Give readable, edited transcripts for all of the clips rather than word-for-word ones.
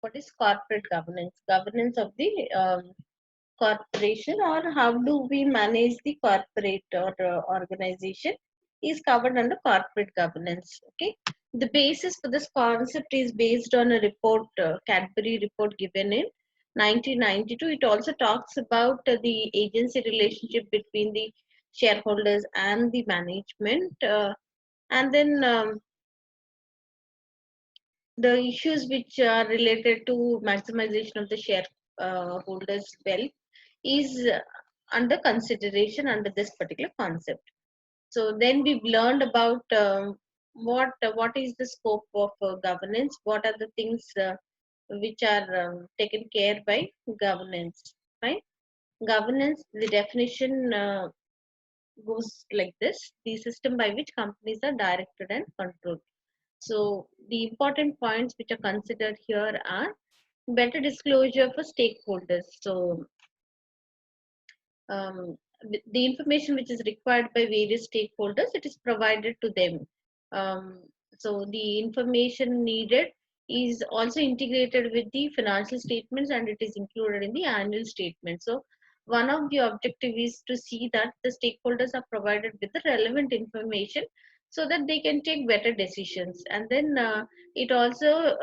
what is corporate governance? Governance of the corporation, or how do we manage the corporate or organization is covered under corporate governance. Okay, the basis for this concept is based on a report, Cadbury report given in 1992. It also talks about the agency relationship between the shareholders and the management, and then the issues which are related to maximization of the shareholders' wealth is under consideration under this particular concept. So then we've learned about what is the scope of governance, what are the things which are taken care by governance, right? Governance, the definition goes like this: the system by which companies are directed and controlled. So the important points which are considered here are better disclosure for stakeholders. So the information which is required by various stakeholders, it is provided to them. Um, so the information needed is also integrated with the financial statements, and it is included in the annual statement. So one of the objective is to see that the stakeholders are provided with the relevant information so that they can take better decisions. And then it also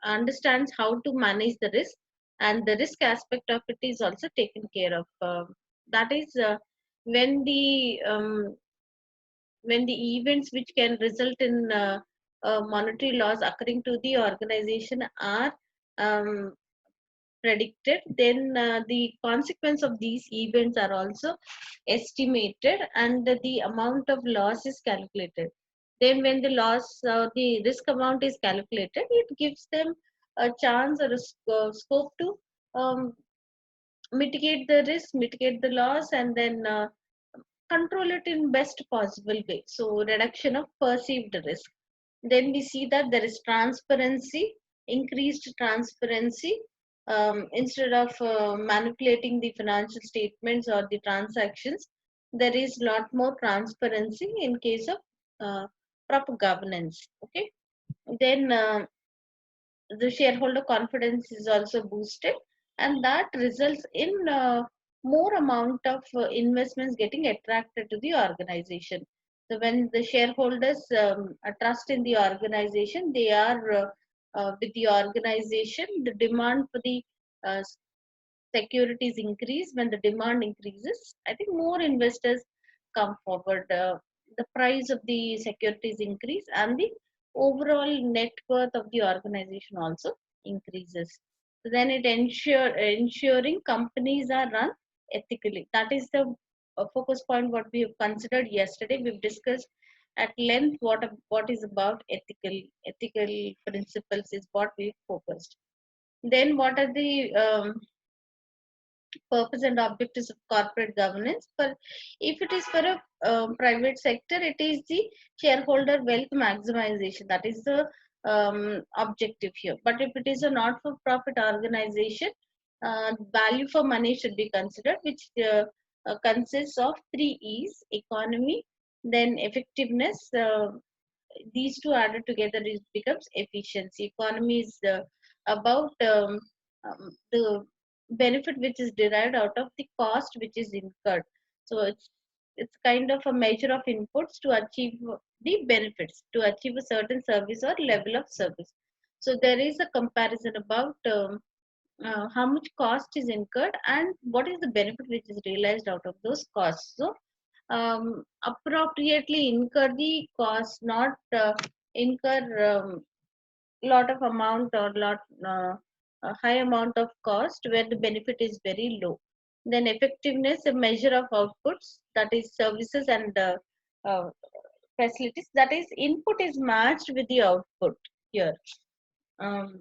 understands how to manage the risk, and the risk aspect of it is also taken care of. That is when the um, when the events which can result in monetary loss occurring to the organization are um, predicted, then the consequence of these events are also estimated, and the amount of loss is calculated. Then when the the risk amount is calculated, it gives them a chance or a scope to um, mitigate the risk, mitigate the loss, and then control it in best possible way. So reduction of perceived risk. Then we see that there is transparency, increased transparency. Instead of manipulating the financial statements or the transactions, there is lot more transparency in case of proper governance. Okay, then the shareholder confidence is also boosted, and that results in more amount of investments getting attracted to the organization. So when the shareholders trust in the organization, they are with the organization, the demand for the uh, securities increase. When the demand increases, I think more investors come forward. The price of the securities increase, and the overall net worth of the organization also increases. So then it ensuring companies are run ethically. That is the focus point what we have considered yesterday. We've discussed at length what is about ethical principles is what we focused. Then what are the purpose and objectives of corporate governance? For if it is for a private sector, it is the shareholder wealth maximization, that is the objective here. But if it is a not for profit organization, value for money should be considered, which consists of three E's: economy, then effectiveness. These two added together is becomes efficiency. Economy is about the benefit which is derived out of the cost which is incurred. So it's kind of a measure of inputs to achieve the benefits, to achieve a certain service or level of service. So there is a comparison about how much cost is incurred and what is the benefit which is realized out of those costs. So appropriately incur the cost, not incur lot of amount or lot a high amount of cost where the benefit is very low. Then effectiveness, a measure of outputs, that is services and uh, facilities, that is input is matched with the output here. Um,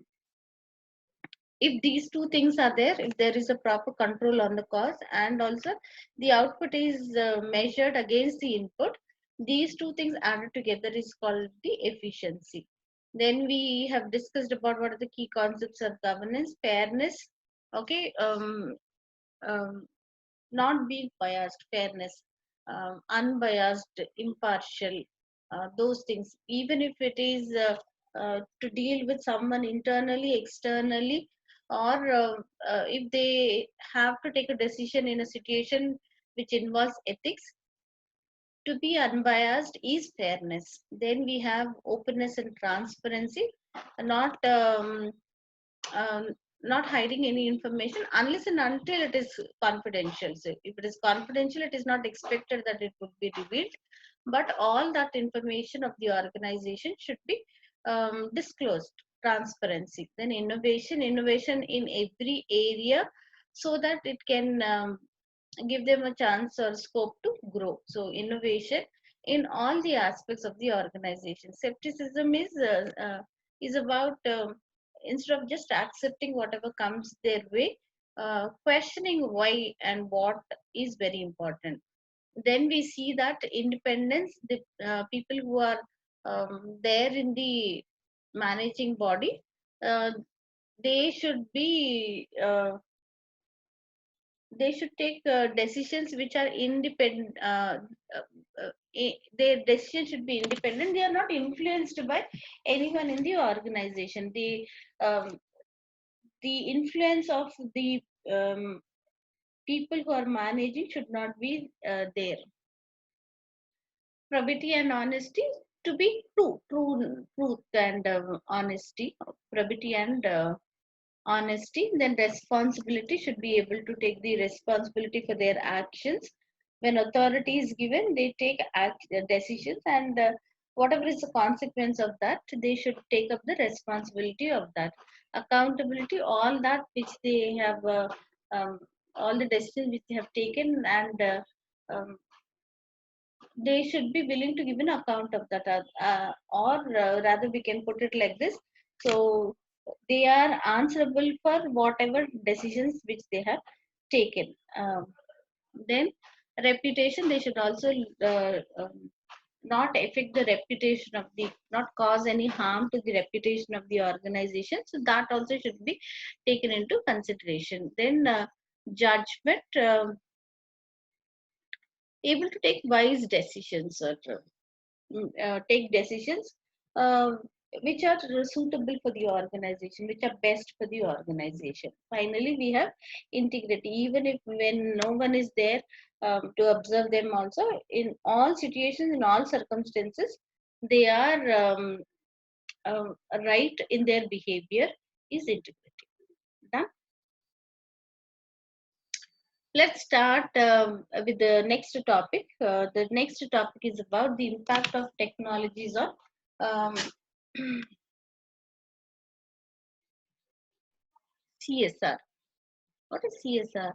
if these two things are there, if there is a proper control on the cost and also the output is measured against the input, these two things added together is called the efficiency. Then we have discussed about what are the key concepts of governance: fairness, okay, um, not being biased, fairness, unbiased, impartial, those things. Even if it is to deal with someone internally, externally, or if they have to take a decision in a situation which involves ethics, to be unbiased is fairness. Then we have openness and transparency, not um, not hiding any information unless and until it is confidential. So if it is confidential, it is not expected that it would be revealed, but all that information of the organization should be disclosed. Transparency. Then innovation in every area, so that it can give them a chance or scope to grow. So innovation in all the aspects of the organization. Skepticism is about instead of just accepting whatever comes their way, questioning why and what is very important. Then we see that independence, the people who are there in the managing body, uh, they should be they should take decisions which are independent. Their decision should be independent. They are not influenced by anyone in the organization. Um, the influence of the people who are managing should not be there. Probity and honesty, to be truth and honesty, probity and honesty. Then responsibility, should be able to take the responsibility for their actions. When authority is given, they take decisions, and whatever is the consequence of that, they should take up the responsibility of that. Accountability, all that which they have um, all the decisions which they have taken, and um, they should be willing to give an account of that, or rather we can put it like this. So they are answerable for whatever decisions which they have taken. Then reputation, they should also not affect the reputation of the, not cause any harm to the reputation of the organization, so that also should be taken into consideration. Then judgment, able to take wise decisions, or take decisions uh, which are suitable for the organization, which are best for the organization. Finally, we have integrity. Even if when no one is there to observe them, also in all situations, in all circumstances, they are right in their behavior is integrity. Done. Let's start with the next topic. The next topic is about the impact of technologies on um, CSR. What is CSR?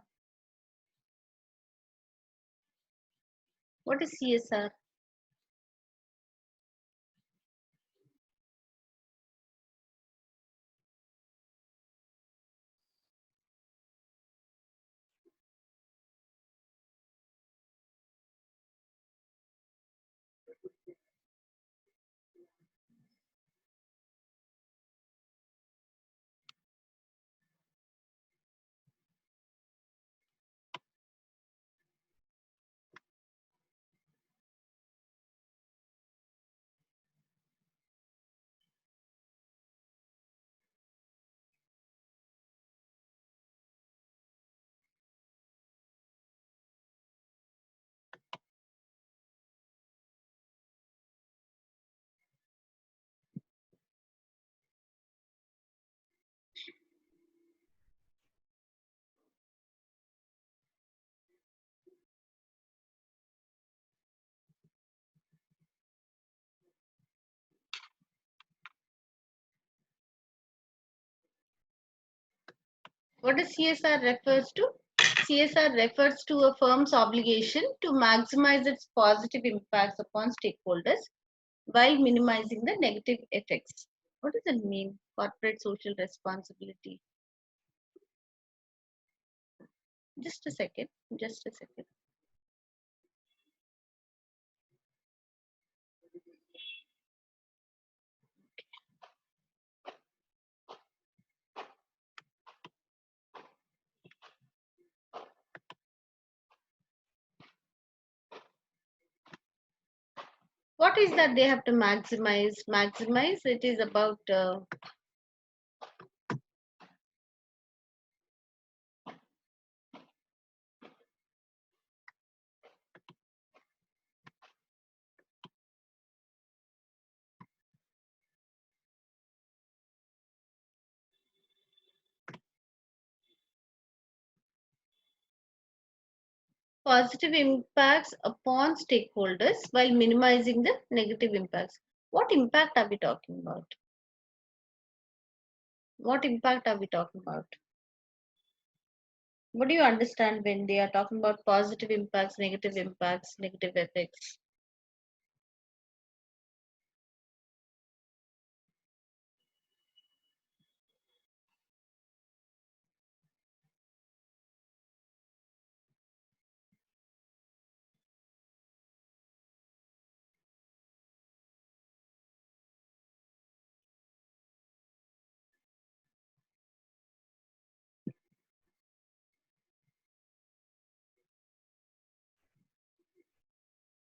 What is CSR? What does CSR refers to? CSR refers to a firm's obligation to maximize its positive impacts upon stakeholders while minimizing the negative effects. What does it mean? Corporate social responsibility. Just a second. Just a second. what is that they have to maximize? Maximize, it is about positive impacts upon stakeholders while minimizing the negative impacts. What impact are we talking about? What impact are we talking about? What do you understand when they are talking about positive impacts, negative effects?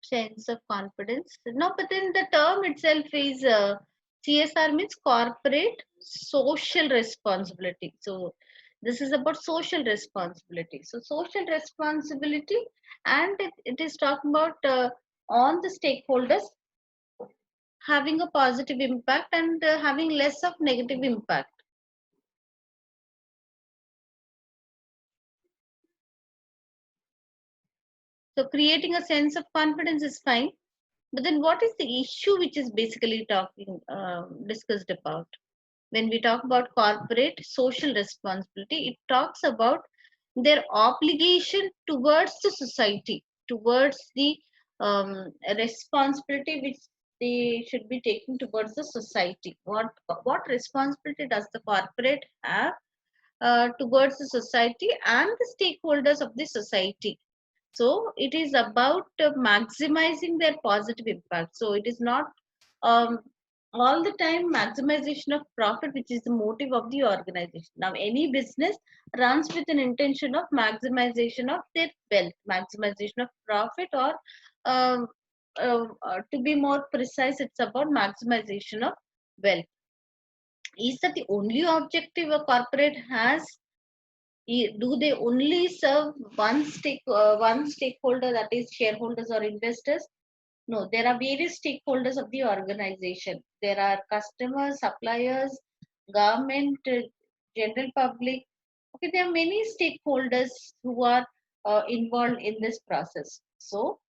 Sense of confidence. No, but then the term itself is CSR means corporate social responsibility. So this is about social responsibility. So social responsibility, and it is talking about on the stakeholders having a positive impact and having less of negative impact. So creating a sense of confidence is fine, but then what is the issue which is basically talking discussed about? When we talk about corporate social responsibility, it talks about their obligation towards the society, towards the responsibility which they should be taking towards the society. What responsibility does the corporate have towards the society and the stakeholders of the society? So it is about maximizing their positive impact. So it is not um, all the time maximization of profit, which is the motive of the organization. Now, any business runs with an intention of maximization of their wealth, maximization of profit, or um, to be more precise, it's about maximization of wealth. Is that the only objective a corporate has? Do they only serve one stakeholder, that is shareholders or investors? No, there are various stakeholders of the organization. There are customers, suppliers, government, general public. Okay, there are many stakeholders who are involved in this process. So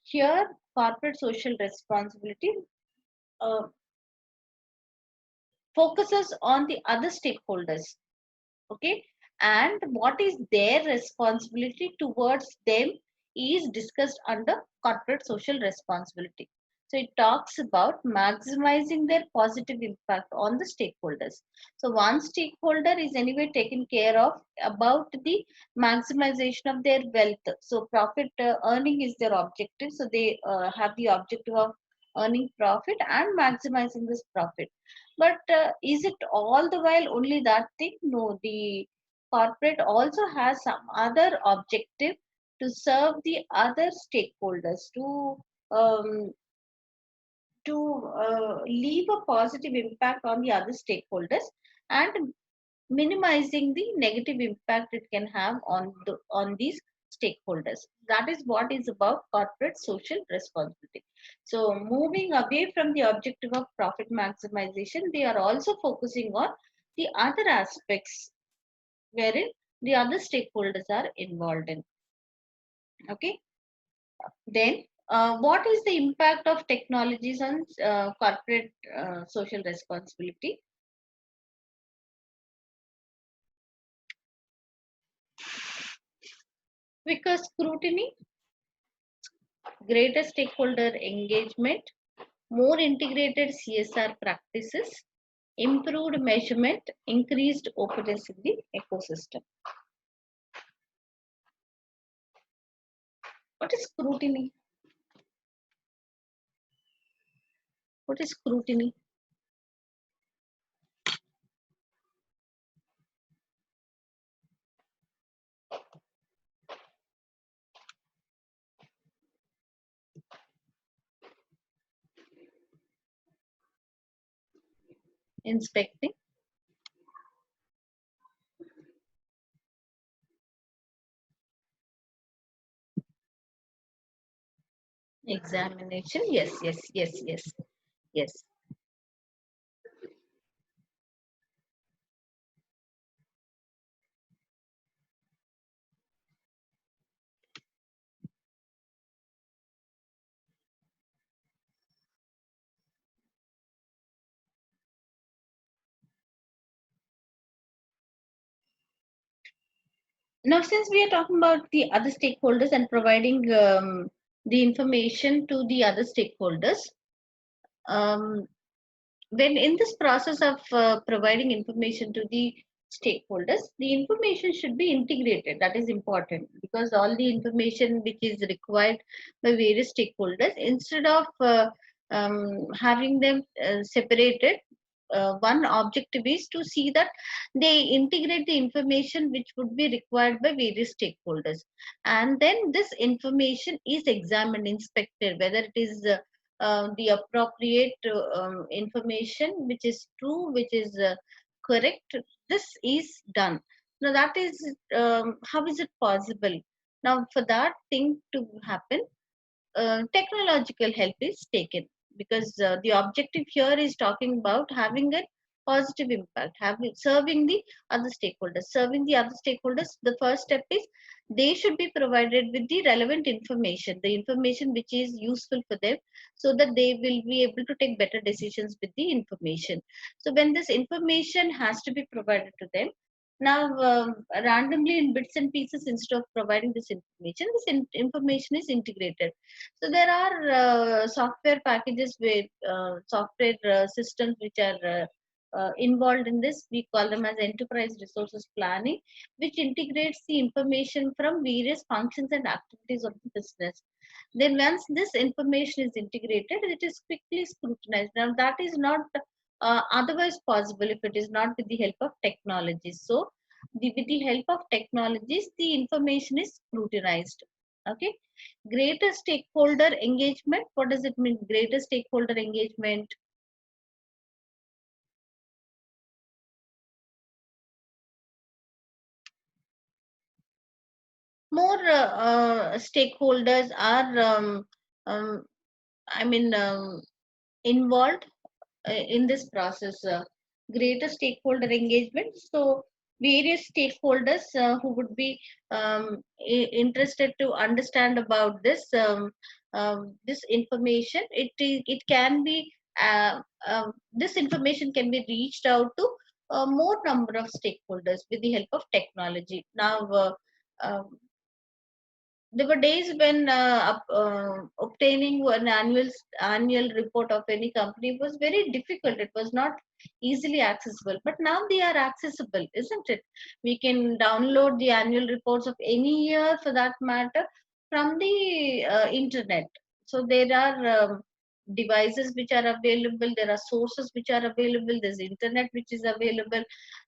here corporate social responsibility uh, focuses on the other stakeholders. Okay, and what is their responsibility towards them is discussed under corporate social responsibility. So it talks about maximizing their positive impact on the stakeholders. So one stakeholder is anyway taken care of about the maximization of their wealth. So profit earning is their objective, so they have the objective of earning profit and maximizing this profit. But is it all the while only that thing? No, the corporate also has some other objective to serve the other stakeholders, um, to leave a positive impact on the other stakeholders and minimizing the negative impact it can have on these stakeholders. That is what is about corporate social responsibility. So moving away from the objective of profit maximization, they are also focusing on the other aspects wherein the other stakeholders are involved in. Okay, then what is the impact of technologies on corporate social responsibility? Quicker scrutiny, greater stakeholder engagement, more integrated CSR practices, improved measurement, increased openness in the ecosystem. What is scrutiny? What is scrutiny? Inspecting. Examination. Yes, yes, yes, yes, yes. Now, since we are talking about the other stakeholders and providing the information to the other stakeholders, um, when in this process of providing information to the stakeholders, the information should be integrated. That is important, because all the information which is required by various stakeholders, instead of having them separated, one objective is to see that they integrate the information which would be required by various stakeholders, and then this information is examined, inspected, whether it is the appropriate information which is true, which is correct. This is done. Now that is, how is it possible? Now for that thing to happen, technological help is taken, because the objective here is talking about having a positive impact, having serving the other stakeholders. Serving the other stakeholders, the first step is they should be provided with the relevant information, the information which is useful for them, so that they will be able to take better decisions with the information. So when this information has to be provided to them, now randomly in bits and pieces, instead of providing this information, this information is integrated. So there are software packages with software systems which are involved in this. We call them as enterprise resources planning, which integrates the information from various functions and activities of the business. Then once this information is integrated, it is quickly scrutinized. Now that is not otherwise possible if it is not with the help of technology. So with the help of technologies, the information is scrutinized. Okay. Greater stakeholder engagement. What does it mean? Greater stakeholder engagement. More stakeholders are, I mean, involved in this process. Greater stakeholder engagement. So various stakeholders who would be interested to understand about this information. It can be this information can be reached out to a more number of stakeholders with the help of technology. Now there were days when obtaining an annual report of any company was very difficult. It was not easily accessible, but now they are accessible, isn't it? We can download the annual reports of any year, for that matter, from the internet. So there are devices which are available, there are sources which are available, there's internet which is available,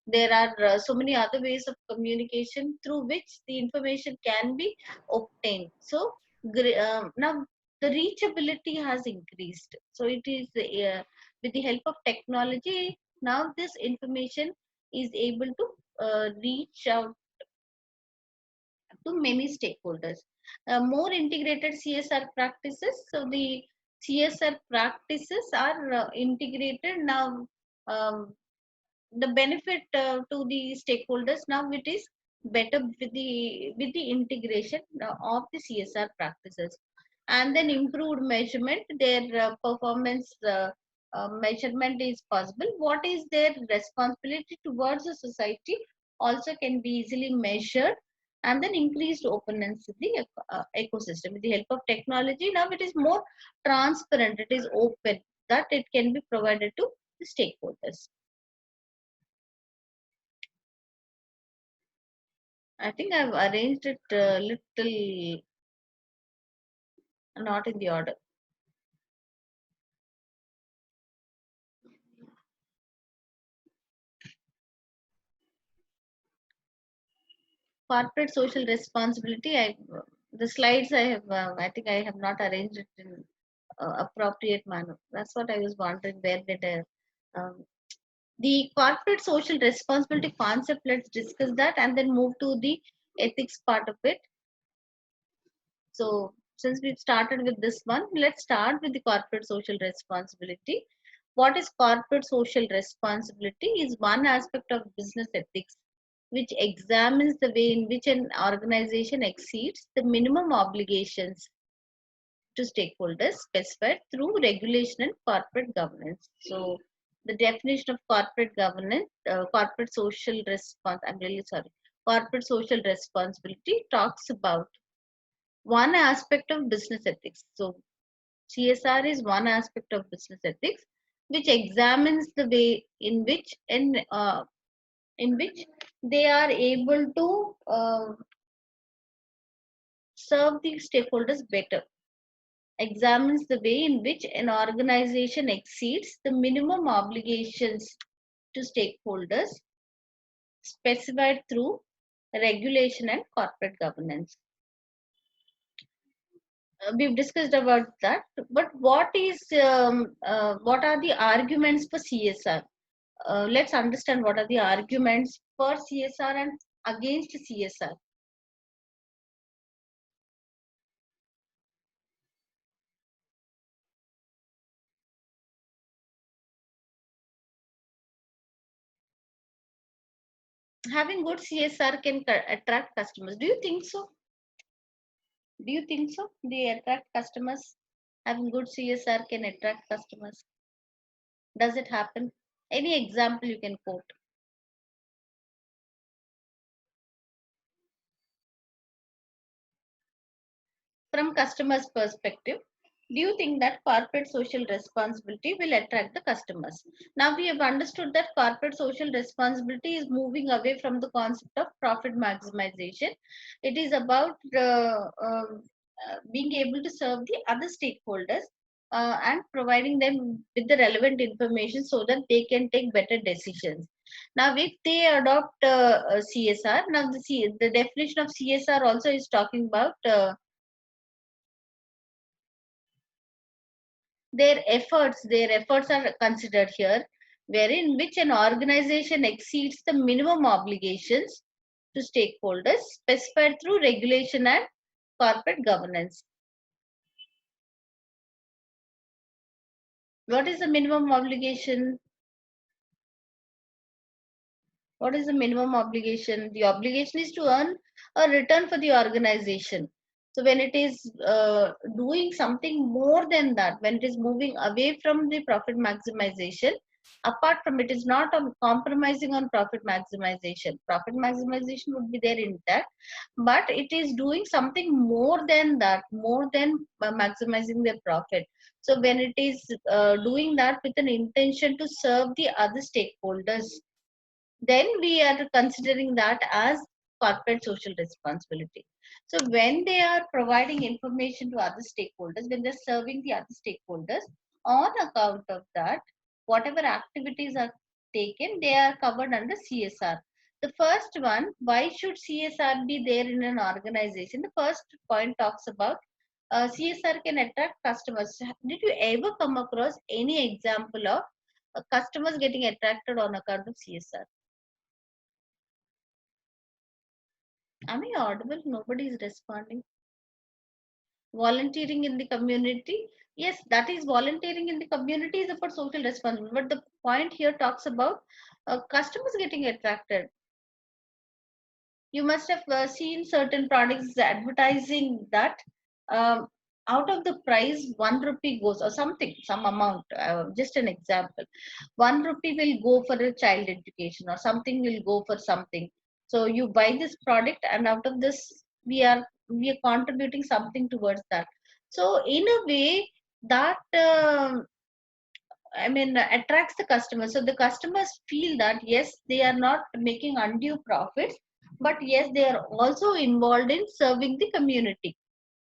there are so many other ways of communication through which the information can be obtained. So now the reachability has increased. So it is with the help of technology, now this information is able to reach out to many stakeholders. More integrated CSR practices. So the CSR practices are integrated now. The benefit to the stakeholders, now it is better with the integration of the CSR practices, and then improved measurement. Their performance measurement is possible. What is their responsibility towards the society also can be easily measured, and then increased openness in the ecosystem with the help of technology. Now it is more transparent, it is open, that it can be provided to the stakeholders. I think I've arranged it a little not in the order. Corporate social responsibility. The slides I have. I think I have not arranged it in appropriate manner. That's what I was wondering. Where did I? Um, The corporate social responsibility concept, let's discuss that and then move to the ethics part of it. So, since we've started with this one, let's start with the corporate social responsibility. What is corporate social responsibility? Is one aspect of business ethics which examines the way in which an organization exceeds the minimum obligations to stakeholders specified through regulation and corporate governance. So, the definition of corporate governance, corporate social response, I'm really sorry, corporate social responsibility talks about one aspect of business ethics. So, CSR is one aspect of business ethics which examines the way in which they are able to serve the stakeholders better, examines the way in which an organization exceeds the minimum obligations to stakeholders specified through regulation and corporate governance. We've discussed about that, but what are the arguments for CSR? Let's understand what are the arguments for CSR and against CSR. Having good CSR can attract customers. Do you think so? Do you think so? They attract customers. Having good CSR can attract customers. Does it happen? Any example you can quote? From customers' perspective, do you think that corporate social responsibility will attract the customers? Now we have understood that corporate social responsibility is moving away from the concept of profit maximization. It is about being able to serve the other stakeholders and providing them with the relevant information so that they can take better decisions. Now, if they adopt CSR, now the definition of CSR also is talking about their efforts are considered here, wherein which an organization exceeds the minimum obligations to stakeholders specified through regulation and corporate governance. What is the minimum obligation? What is the minimum obligation? The obligation is to earn a return for the organization. So when it is doing something more than that, when it is moving away from the profit maximization, apart from it is not on compromising on profit maximization. Profit maximization would be there intact, but it is doing something more than that, more than maximizing their profit. So when it is doing that with an intention to serve the other stakeholders, then we are considering that as corporate social responsibility. So when they are providing information to other stakeholders, when they're serving the other stakeholders, on account of that, whatever activities are taken, they are covered under CSR. The first one, why should CSR be there in an organization? The first point talks about CSR can attract customers. Did you ever come across any example of customers getting attracted on account of CSR? Am I audible? Nobody is responding. Volunteering in the community. Yes, that is volunteering in the community is about social responsibility. But the point here talks about customers getting attracted. You must have seen certain products advertising that um, out of the price 1 rupee goes or something, some amount. Just an example, 1 rupee will go for a child education or something will go for something. So you buy this product, and out of this, we are contributing something towards that. So in a way, that attracts the customers. So the customers feel that yes, they are not making undue profits, but yes, they are also involved in serving the community,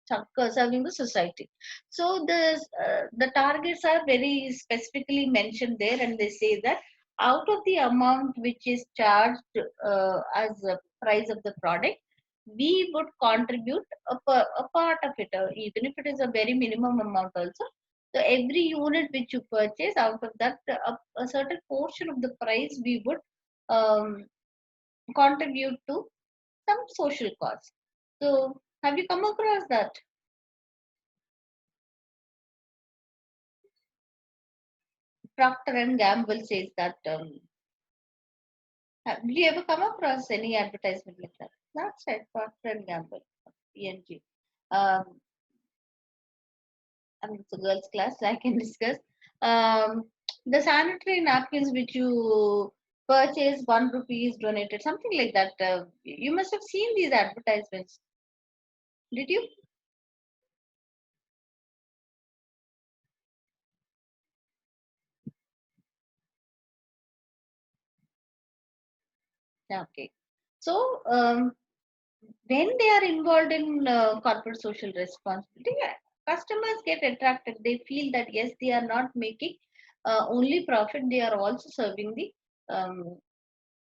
serving the society. So the targets are very specifically mentioned there, and they say that out of the amount which is charged as a price of the product, we would contribute a part of it, even if it is a very minimum amount also. So every unit which you purchase, out of that, a certain portion of the price we would um, contribute to some social cause. So have you come across that? Procter and Gamble says that. Did you ever come across any advertisement like that? That's right, Procter and Gamble, PNG. Um, I mean, it's a girls' class, so I can discuss. The sanitary napkins which you purchase, 1 rupee is donated, something like that. You must have seen these advertisements. Did you? Yeah, okay. So, when they are involved in corporate social responsibility, customers get attracted. They feel that yes, they are not making only profit; they are also serving the um,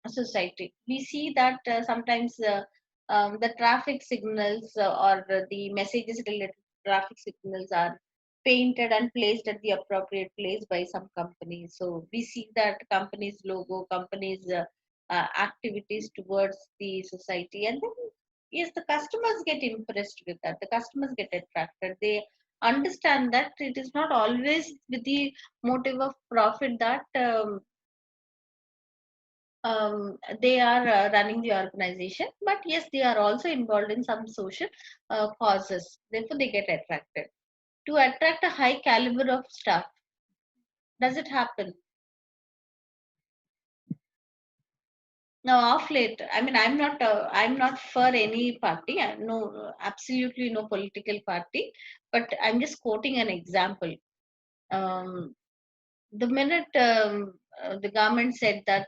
society. We see that sometimes the traffic signals or the messages related to traffic signals are painted and placed at the appropriate place by some companies. So we see that companies' logo, companies' activities towards the society, and then yes, the customers get impressed with that. The customers get attracted. They understand that it is not always with the motive of profit that they are running the organization, but yes, they are also involved in some social causes. Therefore, they get attracted. To attract a high caliber of staff, does it happen? Now, off late, I mean, I'm not for any party. I no, absolutely no political party, but I'm just quoting an example. Um, the minute the government said that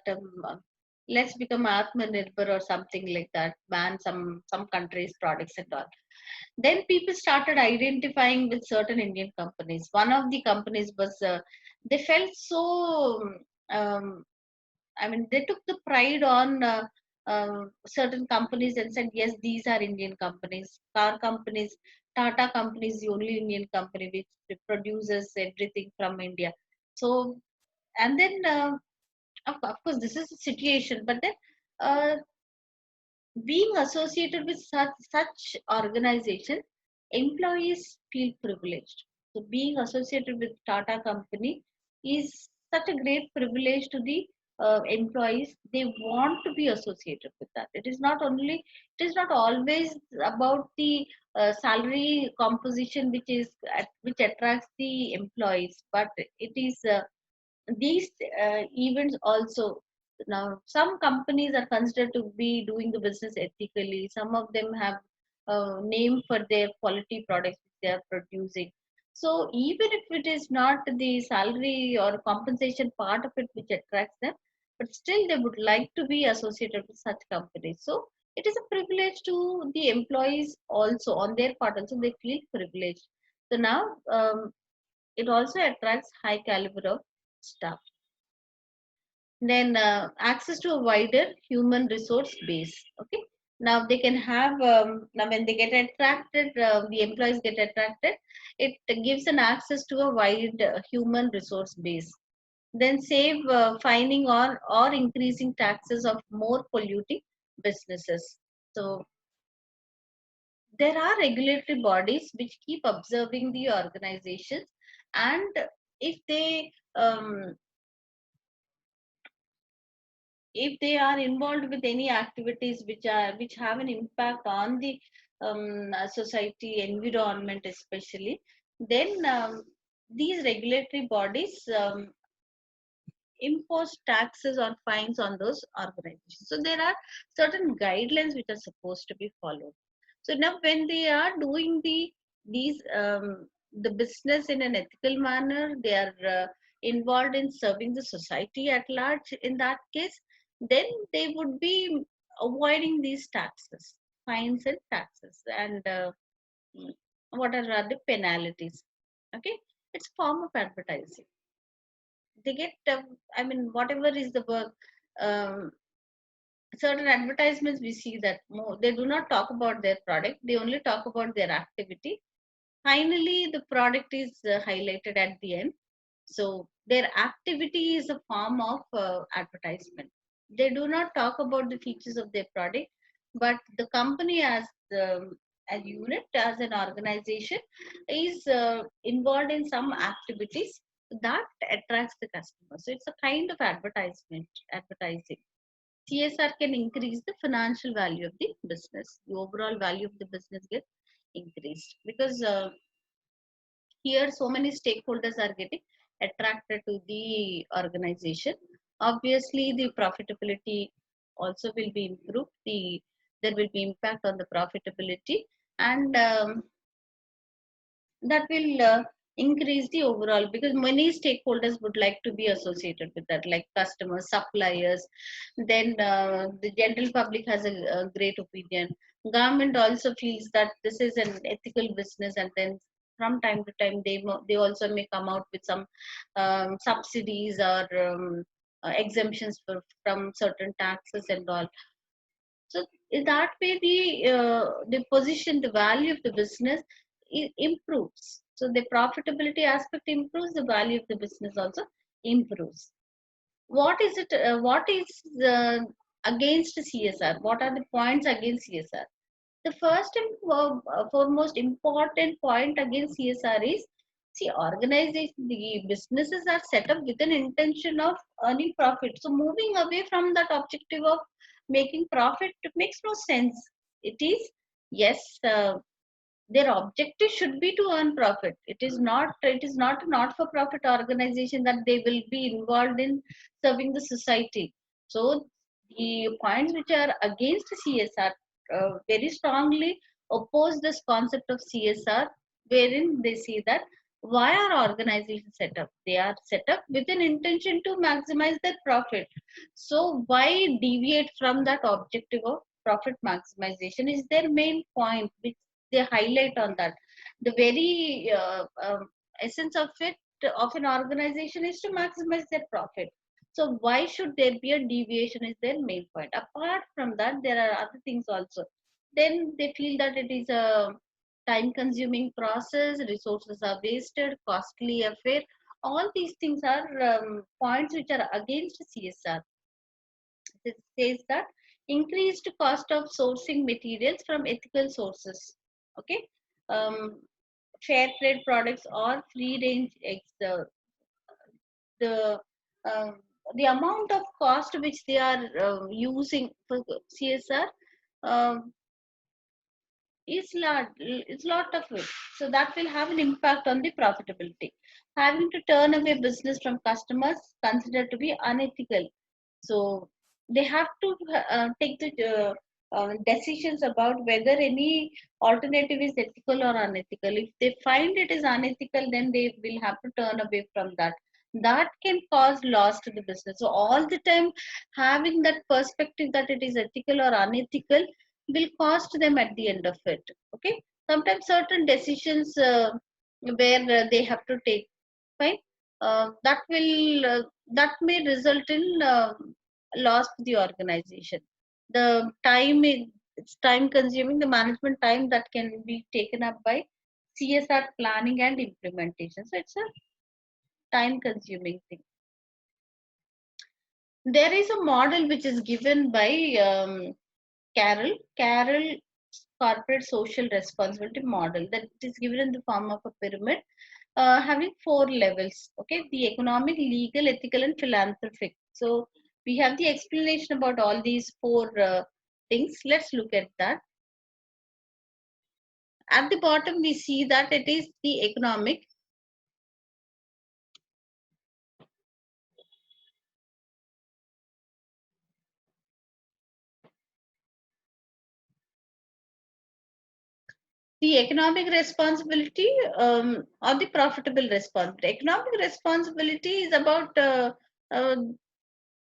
let's become Atmanirbhar or something like that, ban some countries' products and all. Then people started identifying with certain Indian companies. One of the companies was they felt so. Um, I mean, they took the pride on certain companies and said, yes, these are Indian companies. Car companies, Tata company is the only Indian company which produces everything from India. So, and then, of course, this is a situation, but then uh, being associated with such organization, employees feel privileged. So being associated with Tata company is such a great privilege to the employees. They want to be associated with that. It is not only, it is not always about the salary composition which attracts the employees, but it is these events also. Now some companies are considered to be doing the business ethically. Some of them have name for their quality products which they are producing. So even if it is not the salary or compensation part of it which attracts them, but still they would like to be associated with such companies. So it is a privilege to the employees also. On their part also they feel privileged. So now it also attracts high caliber of staff. Then access to a wider human resource base. Okay. Now they can have, now when they get attracted, the employees get attracted, it gives an access to a wide human resource base. Then save fining or increasing taxes of more polluting businesses. So there are regulatory bodies which keep observing the organizations, and if they if they are involved with any activities which have an impact on the society environment especially, then these regulatory bodies impose taxes or fines on those organizations. So there are certain guidelines which are supposed to be followed. So now when they are doing these the business in an ethical manner, they are involved in serving the society at large. In that case, then they would be avoiding these taxes, fines and taxes, and what are the penalties. Okay, it's form of advertising. They get I mean whatever is the work, um, certain advertisements we see that more they do not talk about their product, they only talk about their activity. Finally, the product is highlighted at the end. So their activity is a form of advertisement. They do not talk about the features of their product, but the company as a unit, as an organization, is involved in some activities that attracts the customer. So it's a kind of advertising. CSR can increase the financial value of the business. The overall value of the business gets increased because here so many stakeholders are getting attracted to the organization. Obviously the profitability also will be improved, there will be impact on the profitability, and that will increase the overall, because many stakeholders would like to be associated with that, like customers, suppliers, then the general public has a great opinion. Government also feels that this is an ethical business, and then from time to time they also may come out with some subsidies or exemptions from certain taxes and all. So in that way, the position, the value of the business improves. So the profitability aspect improves, the value of the business also improves. What is it? What is against CSR? What are the points against CSR? The first and foremost important point against CSR is, see, organization, the businesses are set up with an intention of earning profit. So moving away from that objective of making profit, it makes no sense. It is, yes, their objective should be to earn profit. It is not a not for profit organization that they will be involved in serving the society. So the points which are against CSR very strongly oppose this concept of CSR, wherein they see that why are organizations set up? They are set up with an intention to maximize their profit. So why deviate from that objective of profit maximization is their main point, which they highlight on that. The very essence of it, of an organization, is to maximize their profit. So why should there be a deviation is their main point. Apart from that, there are other things also. Then they feel that it is a time consuming process, resources are wasted, costly affair. All these things are points which are against CSR. It says that increased cost of sourcing materials from ethical sources. Okay. um, Fair trade products or free range eggs, the um, the amount of cost which they are using for CSR um, is lot of it. So that will have an impact on the profitability. Having to turn away business from customers considered to be unethical. So they have to take the decisions about whether any alternative is ethical or unethical. If they find it is unethical, then they will have to turn away from that. That can cause loss to the business. So all the time having that perspective that it is ethical or unethical will cost them at the end of it. Okay. Sometimes certain decisions where they have to take, fine, that may result in loss to the organization. The time is, it's time consuming, the management time that can be taken up by CSR planning and implementation. So it's a time consuming thing. There is a model which is given by Carroll corporate social responsibility model, that is given in the form of a pyramid having four levels. Okay, the economic, legal, ethical, and philanthropic. So we have the explanation about all these four things. Let's look at that. At the bottom, we see that it is the economic. The economic responsibility or the profitable responsibility. Economic responsibility is about uh,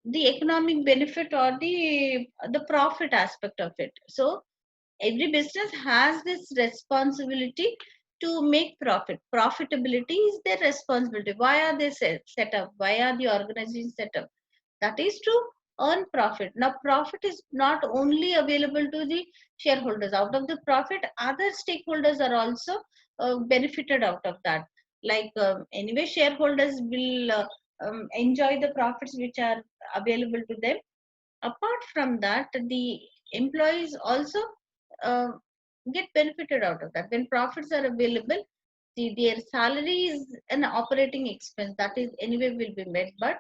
the economic benefit or the profit aspect of it. So every business has this responsibility to make profit. Profitability is their responsibility. Why are they set up? Why are the organizations set up? That is to earn profit. Now profit is not only available to the shareholders. Out of the profit, other stakeholders are also benefited out of that. Like anyway, shareholders will enjoy the profits which are available to them. Apart from that, the employees also uh, get benefited out of that. When profits are available, their salary is an operating expense that is anyway will be met. But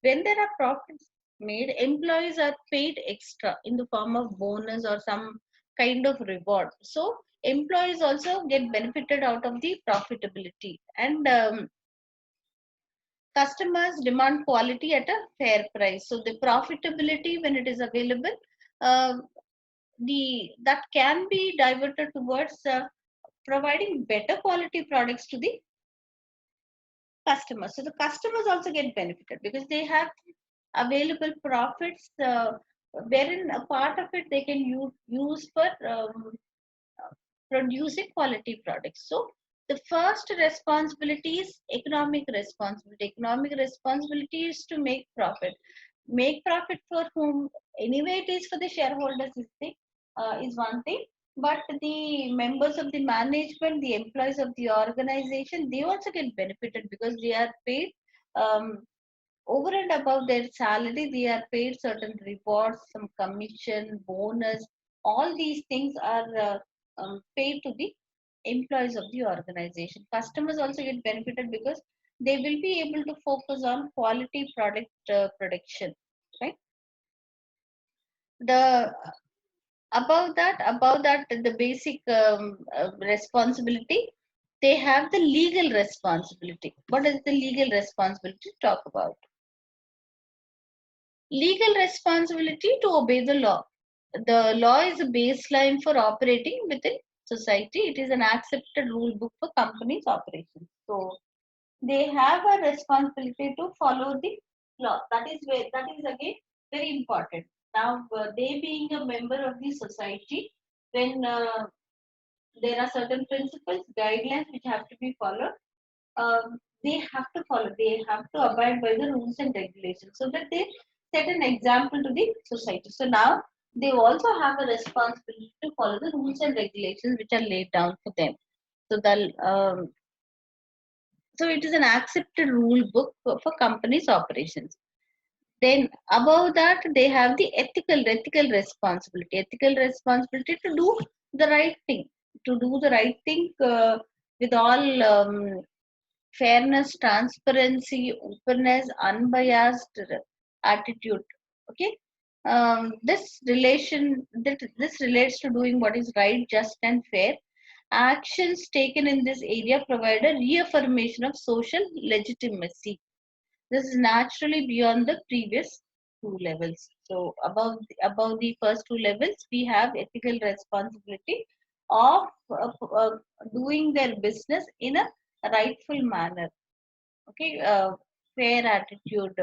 when there are profits made, employees are paid extra in the form of bonus or some kind of reward. So employees also get benefited out of the profitability. And customers demand quality at a fair price. So the profitability, when it is available, uh, the that can be diverted towards providing better quality products to the customers. So the customers also get benefited because they have available profits, wherein a part of it they can use for producing quality products. So the first responsibility is economic responsibility. Economic responsibility is to make profit. Make profit for whom? Anyway, it is for the shareholders is one thing. But the members of the management, the employees of the organization, they also get benefited because they are paid um, over and above their salary. They are paid certain rewards, some commission, bonus. All these things are paid to the employees of the organization. Customers also get benefited because they will be able to focus on quality product production, right? The above that the basic responsibility, they have the legal responsibility. What is the legal responsibility? Talk about legal responsibility to obey the law. The law is a baseline for operating within society. It is an accepted rule book for companies operations. So they have a responsibility to follow the law. That is again very important. Now they being a member of the society, when there are certain principles, guidelines which have to be followed, they have to follow, they have to abide by the rules and regulations so that they set an example to the society. So now they also have a responsibility to follow the rules and regulations which are laid down for them. So the so it is an accepted rule book for companies operations. Then above that they have the ethical responsibility to do the right thing, with all fairness, transparency, openness, unbiased attitude. Okay, this relates to doing what is right, just, and fair. Actions taken in this area provide a reaffirmation of social legitimacy. This is naturally beyond the previous two levels. So above the first two levels, we have ethical responsibility of doing their business in a rightful manner. Okay, fair attitude,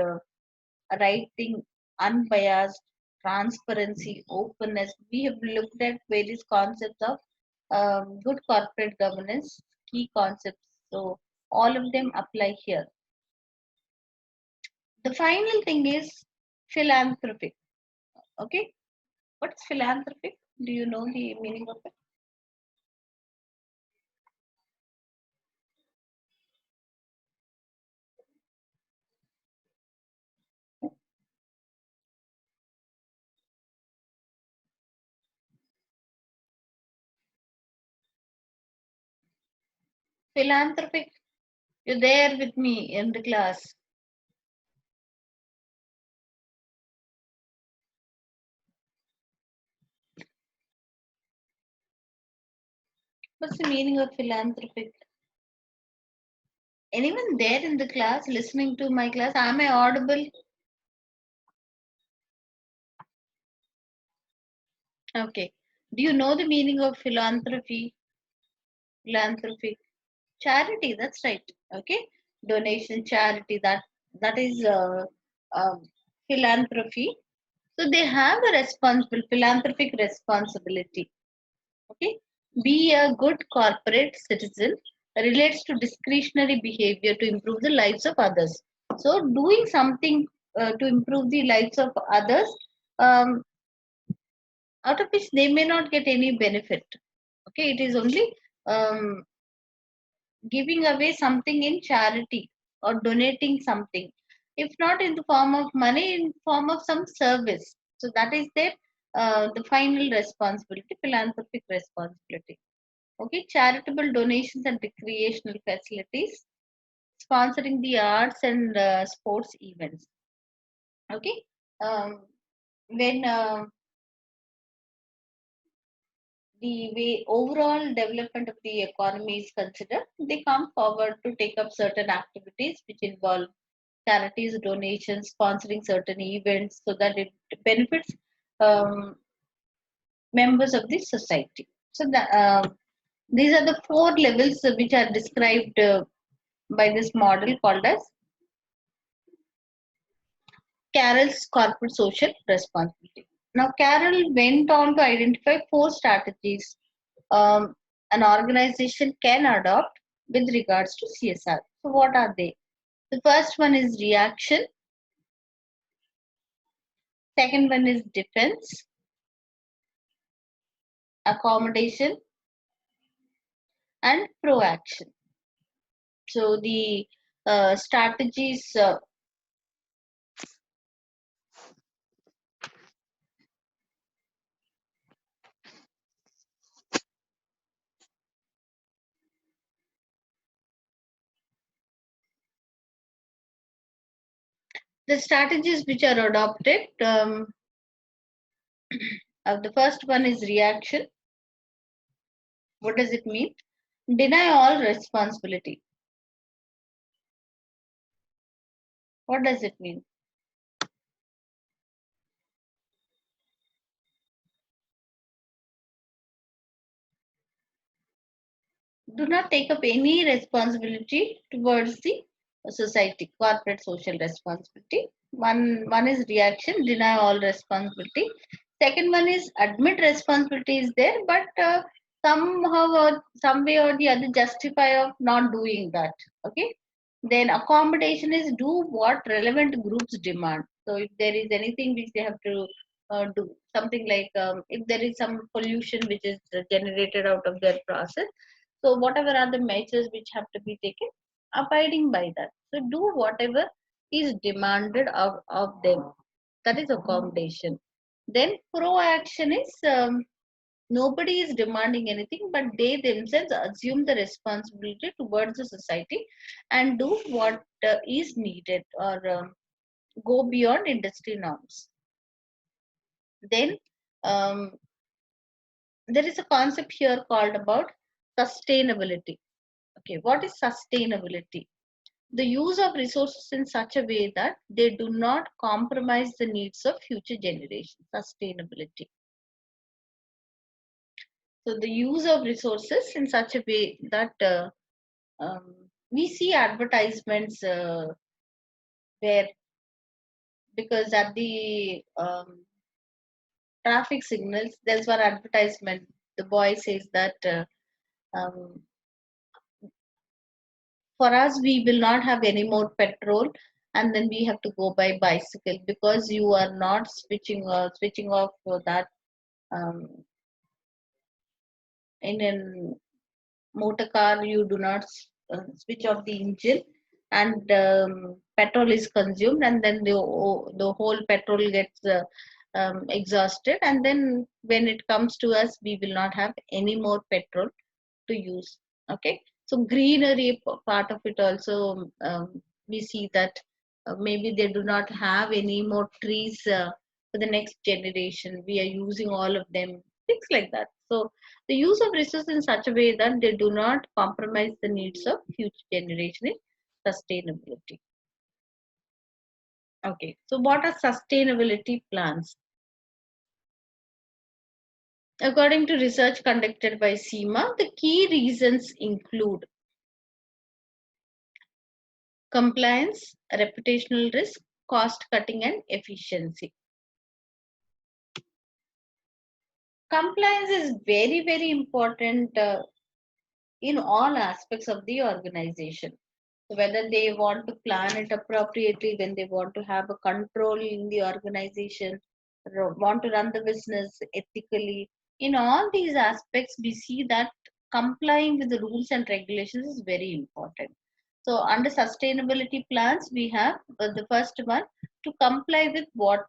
right thing, unbiased, transparency, openness. We have looked at various concepts of good corporate governance, key concepts. So all of them apply here. The final thing is philanthropic. Okay, what's philanthropic? Do you know the meaning of it? Philanthropic. You're there with me in the class. What's the meaning of philanthropic? Anyone there in the class listening to my class? Am I audible? Okay. Do you know the meaning of philanthropy? Philanthropic. Charity, that's right. Okay. Donation, charity, that is philanthropy. So they have a responsible philanthropic responsibility. Okay. Be a good corporate citizen relates to discretionary behavior to improve the lives of others. So doing something to improve the lives of others, um, out of which they may not get any benefit. Okay, it is only giving away something in charity or donating something, if not in the form of money, in form of some service. So that is their the final responsibility, philanthropic responsibility. Okay, charitable donations and recreational facilities, sponsoring the arts and sports events. Okay, when the way overall development of the economy is considered, they come forward to take up certain activities which involve charities, donations, sponsoring certain events so that it benefits um, members of the society. So these are the four levels which are described by this model called as Carroll's corporate social responsibility. Now, Carroll went on to identify four strategies an organization can adopt with regards to CSR. So, what are they? The first one is reaction, second one is defense, accommodation, and proaction. So, strategies, the strategies which are adopted, the first one is reaction. What does it mean? Deny all responsibility. What does it mean? Do not take up any responsibility towards the society, corporate social responsibility. One is reaction, deny all responsibility. Second one is admit responsibility is there, but somehow or some way or the other justify of not doing that. Okay. Then accommodation is do what relevant groups demand. So if there is anything which they have to do, something like if there is some pollution which is generated out of their process, so whatever are the measures which have to be taken, abiding by that. So do whatever is demanded of them. That is accommodation. Then pro-action is nobody is demanding anything, but they themselves assume the responsibility towards the society and do what is needed or go beyond industry norms. Then um, there is a concept here called about sustainability. Okay, what is sustainability? The use of resources in such a way that they do not compromise the needs of future generations. Sustainability. So the use of resources in such a way that we see advertisements where, because at the traffic signals there's one advertisement, the boy says that um, for us we will not have any more petrol and then we have to go by bicycle because you are not switching off for that um, in a motor car you do not switch off the engine and petrol is consumed and then the whole petrol gets exhausted and then when it comes to us we will not have any more petrol to use. Okay, so greenery part of it also, we see that maybe they do not have any more trees for the next generation, we are using all of them, things like that. So the use of resources in such a way that they do not compromise the needs of future generation is sustainability. Okay, so what are sustainability plans? According to research conducted by CIMA, the key reasons include compliance, reputational risk, cost cutting, and efficiency. Compliance is very, very important in all aspects of the organization. So whether they want to plan it appropriately, when they want to have a control in the organization, want to run the business ethically, in all these aspects, we see that complying with the rules and regulations is very important. So under sustainability plans, we have the first one, to comply with what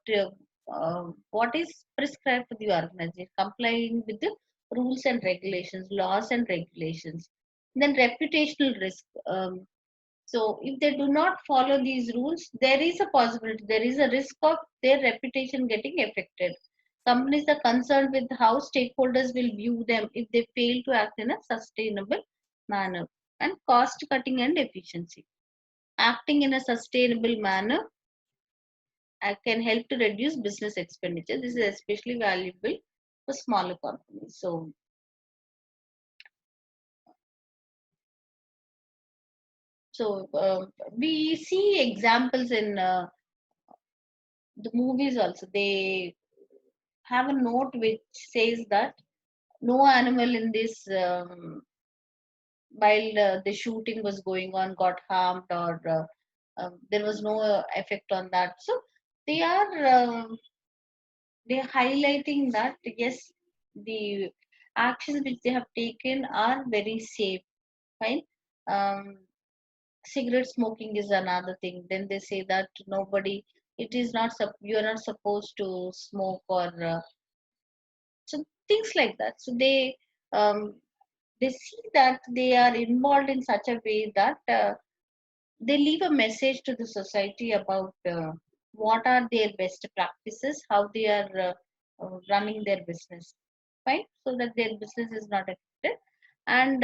is prescribed for the organization, complying with the rules and regulations, laws and regulations. Then reputational risk. So if they do not follow these rules, there is a possibility, there is a risk of their reputation getting affected. Companies are concerned with how stakeholders will view them if they fail to act in a sustainable manner. And cost cutting and efficiency. Acting in a sustainable manner can help to reduce business expenditure. This is especially valuable for smaller companies. So we see examples in the movies also. They have a note which says that no animal in this while the shooting was going on got harmed, or there was no effect on that. So they are they're highlighting that yes, the actions which they have taken are very safe. Fine. um, Cigarette smoking is another thing. Then they say that nobody, it is not you are not supposed to smoke, or so things like that. So they see that they are involved in such a way that they leave a message to the society about what are their best practices, how they are running their business, right? So that their business is not affected. And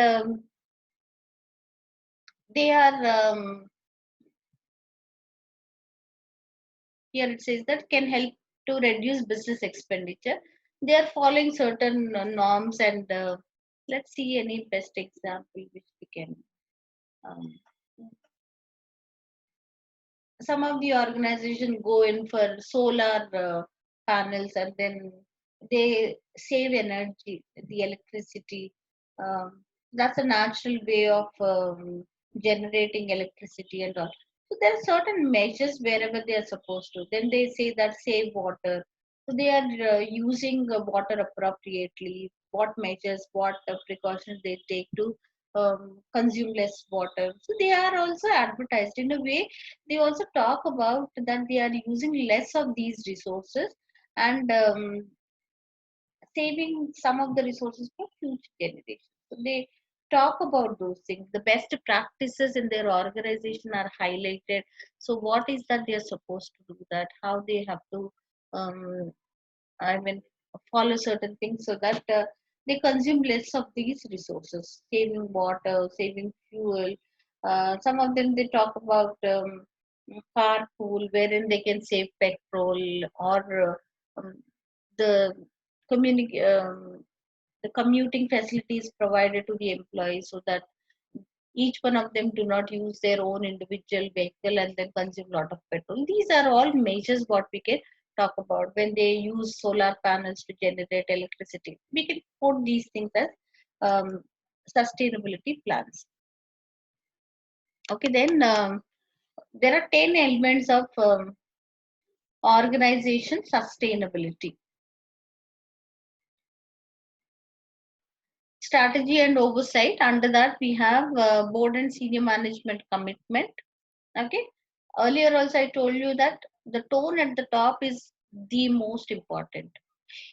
they are here it says that can help to reduce business expenditure. They are following certain norms, and let's see any best example which we can. Um, some of the organization go in for solar panels, and then they save energy, the electricity. That's a natural way of generating electricity and all. So there are certain measures wherever they are supposed to. Then they say that save water. So they are using water appropriately. What measures, what precautions they take to consume less water. So they are also advertised in a way. They also talk about that they are using less of these resources, and saving some of the resources for future generations. So they talk about those things. The best practices in their organization are highlighted. So what is that they are supposed to do, that how they have to um, I mean, follow certain things so that they consume less of these resources, saving water, saving fuel. Some of them they talk about carpool, wherein they can save petrol, or the the commuting facilities provided to the employees, so that each one of them do not use their own individual vehicle and then consume a lot of petrol. These are all measures what we can talk about when they use solar panels to generate electricity. We can put these things as um, sustainability plans. Okay, then there are 10 elements of organization sustainability. Strategy and oversight. Under that, we have board and senior management commitment. Okay. Earlier also I told you that the tone at the top is the most important.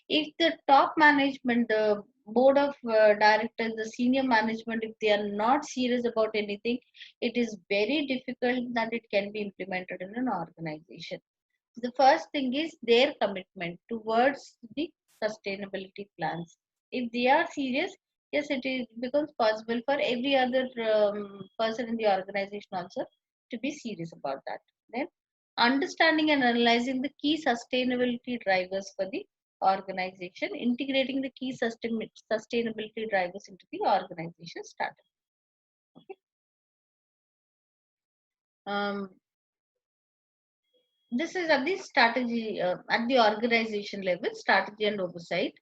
If the top management, the board of directors, the senior management, if they are not serious about anything, it is very difficult that it can be implemented in an organization. The first thing is their commitment towards the sustainability plans. If they are serious, yes, it becomes possible for every other person in the organization also to be serious about that. Then, understanding and analyzing the key sustainability drivers for the organization, integrating the key sustainability drivers into the organization strategy. Okay. Um, this is at the strategy, at the organization level, strategy and oversight.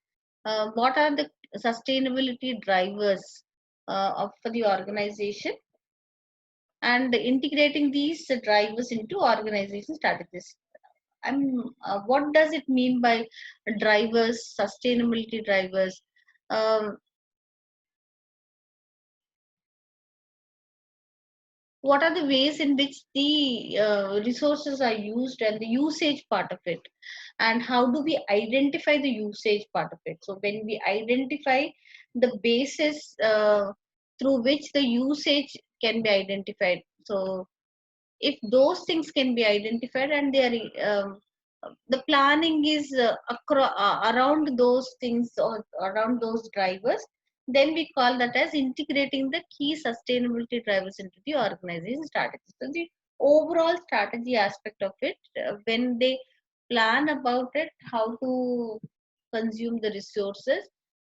What are the sustainability drivers for the organization, and integrating these drivers into organization strategies? What does it mean by drivers, sustainability drivers? Um, what are the ways in which the resources are used and the usage part of it, and how do we identify the usage part of it. So when we identify the basis through which the usage can be identified, so if those things can be identified and they are the planning is around those things or around those drivers, then we call that as integrating the key sustainability drivers into the organization strategy. So the overall strategy aspect of it, when they plan about it, how to consume the resources,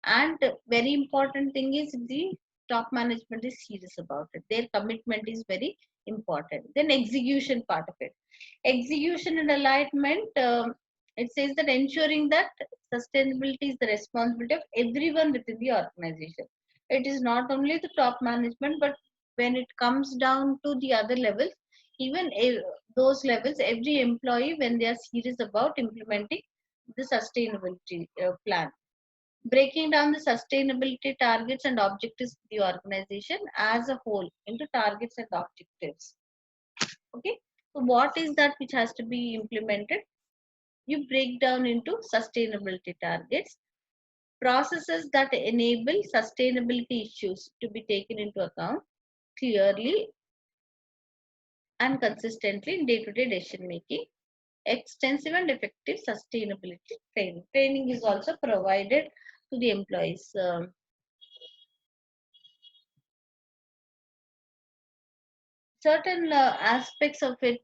and very important thing is the top management is serious about it, their commitment is very important. Then execution part of it, execution and alignment, it says that ensuring that sustainability is the responsibility of everyone within the organization. It is not only the top management, but when it comes down to the other levels, even those levels, every employee, when they are serious about implementing the sustainability plan, breaking down the sustainability targets and objectives of the organization as a whole into targets and objectives. Okay, so what is that which has to be implemented? You break down into sustainability targets, processes that enable sustainability issues to be taken into account clearly and consistently in day-to-day decision making, extensive and effective sustainability training. Training is also provided to the employees. Certain aspects of it,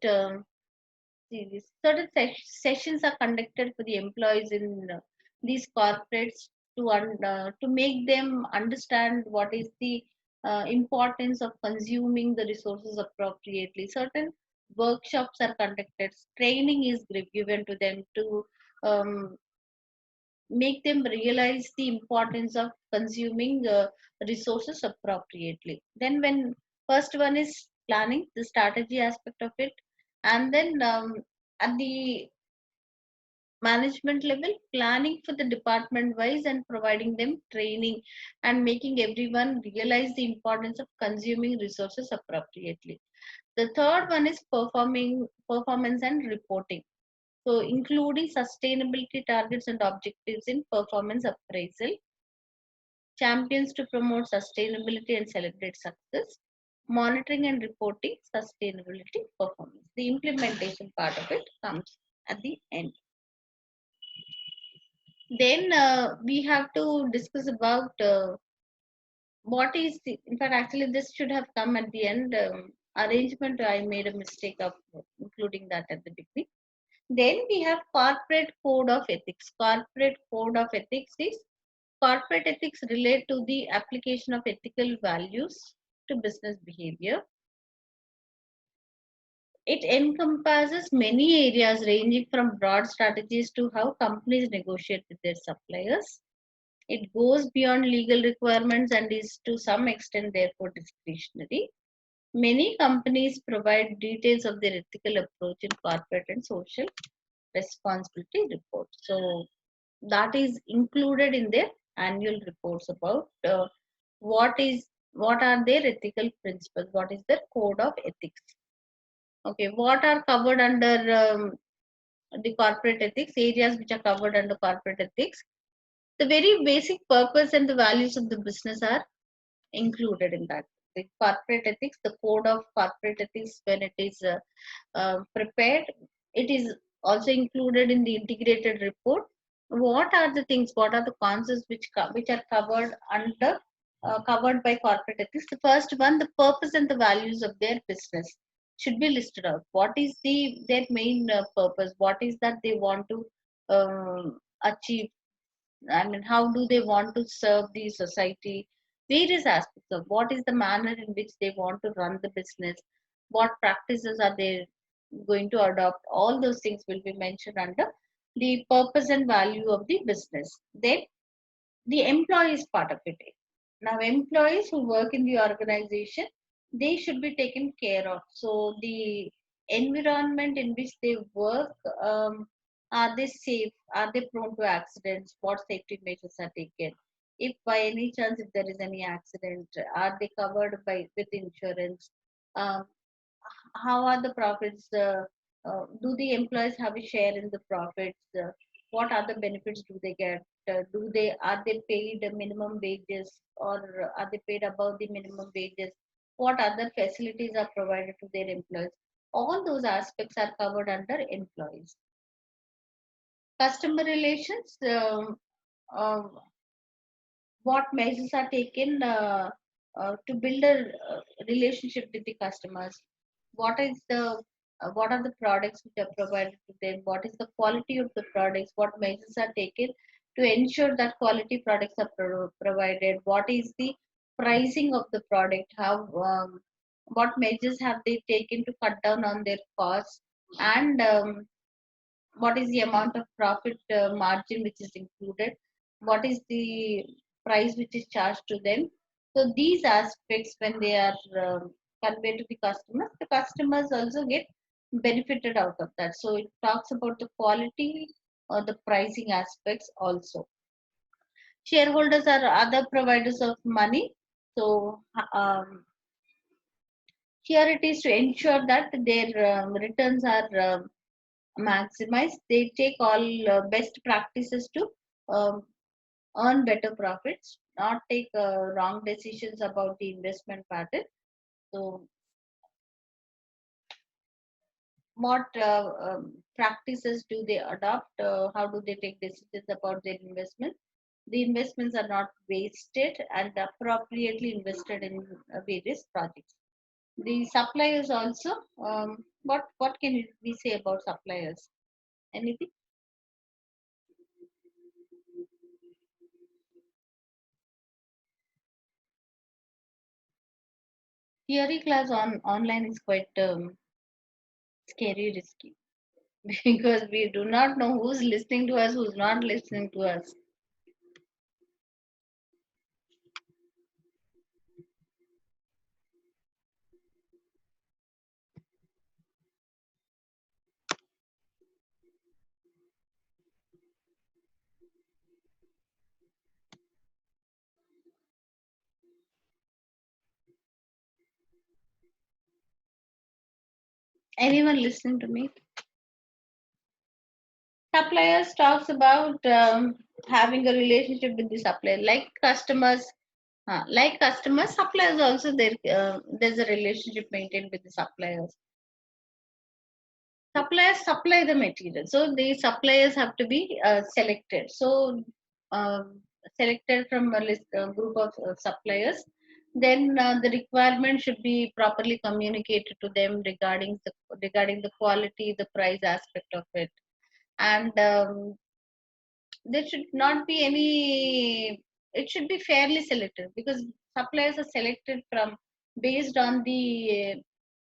certain sessions are conducted for the employees in these corporates to make them understand what is the importance of consuming the resources appropriately. Certain workshops are conducted, training is given to them to um, make them realize the importance of consuming resources appropriately. Then when first one is planning the strategy aspect of it, and then at the management level, planning for the department wise and providing them training and making everyone realize the importance of consuming resources appropriately. The third one is performing performance and reporting, so including sustainability targets and objectives in performance appraisal, champions to promote sustainability and celebrate success, monitoring and reporting sustainability performance. The implementation part of it comes at the end. Then we have to discuss about what is the, in fact, actually, this should have come at the end. Arrangement, I made a mistake of including that at the beginning. Then we have corporate code of ethics. Corporate code of ethics is corporate ethics relate to the application of ethical values to business behavior. It encompasses many areas ranging from broad strategies to how companies negotiate with their suppliers. It goes beyond legal requirements and is to some extent therefore discretionary. Many companies provide details of their ethical approach in corporate and social responsibility reports. So that is included in their annual reports about what is what are their ethical principles, what is their code of ethics. Okay, what are covered under the corporate ethics, areas which are covered under corporate ethics. The very basic purpose and the values of the business are included in that. The corporate ethics, the code of corporate ethics, when it is prepared, it is also included in the integrated report. What are the things? What are the concepts which are covered under covered by corporate ethics? The first one, the purpose and the values of their business should be listed out. What is their main purpose? What is that they want to achieve? I mean, how do they want to serve the society? Various aspects of what is the manner in which they want to run the business, what practices are they going to adopt. All those things will be mentioned under the purpose and value of the business. Then the employees part of it. Now, employees who work in the organization, they should be taken care of. So, the environment in which they work, are they safe? Are they prone to accidents? What safety measures are taken? If by any chance, if there is any accident, are they covered by with insurance? how are the profits? Do the employees have a share in the profits? What other benefits do they get? Are they paid minimum wages, or are they paid above the minimum wages? What other facilities are provided to their employees? All those aspects are covered under employees. Customer relations. Uh, what measures are taken to build a relationship with the customers? What are the products which are provided to them? What is the quality of the products? What measures are taken to ensure that quality products are provided? What is the pricing of the product? How What measures have they taken to cut down on their costs? And what is the amount of profit margin which is included? What is the price which is charged to them? So these aspects, when they are conveyed to the customers also get benefited out of that. So it talks about the quality or the pricing aspects also. Shareholders are other providers of money. So here it is to ensure that their returns are maximize. They take all best practices to um, earn better profits, not take wrong decisions about the investment pattern. So what practices do they adopt? How do they take decisions about their investment? The investments are not wasted and appropriately invested in various projects. The suppliers also. What can we say about suppliers? Anything? Theory class on online is quite scary, risky, because we do not know who's listening to us, who's not listening to us. Anyone listening to me? Suppliers talks about having a relationship with the supplier, like customers. Like customers, suppliers also there's a relationship maintained with the suppliers. Suppliers supply the material, so the suppliers have to be selected. So um, selected from a list, group of suppliers, then the requirement should be properly communicated to them regarding the quality, the price aspect of it. And there should not be any, it should be fairly selected, because suppliers are selected from based on the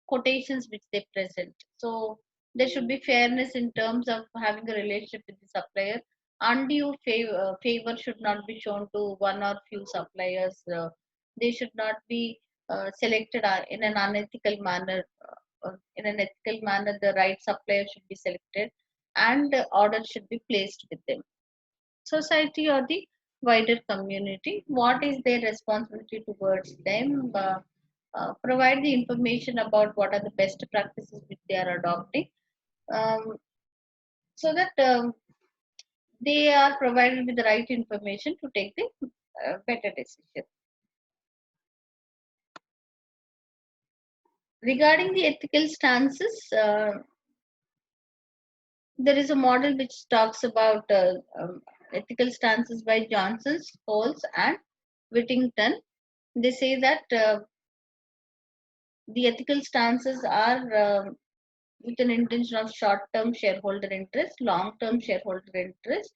quotations which they present. So there should be fairness in terms of having a relationship with the supplier. Undue favor should not be shown to one or few suppliers. They should not be selected in an unethical manner. In an ethical manner, the right supplier should be selected, and orders should be placed with them. Society or the wider community, what is their responsibility towards them? Provide the information about what are the best practices which they are adopting, um, so that they are provided with the right information to take the better decision. Regarding the ethical stances, there is a model which talks about ethical stances by Johnson, Scholes, and Whittington. They say that the ethical stances are with an intention of short-term shareholder interest, long-term shareholder interest,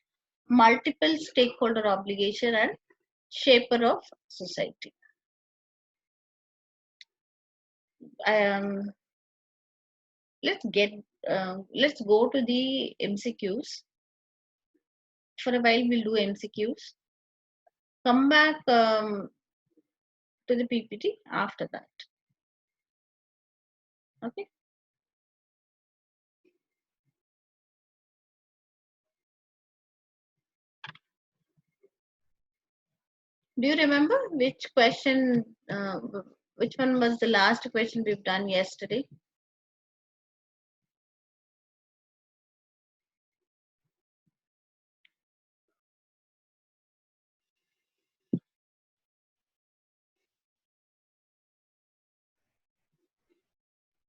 multiple stakeholder obligation, and shaper of society. Um, let's go to the MCQs. For a while, we'll do MCQs. Come back to the PPT after that. Okay. Do you remember which question? Which one was the last question we've done yesterday?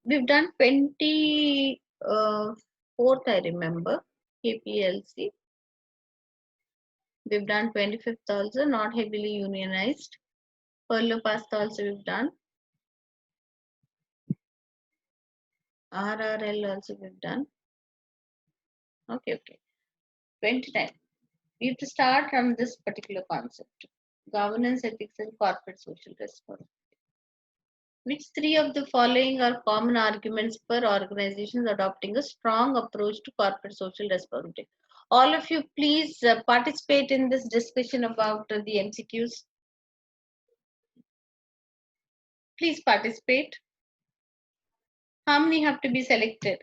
We've done 24th, I remember, KPLC. We've done 25th also, not heavily unionized. Perlo pasta also we've done. RRL also we've done. Okay. 29. We have to start from this particular concept. Governance, ethics, and corporate social responsibility. Which three of the following are common arguments for organizations adopting a strong approach to corporate social responsibility? All of you, please participate in this discussion about the MCQs. Please participate. How many have to be selected?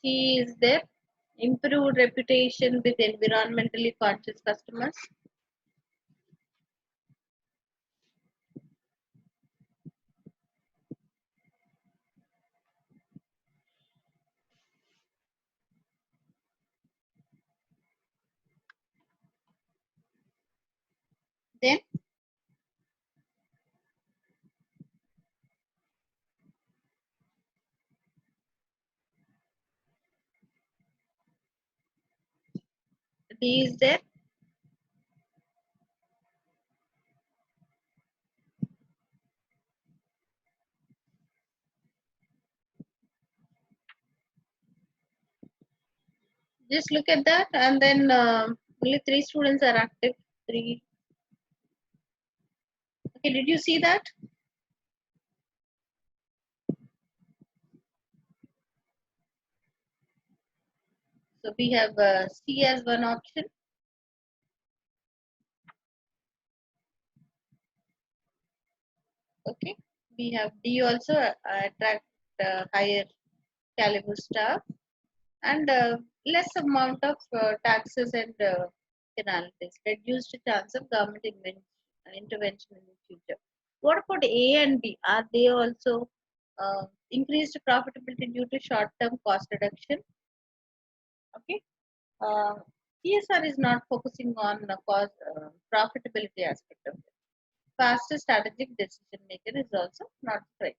C is there. Improved reputation with environmentally conscious customers. Then D is there. Just look at that, and then only 3 students are active. 3. Okay, did you see that? So we have C as one option. Okay, we have D also, attract higher caliber staff, and less amount of taxes and penalties, reduced chance of government intervention in the future. What about A and B? Are they also increased profitability due to short-term cost reduction? Okay. Uh, CSR is not focusing on the cost profitability aspect of it. Faster strategic decision maker is also not criteria.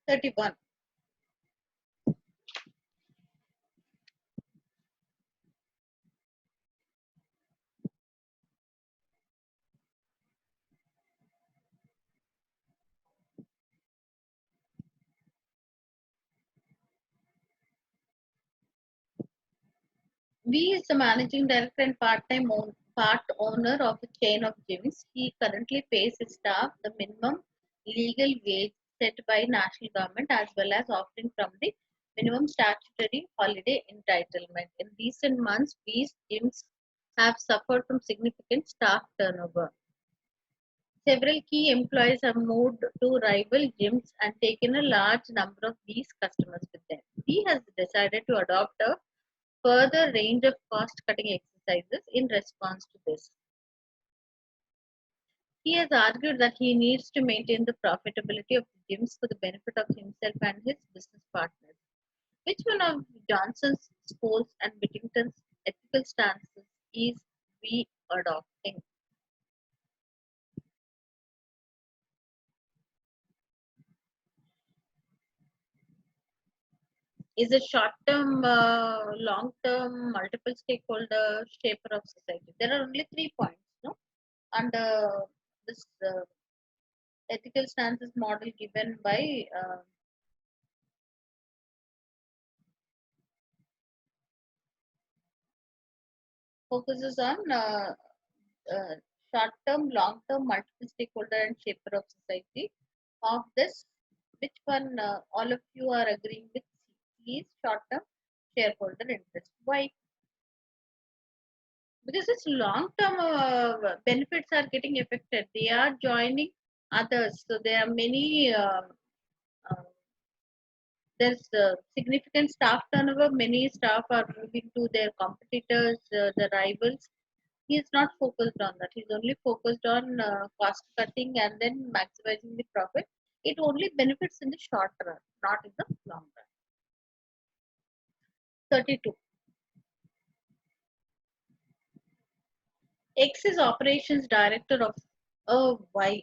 31. V is the managing director and part owner of a chain of gyms. He currently pays his staff the minimum legal wage set by national government as well as offering from the minimum statutory holiday entitlement. In recent months, these gyms have suffered from significant staff turnover. Several key employees have moved to rival gyms and taken a large number of these customers with them. He has decided to adopt a further range of cost cutting exercises in response to this. He has argued that he needs to maintain the profitability of the gyms for the benefit of himself and his business partners. Which one of Johnson's, Scholes, and Whittington's ethical stances is we adopting? is a short-term, long-term, multiple stakeholder shaper of society. There are only 3 points, no? And this ethical stances model given by focuses on uh, short-term, long-term, multiple stakeholder and shaper of society. Of this, which one all of you are agreeing with is short-term shareholder interest? Why? Because its long-term benefits are getting affected. They are joining others, so there are many. Uh, there's significant staff turnover. Many staff are moving to their competitors, the rivals. He is not focused on that. He's only focused on cost cutting and then maximizing the profit. It only benefits in the short run, not in the long run. 32. X is operations director of a Y,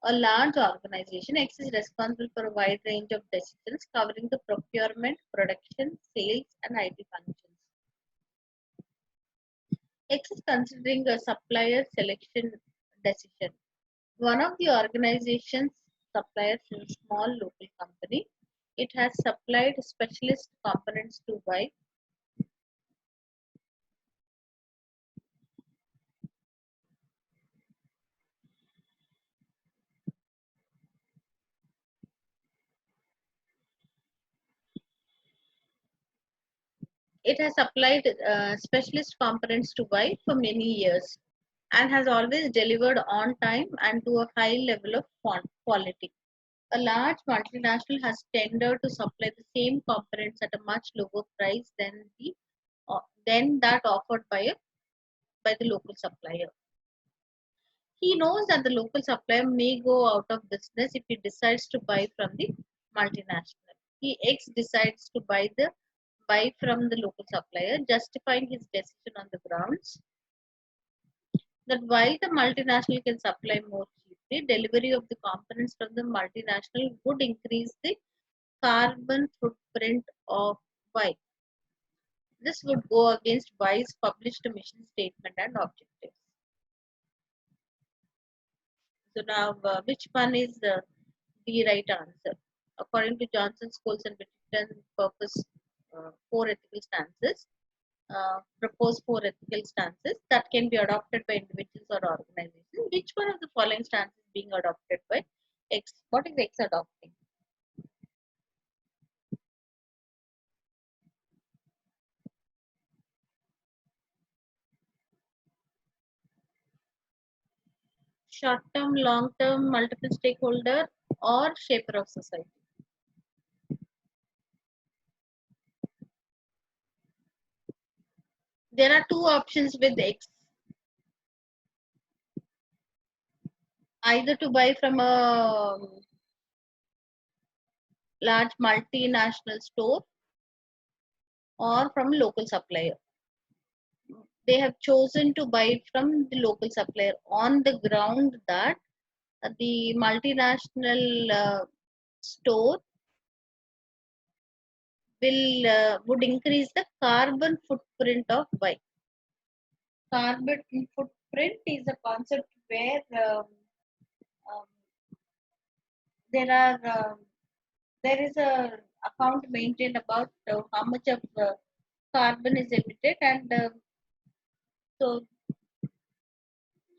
a large organization. X is responsible for a wide range of decisions covering the procurement, production, sales, and IT functions. X is considering a supplier selection decision. One of the organization's suppliers is a small local company. It has supplied specialist components to Y. It has supplied specialist components to Y for many years and has always delivered on time and to a high level of quality. A large multinational has tendered to supply the same components at a much lower price than that offered by the local supplier. He knows that the local supplier may go out of business if he decides to buy from the multinational. He X decides to buy from the local supplier, justifying his decision on the grounds that while the multinational can supply more cheaply, delivery of the components from the multinational would increase the carbon footprint of Y. This would go against Y's published mission statement and objectives. So now, which one is the right answer? According to Johnson, Scholes, and Whittington, purpose four ethical stances. Propose four ethical stances that can be adopted by individuals or organizations. Which one of the following stances being adopted by X? What is X adopting? Short term, long term, multiple stakeholder, or shaper of society? There are two options with X, either to buy from a large multinational store or from a local supplier. They have chosen to buy from the local supplier on the ground that the multinational store would increase the carbon footprint of Y. Carbon footprint is a concept where um, there are there is a account maintained about how much of carbon is emitted, and so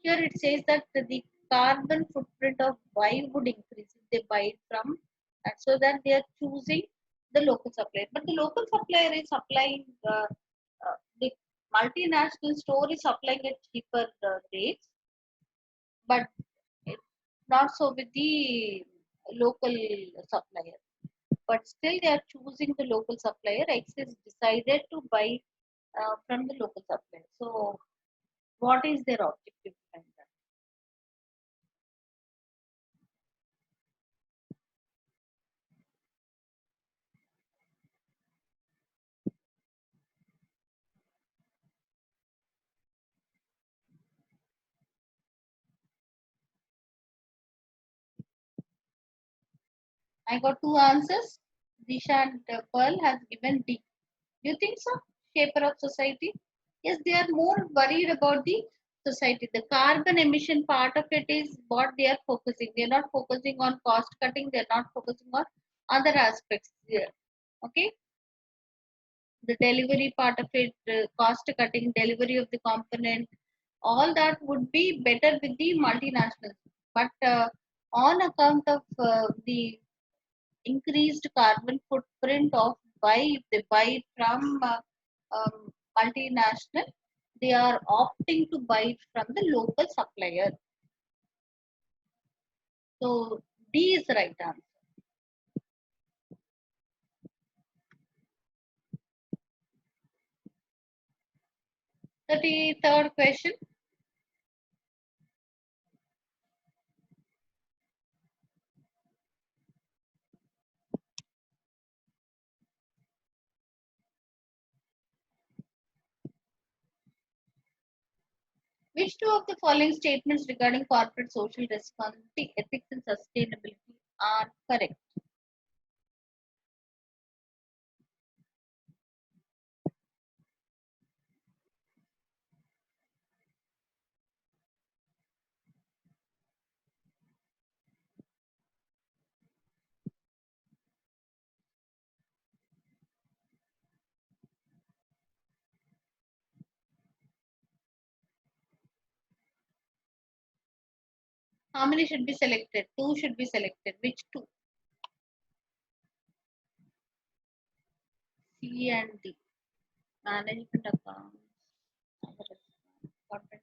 here it says that the carbon footprint of Y would increase if they buy it from, and so that they are choosing the local supplier. But the local supplier is supplying the multinational store is supplying at cheaper rates, but it's not so with the local supplier. But still, they are choosing the local supplier. X is decided to buy from the local supplier. So, what is their objective behind that? I got two answers. Disha and Pearl has given D. Do you think so? Shaper of society? Yes, they are more worried about the society. The carbon emission part of it is what they are focusing. They are not focusing on cost cutting. They are not focusing on other aspects here. Okay, the delivery part of it, cost cutting, delivery of the component, all that would be better with the multinationals. But on account of the increased carbon footprint of if they buy it from multinational, they are opting to buy it from the local supplier. So D is the right answer. 33rd question. Which two of the following statements regarding corporate social responsibility, ethics, and sustainability are correct? How many should be selected? Two should be selected. Which two? C and D. Management accounts. Content.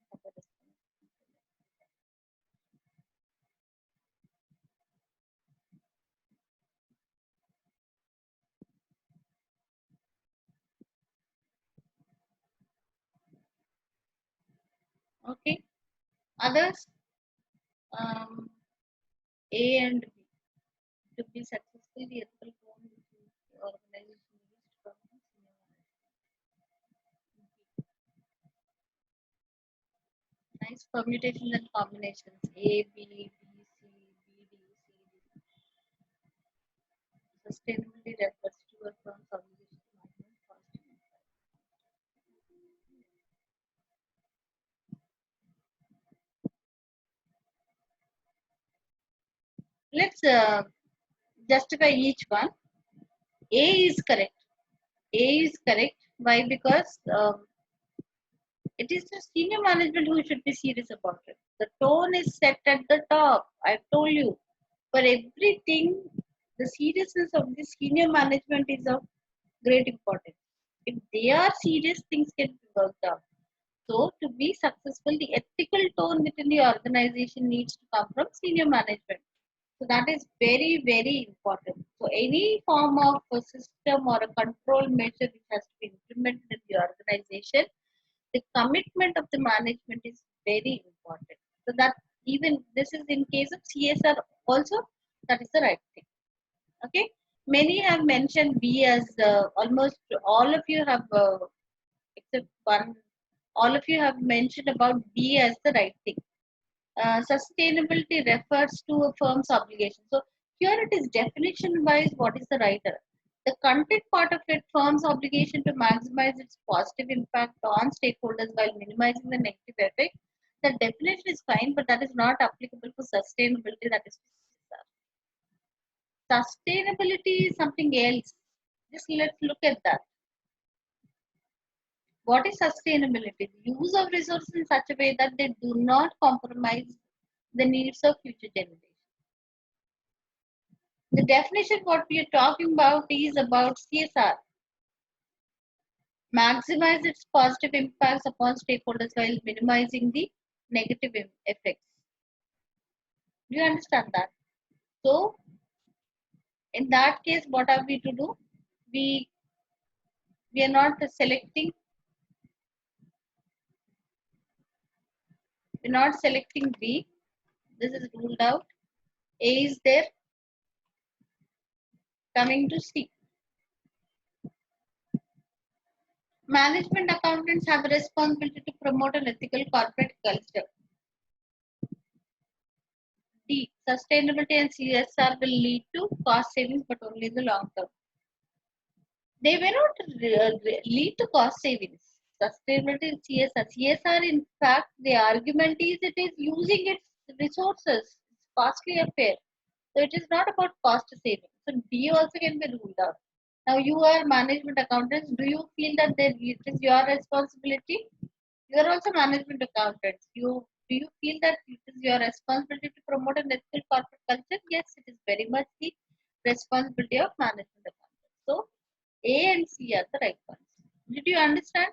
Okay. Others? Um, A and B. To be successful, the ethical tone which is the organization needs from the senior management. Nice permutations and combinations. A, B, B, C, B, D, C, D. Sustainability refers to a firm's obligation to maximize cost and impact. Let's justify each one. A is correct. A is correct. Why? Because it is the senior management who should be serious about it. The tone is set at the top. I told you. For everything, the seriousness of the senior management is of great importance. If they are serious, things can be worked out. So, to be successful, the ethical tone within the organization needs to come from senior management. So, that is very, very important. So, any form of a system or a control measure which has to be implemented in the organization, the commitment of the management is very important. So, that even this is in case of CSR also, that is the right thing. Okay, many have mentioned B as almost all of you have, except one, all of you have mentioned about B as the right thing. Sustainability refers to a firm's obligation. So here it is definition wise what is the right. The content part of it, firm's obligation to maximize its positive impact on stakeholders while minimizing the negative effect. The definition is fine, but that is not applicable for sustainability. That is sustainability is something else. Just let's look at that. What is sustainability? The use of resources in such a way that they do not compromise the needs of future generations. The definition what we are talking about is about CSR. Maximize its positive impacts upon stakeholders while minimizing the negative effects. Do you understand that? So, in that case, what are we to do? We we are not selecting. We're not selecting B. This is ruled out. A is there. Coming to C. Management accountants have a responsibility to promote an ethical corporate culture. D. Sustainability and CSR will lead to cost savings, but only in the long term. they may not lead to cost savings. Sustainability in CSR. CSR, in fact, the argument is it is using its resources. It's costly affair. So it is not about cost saving. So D also can be ruled out. Now you are management accountants. Do you feel that it is your responsibility? You are also management accountants. Do you feel that it is your responsibility to promote an ethical corporate culture? Yes, it is very much the responsibility of management accountants. So A and C are the right ones. Did you understand?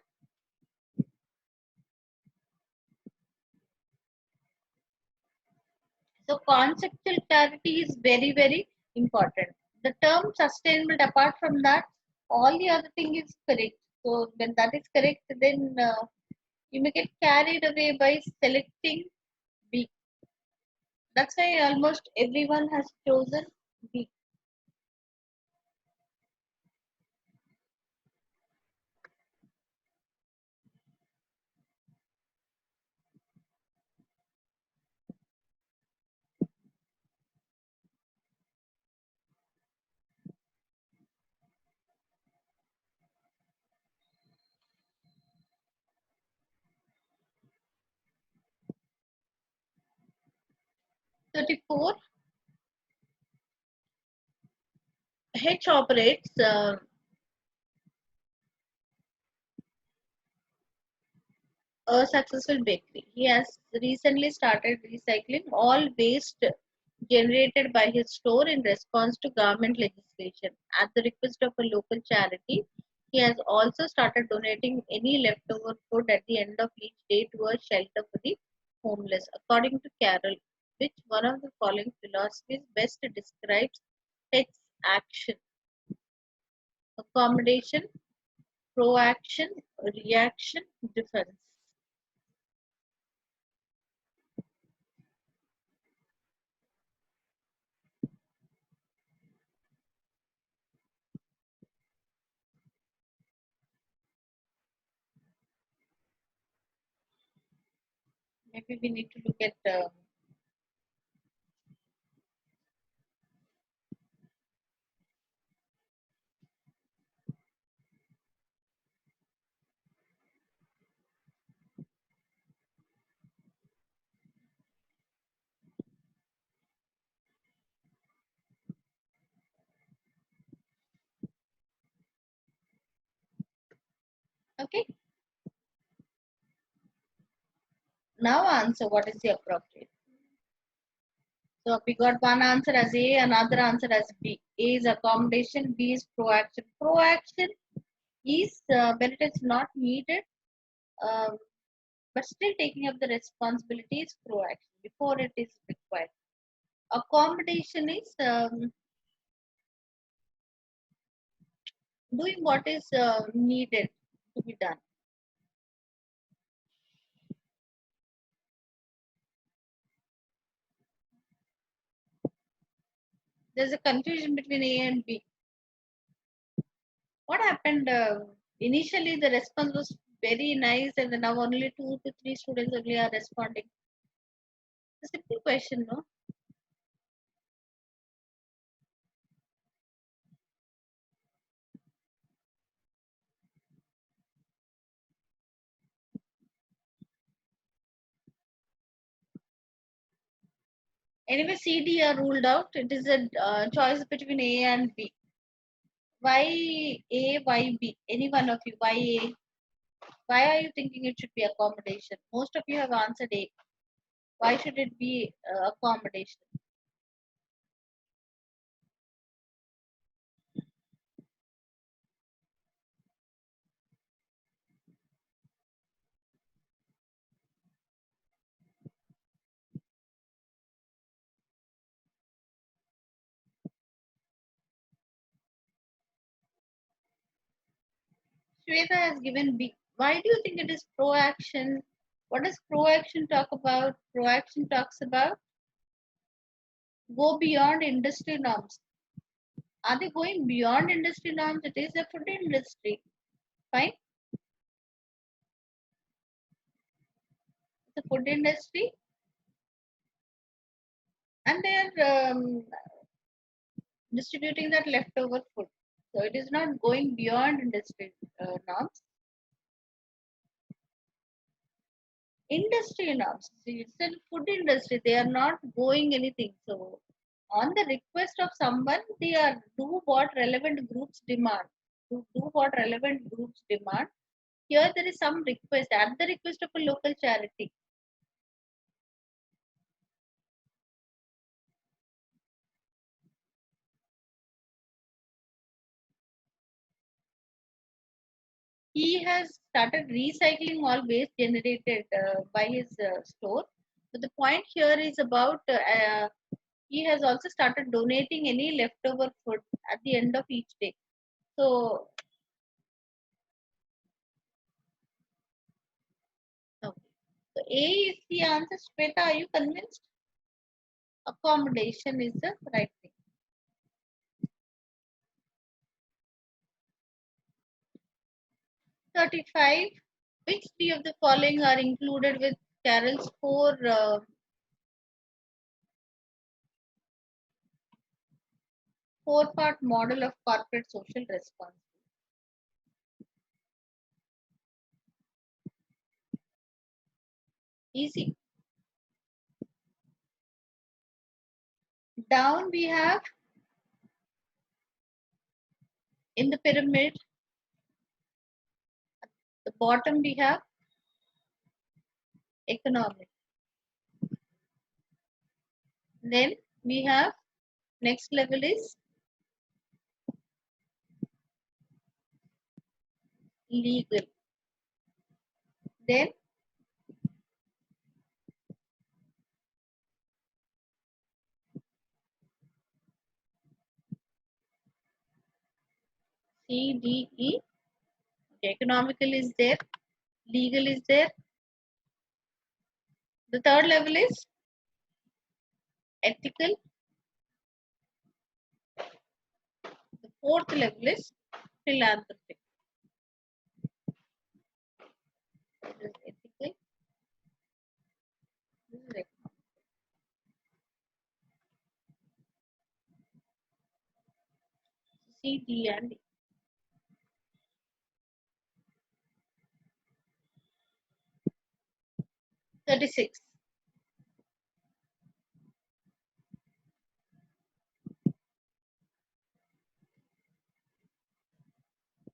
So conceptual clarity is very, very important. The term sustainable, apart from that, all the other thing is correct. So when that is correct, then you may get carried away by selecting B. That's why almost everyone has chosen B. 34. H operates a successful bakery. He has recently started recycling all waste generated by his store in response to government legislation. At the request of a local charity, he has also started donating any leftover food at the end of each day to a shelter for the homeless. According to Carroll, which one of the following philosophies best describes H's action? Accommodation, proaction, reaction, defense. Maybe we need to look at okay. Now answer what is the appropriate. So we got one answer as A, another answer as B. A is accommodation, B is proaction. Proaction is when it is not needed, um, but still taking up the responsibility is proaction before it is required. Accommodation is doing what is needed to be done. There's a confusion between A and B. What happened? Initially, the response was very nice, and then now only 2 to 3 students only are responding. It's a simple question, no? Anyway, C, D are ruled out. It is a choice between A and B. Why A, why B? Any one of you, why A? Why are you thinking it should be accommodation? Most of you have answered A. Why should it be accommodation? Shweta has given B. Why do you think it is proaction? What does proaction talk about? Proaction talks about go beyond industry norms. Are they going beyond industry norms? It is a food industry. Fine. It's a food industry. And they are distributing that leftover food. So it is not going beyond industry norms. Industry norms. See, it's a food industry. They are not going anything. So on the request of someone, they are do what relevant groups demand. Do what relevant groups demand. Here there is some request at the request of a local charity. He has started recycling all waste generated by his store. But the point here is about he has also started donating any leftover food at the end of each day. So, okay. So A is the answer. Shweta, are you convinced? Accommodation is the right thing. 35. Which three of the following are included with Carroll's four-part model of corporate social responsibility? Easy. Down we have in the pyramid. The bottom we have economic. Then we have next level is legal. Then C, D, E. Economical is there. Legal is there. The third level is ethical. The fourth level is philanthropic. This is ethical. This is economic. C, D, and E. $36.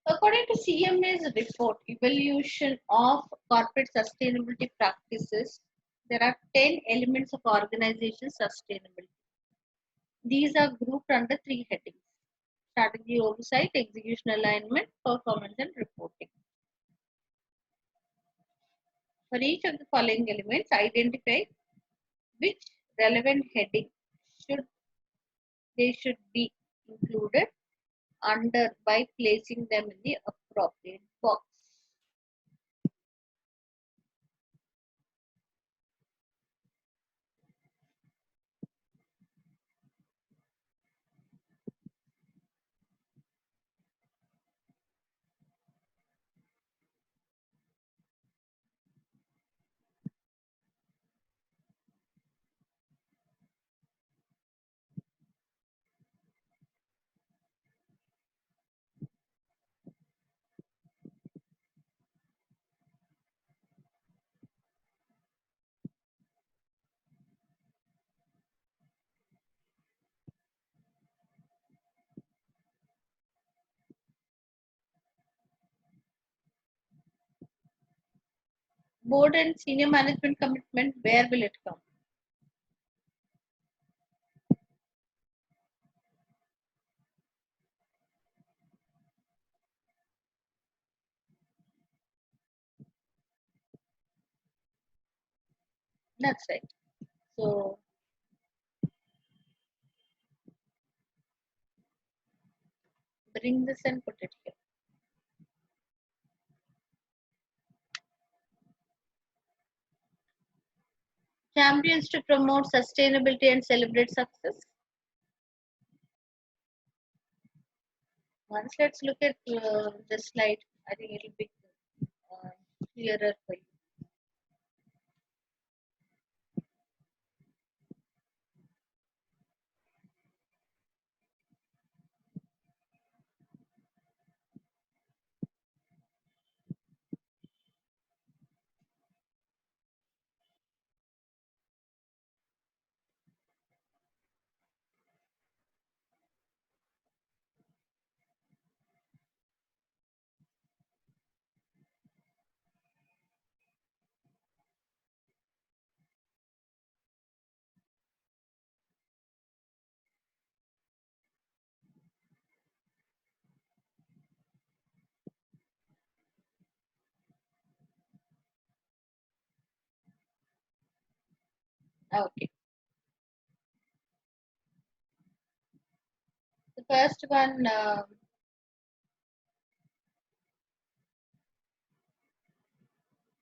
According to CMA's report, Evaluation of Corporate Sustainability Practices, there are 10 elements of organization sustainability. These are grouped under three headings: strategy oversight, execution alignment, performance, and reporting. For each of the following elements, identify which relevant heading should be included under by placing them in the appropriate box. Board and senior management commitment, where will it come? That's right. So bring this and put it here. Champions to promote sustainability and celebrate success. Once let's look at the slide. I think it'll be uh, clearer for you. Okay. The first one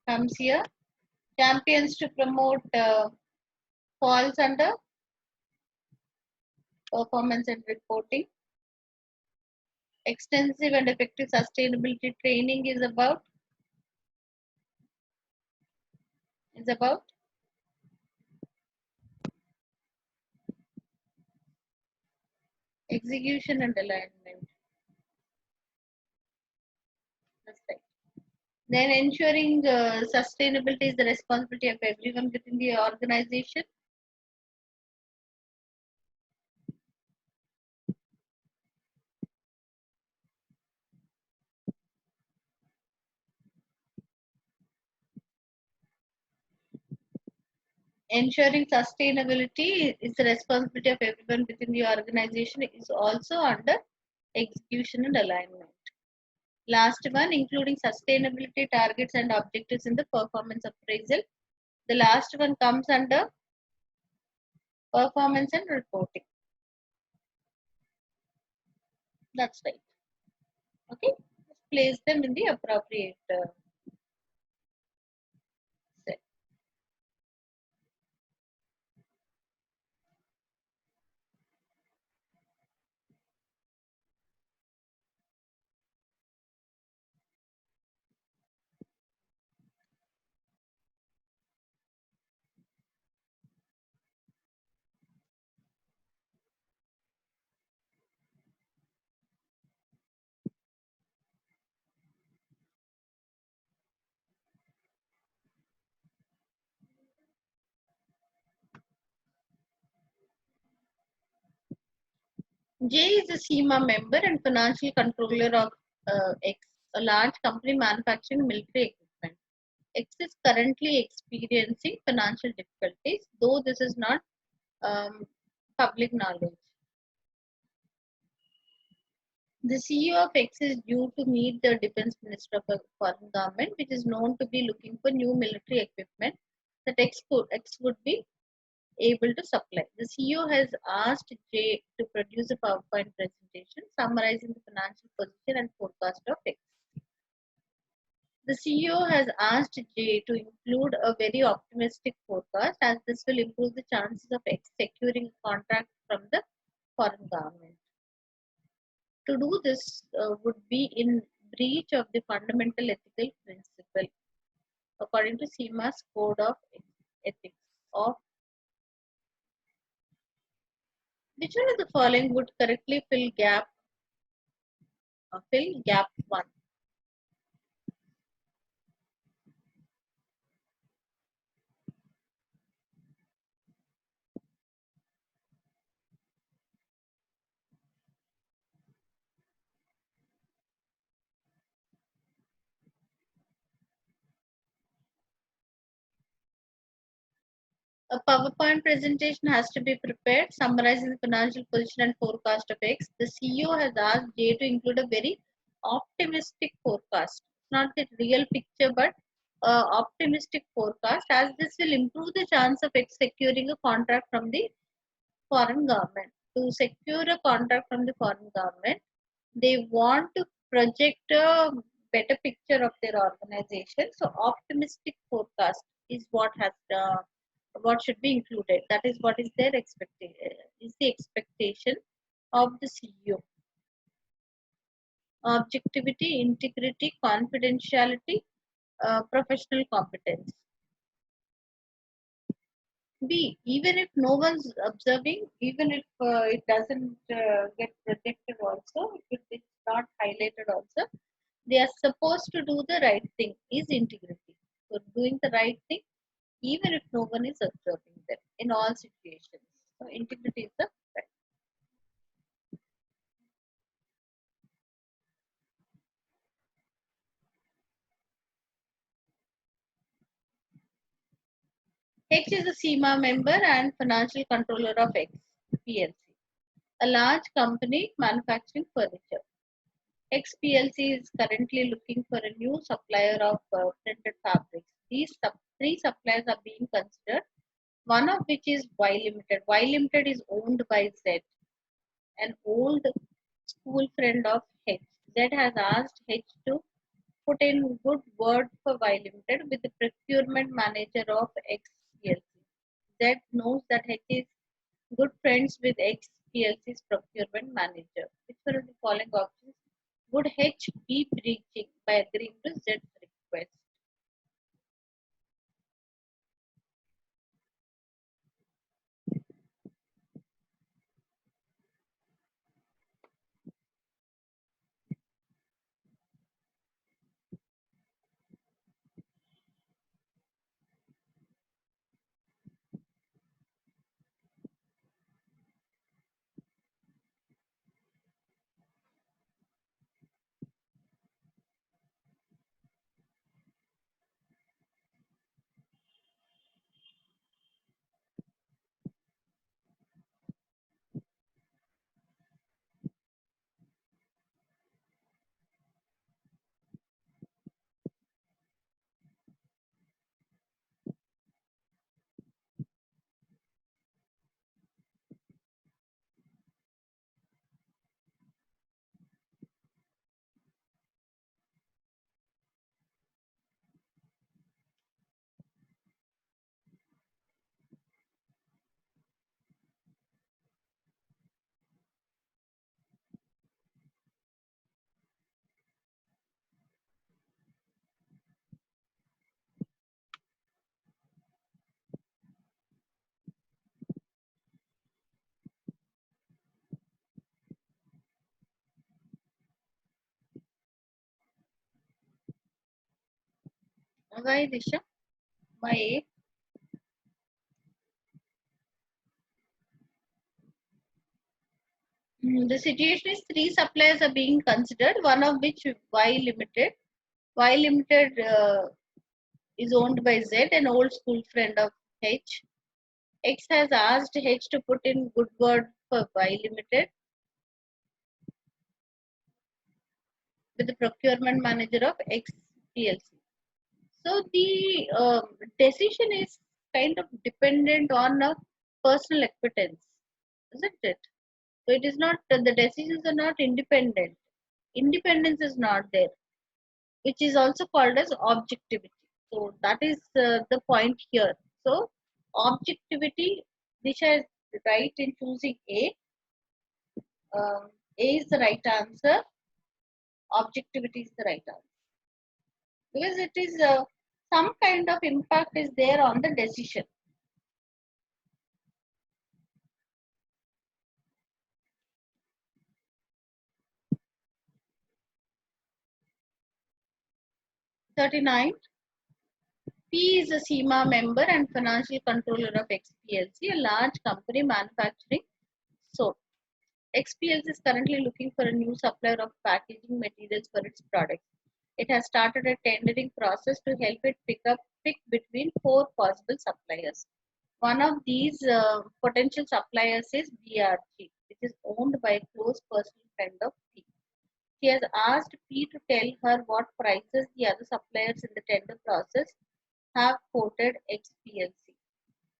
comes here. Champions to promote falls under performance and reporting. Extensive and effective sustainability training is about execution and alignment. That's right. Then ensuring sustainability is the responsibility of everyone within the organization. Ensuring sustainability is the responsibility of everyone within the organization is also under execution and alignment. Last one, including sustainability targets and objectives in the performance appraisal. The last one comes under performance and reporting. That's right. Okay. Place them in the appropriate set. J is a CIMA member and financial controller of X, a large company manufacturing military equipment. X is currently experiencing financial difficulties, though this is not public knowledge. The CEO of X is due to meet the defense minister of a foreign government, which is known to be looking for new military equipment that X would be able to supply. The CEO has asked J to produce a PowerPoint presentation summarizing the financial position and forecast of X. The CEO has asked J to include a very optimistic forecast, as this will improve the chances of X securing a contract from the foreign government. To do this would be in breach of the fundamental ethical principle according to CIMA's code of ethics of which one of the following would correctly fill gap 1. A PowerPoint presentation has to be prepared summarizing the financial position and forecast of X. The CEO has asked J to include a very optimistic forecast, not the real picture, but optimistic forecast, as this will improve the chance of X securing a contract from the foreign government. To secure a contract from the foreign government, they want to project a better picture of their organization. So, optimistic forecast is what should be included. That is what is their expectation. Is the expectation of the CEO. Objectivity, integrity, confidentiality, professional competence. B, even if no one's observing, even if it doesn't get projected also, if it's not highlighted also, they are supposed to do the right thing is integrity. So doing the right thing even if no one is observing them in all situations. So integrity is the right. X is a CIMA member and financial controller of X PLC, a large company manufacturing furniture. X PLC is currently looking for a new supplier of printed fabrics. These three suppliers are being considered one of which is Y Limited. Y Limited is owned by Z, an old school friend of H. Z has asked H to put in good word for Y Limited with the procurement manager of X PLC. Z knows that H is good friends with X PLC's procurement manager. Which one of the following options would H be breaching by agreeing to Z's request? Why, Disha? Why? The situation is three suppliers are being considered, one of which Y Limited. Y Limited is owned by Z, an old school friend of H. X has asked H to put in good word for Y Limited with the procurement manager of X PLC. So the decision is kind of dependent on a personal acquaintance, isn't it? So it is not, the decisions are not independent. Independence is not there, which is also called as objectivity. So that is the point here. So objectivity, Disha is right in choosing A. A is the right answer. Objectivity is the right answer because it is some kind of impact is there on the decision. 39. P is a CIMA member and financial controller of XPLC, a large company manufacturing soap. XPLC is currently looking for a new supplier of packaging materials for its products. It has started a tendering process to help it pick between four possible suppliers. One of these potential suppliers is BRG, which is owned by a close personal friend of P. She has asked P to tell her what prices the other suppliers in the tender process have quoted XPLC.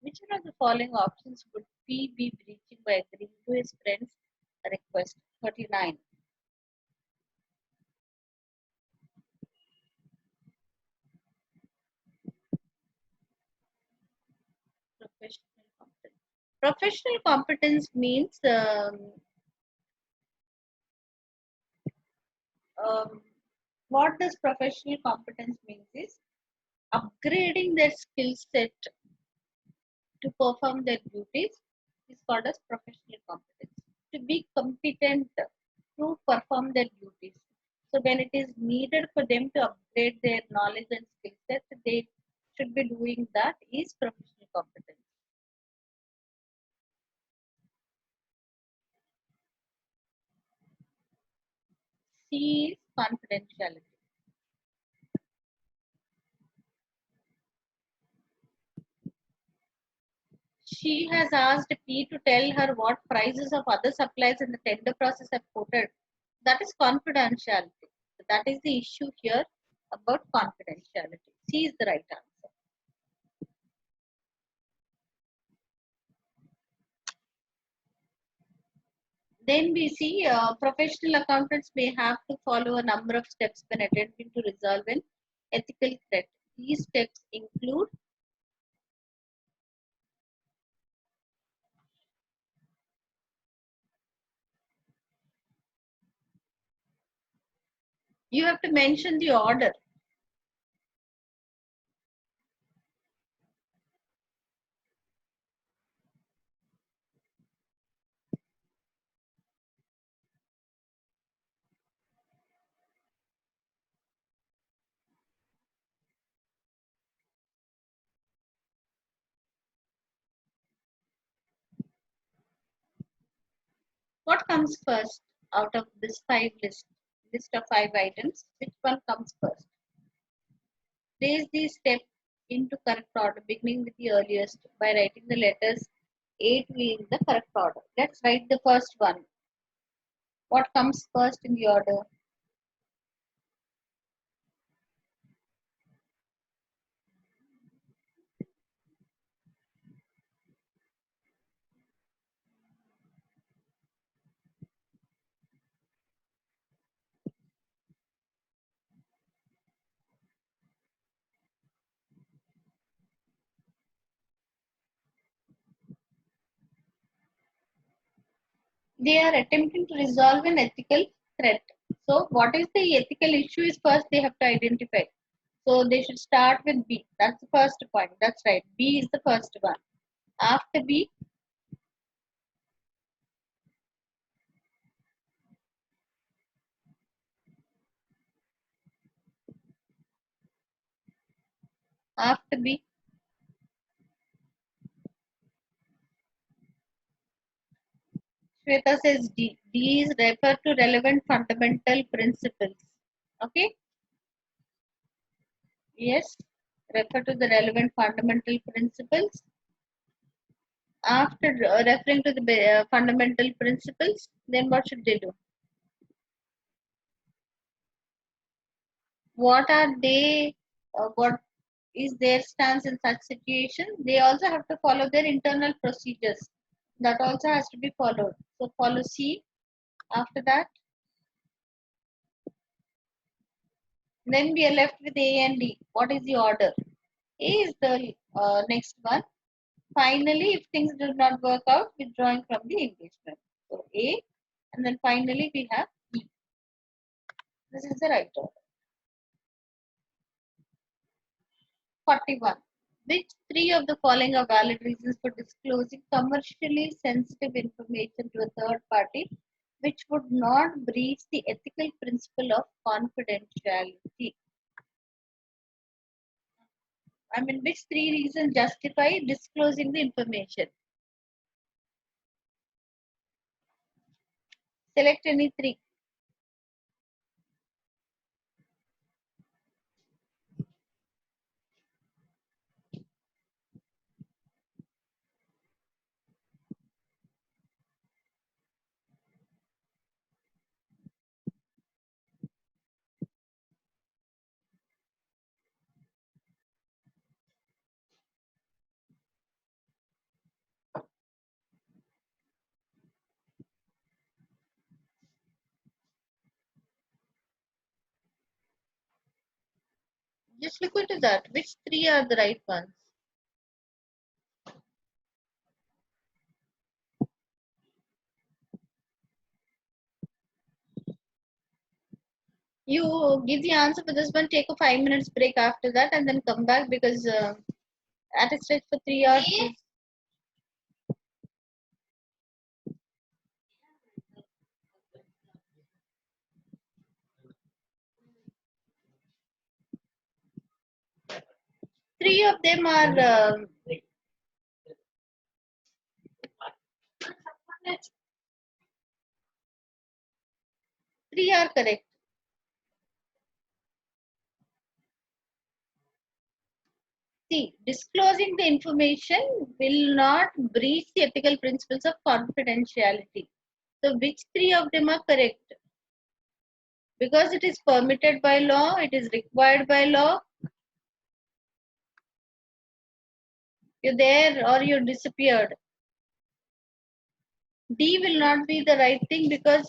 Which one of the following options would P be breaching by agreeing to his friend's request? 39. Professional competence. Professional competence means um, what does professional competence means is upgrading their skill set to perform their duties is called as professional competence. To be competent to perform their duties. So when it is needed for them to upgrade their knowledge and skill set, they should be doing that is professional competence. C is confidentiality. She has asked P to tell her what prices of other suppliers in the tender process have quoted. That is confidentiality. That is the issue here about confidentiality. C is the right answer. Then we see professional accountants may have to follow a number of steps when attempting to resolve an ethical threat. These steps include you have to mention the order. What comes first out of this list of five items? Which one comes first? Place these steps into correct order, beginning with the earliest by writing the letters A to E in the correct order. Let's write the first one. What comes first in the order? They are attempting to resolve an ethical threat. So, what is the ethical issue is first they have to identify. So, they should start with B. That's the first point. That's right. B is the first one. After B, after B, Shweta says D. D is refer to relevant fundamental principles. Okay? Yes. Refer to the relevant fundamental principles. After referring to the fundamental principles, then what should they do? What are they? What is their stance in such situation? They also have to follow their internal procedures. That also has to be followed. So follow C. After that, then we are left with A and D. What is the order? A is the next one. Finally, if things do not work out, withdrawing from the engagement. So A, and then finally we have E. This is the right order. 41. Which three of the following are valid reasons for disclosing commercially sensitive information to a third party which would not breach the ethical principle of confidentiality? I mean, which three reasons justify disclosing the information? Select any three. Just look into that. Which three are the right ones? You give the answer for this one, take a 5 minutes break after that, and then come back because at a stretch for 3 hours. 3 of them are three are correct. See, disclosing the information will not breach the ethical principles of confidentiality. So, which three of them are correct? Because it is permitted by law, it is required by law. You're there or you disappeared. D will not be the right thing because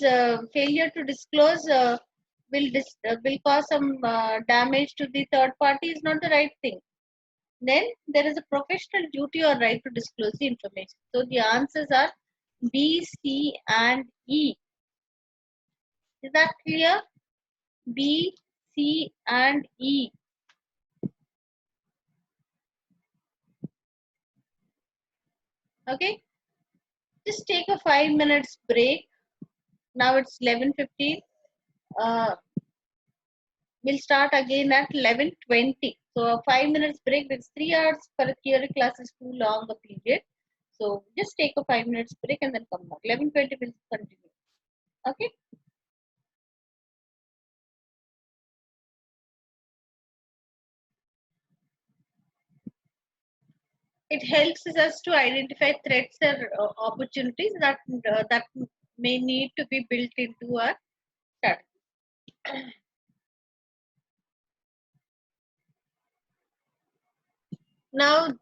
failure to disclose will cause some damage to the third party is not the right thing. Then there is a professional duty or right to disclose the information. So the answers are B, C, and E. Is that clear? B, C, and E. Okay. Just take a 5 minutes break. Now it's 11:15. Uh, we'll start again at 11:20. So a 5 minutes break. It's 3 hours for a theory class is too long a period. So just take a 5 minutes break and then come back. 11:20 will continue. Okay. It helps us to identify threats or opportunities that may need to be built into our strategy. Now,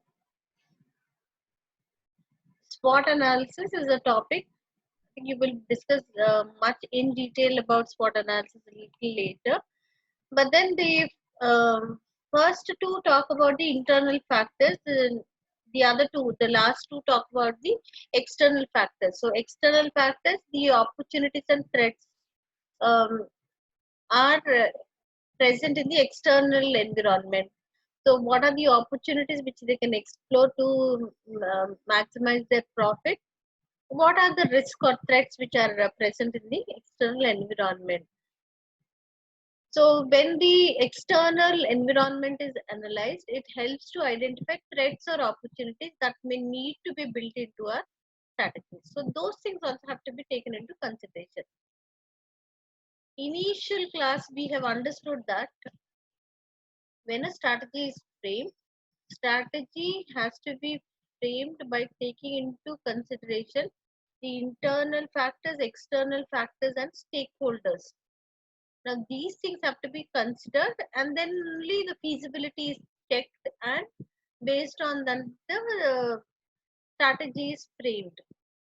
SWOT analysis is a topic you will discuss much in detail about SWOT analysis a little later. But then the first two talk about the internal factors, and the other two, the last two, talk about the external factors. So external factors, the opportunities and threats are present in the external environment. So what are the opportunities which they can explore to maximize their profit? What are the risks or threats which are present in the external environment? So when the external environment is analyzed, it helps to identify threats or opportunities that may need to be built into our strategy. So those things also have to be taken into consideration. Initial class, we have understood that when a strategy is framed, strategy has to be framed by taking into consideration the internal factors, external factors, and stakeholders. Now, these things have to be considered, and then only the feasibility is checked, and based on that, the strategy is framed,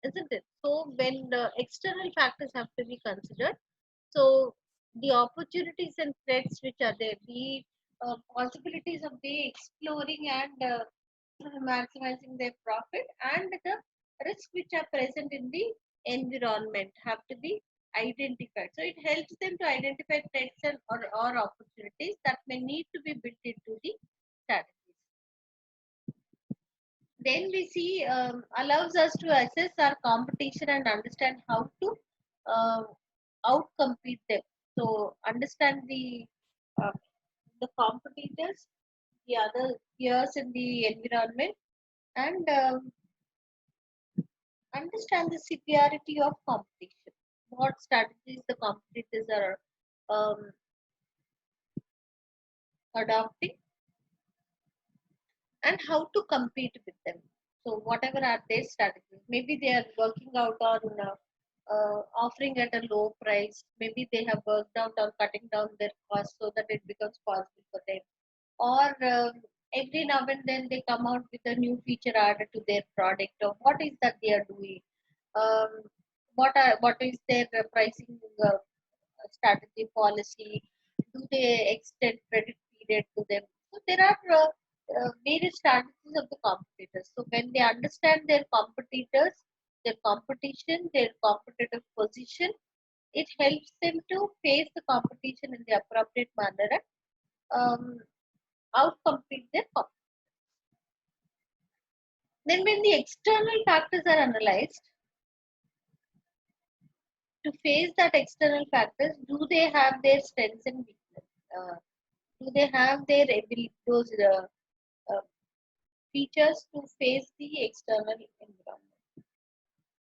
isn't it? So, when the external factors have to be considered, so the opportunities and threats which are there, the possibilities of they exploring and maximizing their profit, and the risks which are present in the environment have to be identified. So it helps them to identify threats or opportunities that may need to be built into the strategies. Then we see allows us to assess our competition and understand how to uh, outcompete them. So understand uh, the competitors, the other peers in the environment, and understand the severity of competition. What strategies the competitors are adopting, and how to compete with them. So whatever are their strategies, maybe they are working out on offering at a low price. Maybe they have worked out on cutting down their costs so that it becomes possible for them. Or every now and then they come out with a new feature added to their product. Or what is that they are doing? Um, what is their pricing strategy policy? Do they extend credit period to them? So there are various strategies of the competitors. So when they understand their competitors, their competition, their competitive position, it helps them to face the competition in the appropriate manner and outcompete their competitors. Then when the external factors are analyzed, to face that external factors, do they have their strengths and weaknesses? Do they have their ability, those uh, features to face the external environment?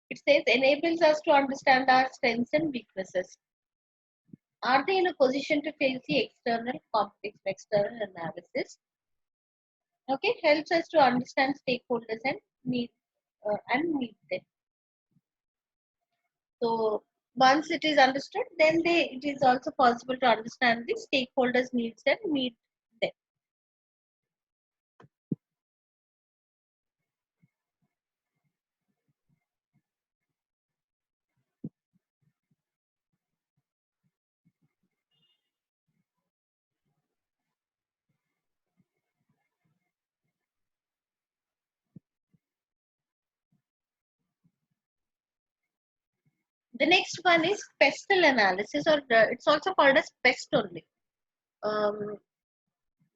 It says enables us to understand our strengths and weaknesses. Are they in a position to face the external complex external analysis? Okay, helps us to understand stakeholders and meet them. So once it is understood, then it is also possible to understand the stakeholders' needs and meet them. The next one is pestle analysis, or it's also called as pest only.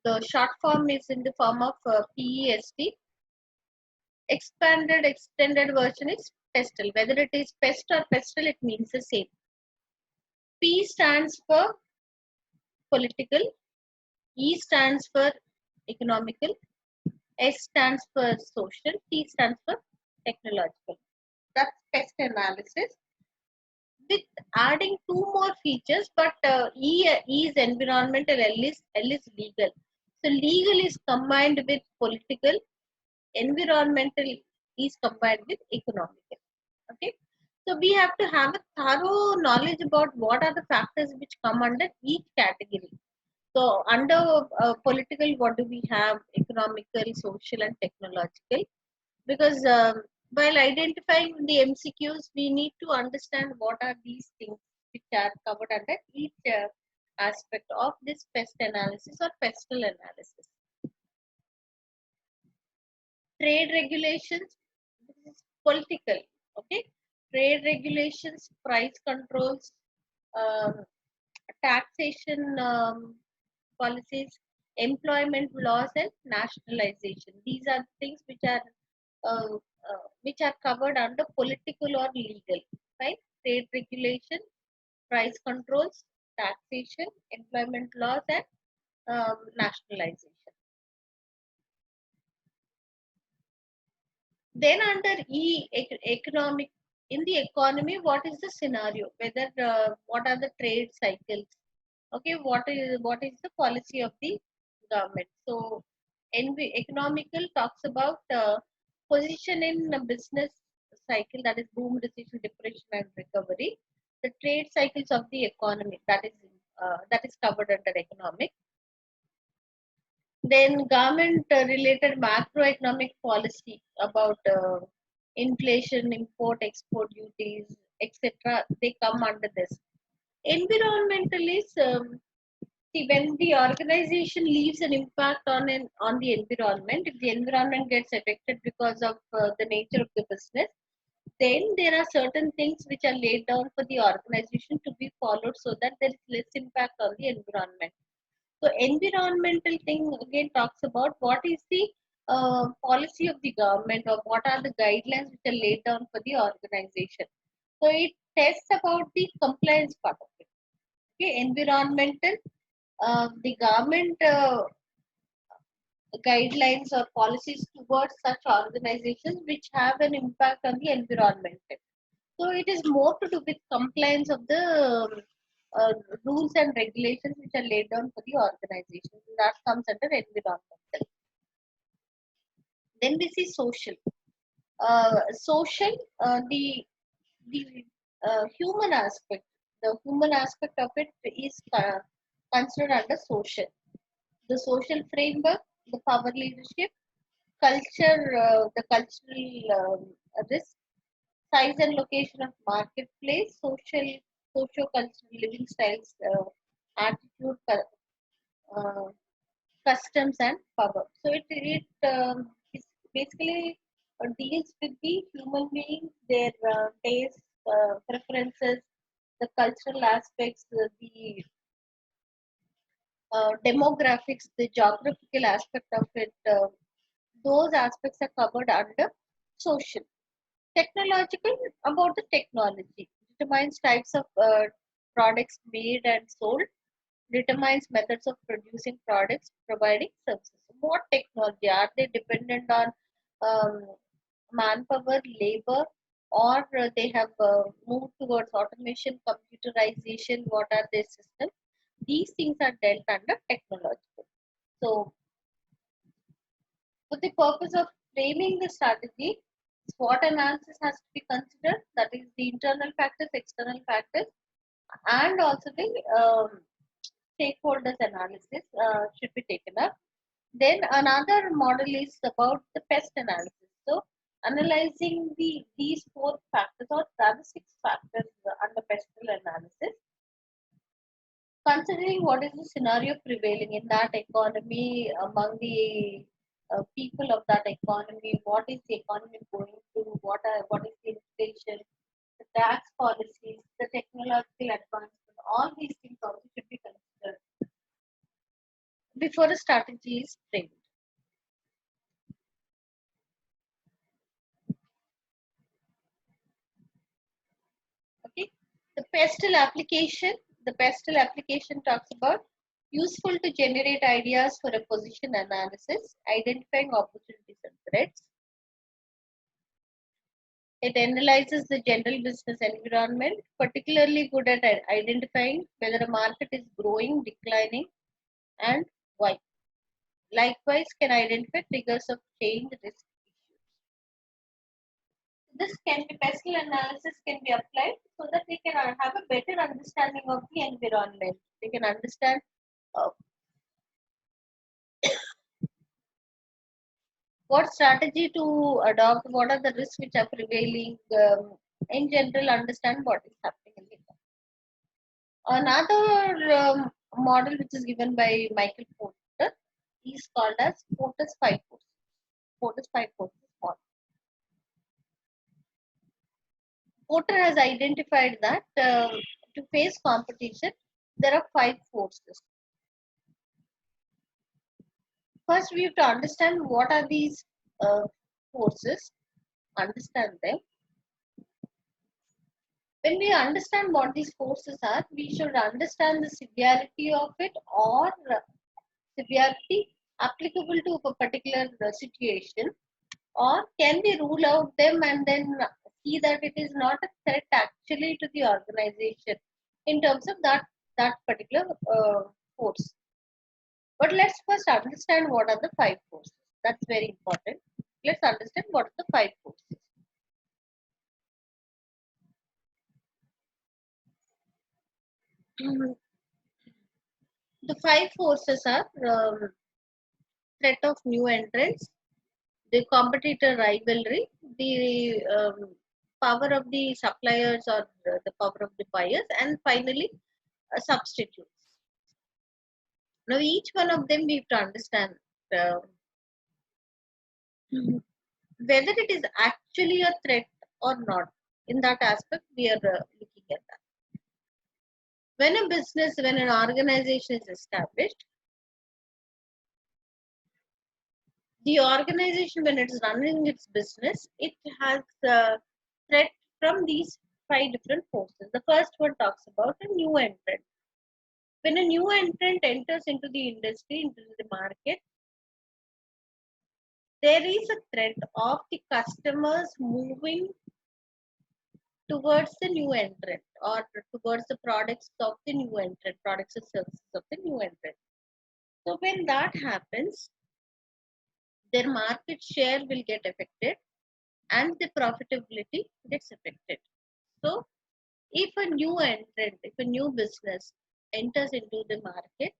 The short form is in the form of PEST. Expanded, extended version is pestle. Whether it is pest or pestle, it means the same. P stands for political, E stands for economical, S stands for social, T stands for technological. That's pest analysis, with adding two more features, but E is environmental, L is legal. So legal is combined with political, environmental is combined with economical. Okay, so we have to have a thorough knowledge about what are the factors which come under each category. So under political, what do we have? Economical, social, and technological. Because while identifying the MCQs, we need to understand what are these things which are covered under each aspect of this pest analysis or pestle analysis. Trade regulations, this is political. Okay, trade regulations, price controls, um, taxation policies, employment laws, and nationalization. These are things which are covered under political or legal. Right? Trade regulation, price controls, taxation, employment laws, and nationalization. Then under economic, in the economy, what is the scenario? Whether what are the trade cycles? Okay, what is the policy of the government? So, economical talks about position in a business cycle, that is boom, recession, depression, and recovery. The trade cycles of the economy, that is covered under economic. Then government related macroeconomic policy about inflation, import, export duties, etc. They come under this. Environmental is see, when the organization leaves an impact on the environment, if the environment gets affected because of the nature of the business, then there are certain things which are laid down for the organization to be followed so that there is less impact on the environment. So environmental thing again talks about what is the policy of the government, or what are the guidelines which are laid down for the organization. So it tests about the compliance part of it. Okay, environmental, the government guidelines or policies towards such organizations which have an impact on the environment. So it is more to do with compliance of the uh, rules and regulations which are laid down for the organization. That comes under environmental. Then we see social. Social, the human aspect. The human aspect of it is considered under social. The social framework, the power leadership, culture, the cultural risk, size and location of marketplace, socio-cultural living styles, attitude, uh, customs, and power. So it is basically deals with the human beings, their tastes, preferences, the cultural aspects, the demographics, the geographical aspect of it. Those aspects are covered under social. Technological, about the technology, determines types of products made and sold, determines methods of producing products, providing services. What technology? Are they dependent on um, manpower, labor, or they have moved towards automation, computerization? What are their systems? These things are dealt under technological. So, for the purpose of framing the strategy, SWOT analysis has to be considered. That is the internal factors, external factors, and also the stakeholders analysis should be taken up. Then another model is about the pest analysis. So analyzing these four factors, or rather six factors under pestle analysis, considering what is the scenario prevailing in that economy among the people of that economy, what is the economy going through, what is the inflation, tax policies, the technological advancement, all these things also should be considered before a strategy is framed. Okay. The pestle application talks about useful to generate ideas for a position analysis, identifying opportunities and threats. It analyzes the general business environment, particularly good at identifying whether a market is growing, declining, and why. Likewise, can identify triggers of change, risk issues. This can be pestle analysis can be applied so that they can have a better understanding of the environment. They can understand uh, what strategy to adopt, what are the risks which are prevailing, in general, understand what is happening in the environment. Another model which is given by Michael Porter is called as Porter's Five Forces. Porter's Five Forces model. Porter has identified that to face competition, there are five forces. First, we have to understand what are these forces, understand them. When we understand what these forces are, we should understand the severity of it or severity applicable to a particular situation, or can we rule out them and then see that it is not a threat actually to the organization in terms of that particular force. But let's first understand what are the five forces. That's very important. Let's understand what are the five forces. The five forces are threat of new entrants, the competitor rivalry, the power of the suppliers or the power of the buyers, and finally substitutes. Now, each one of them we have to understand uh, whether it is actually a threat or not. In that aspect, we are looking at that. When a business, when an organization is established, the organization, when it is running its business, it has a threat from these five different forces. The first one talks about a new entrant. When a new entrant enters into the industry, into the market, there is a threat of the customers moving towards the new entrant or towards the products of the new entrant, products or services of the new entrant. So when that happens, their market share will get affected and the profitability gets affected. So if a new entrant, if a new business enters into the market,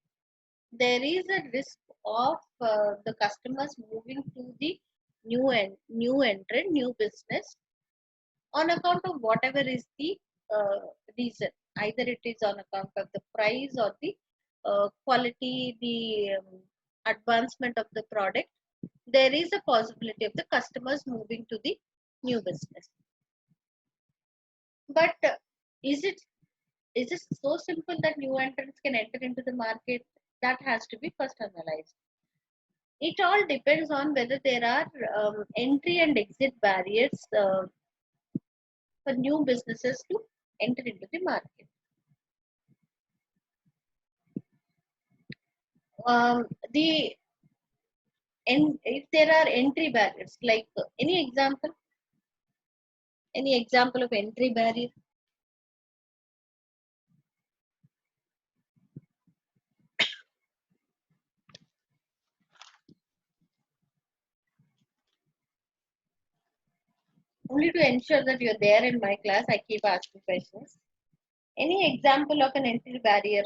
there is a risk of the customers moving to the new entrant, new business on account of whatever is the uh, reason. Either it is on account of the price or the quality, the advancement of the product. There is a possibility of the customers moving to the new business. But is it so simple that new entrants can enter into the market? That has to be first analyzed. It all depends on whether there are entry and exit barriers for new businesses to enter into the market. The and if there are entry barriers, like any example of entry barrier? Only to ensure that you're there in my class, I keep asking questions. Any example of an entry barrier?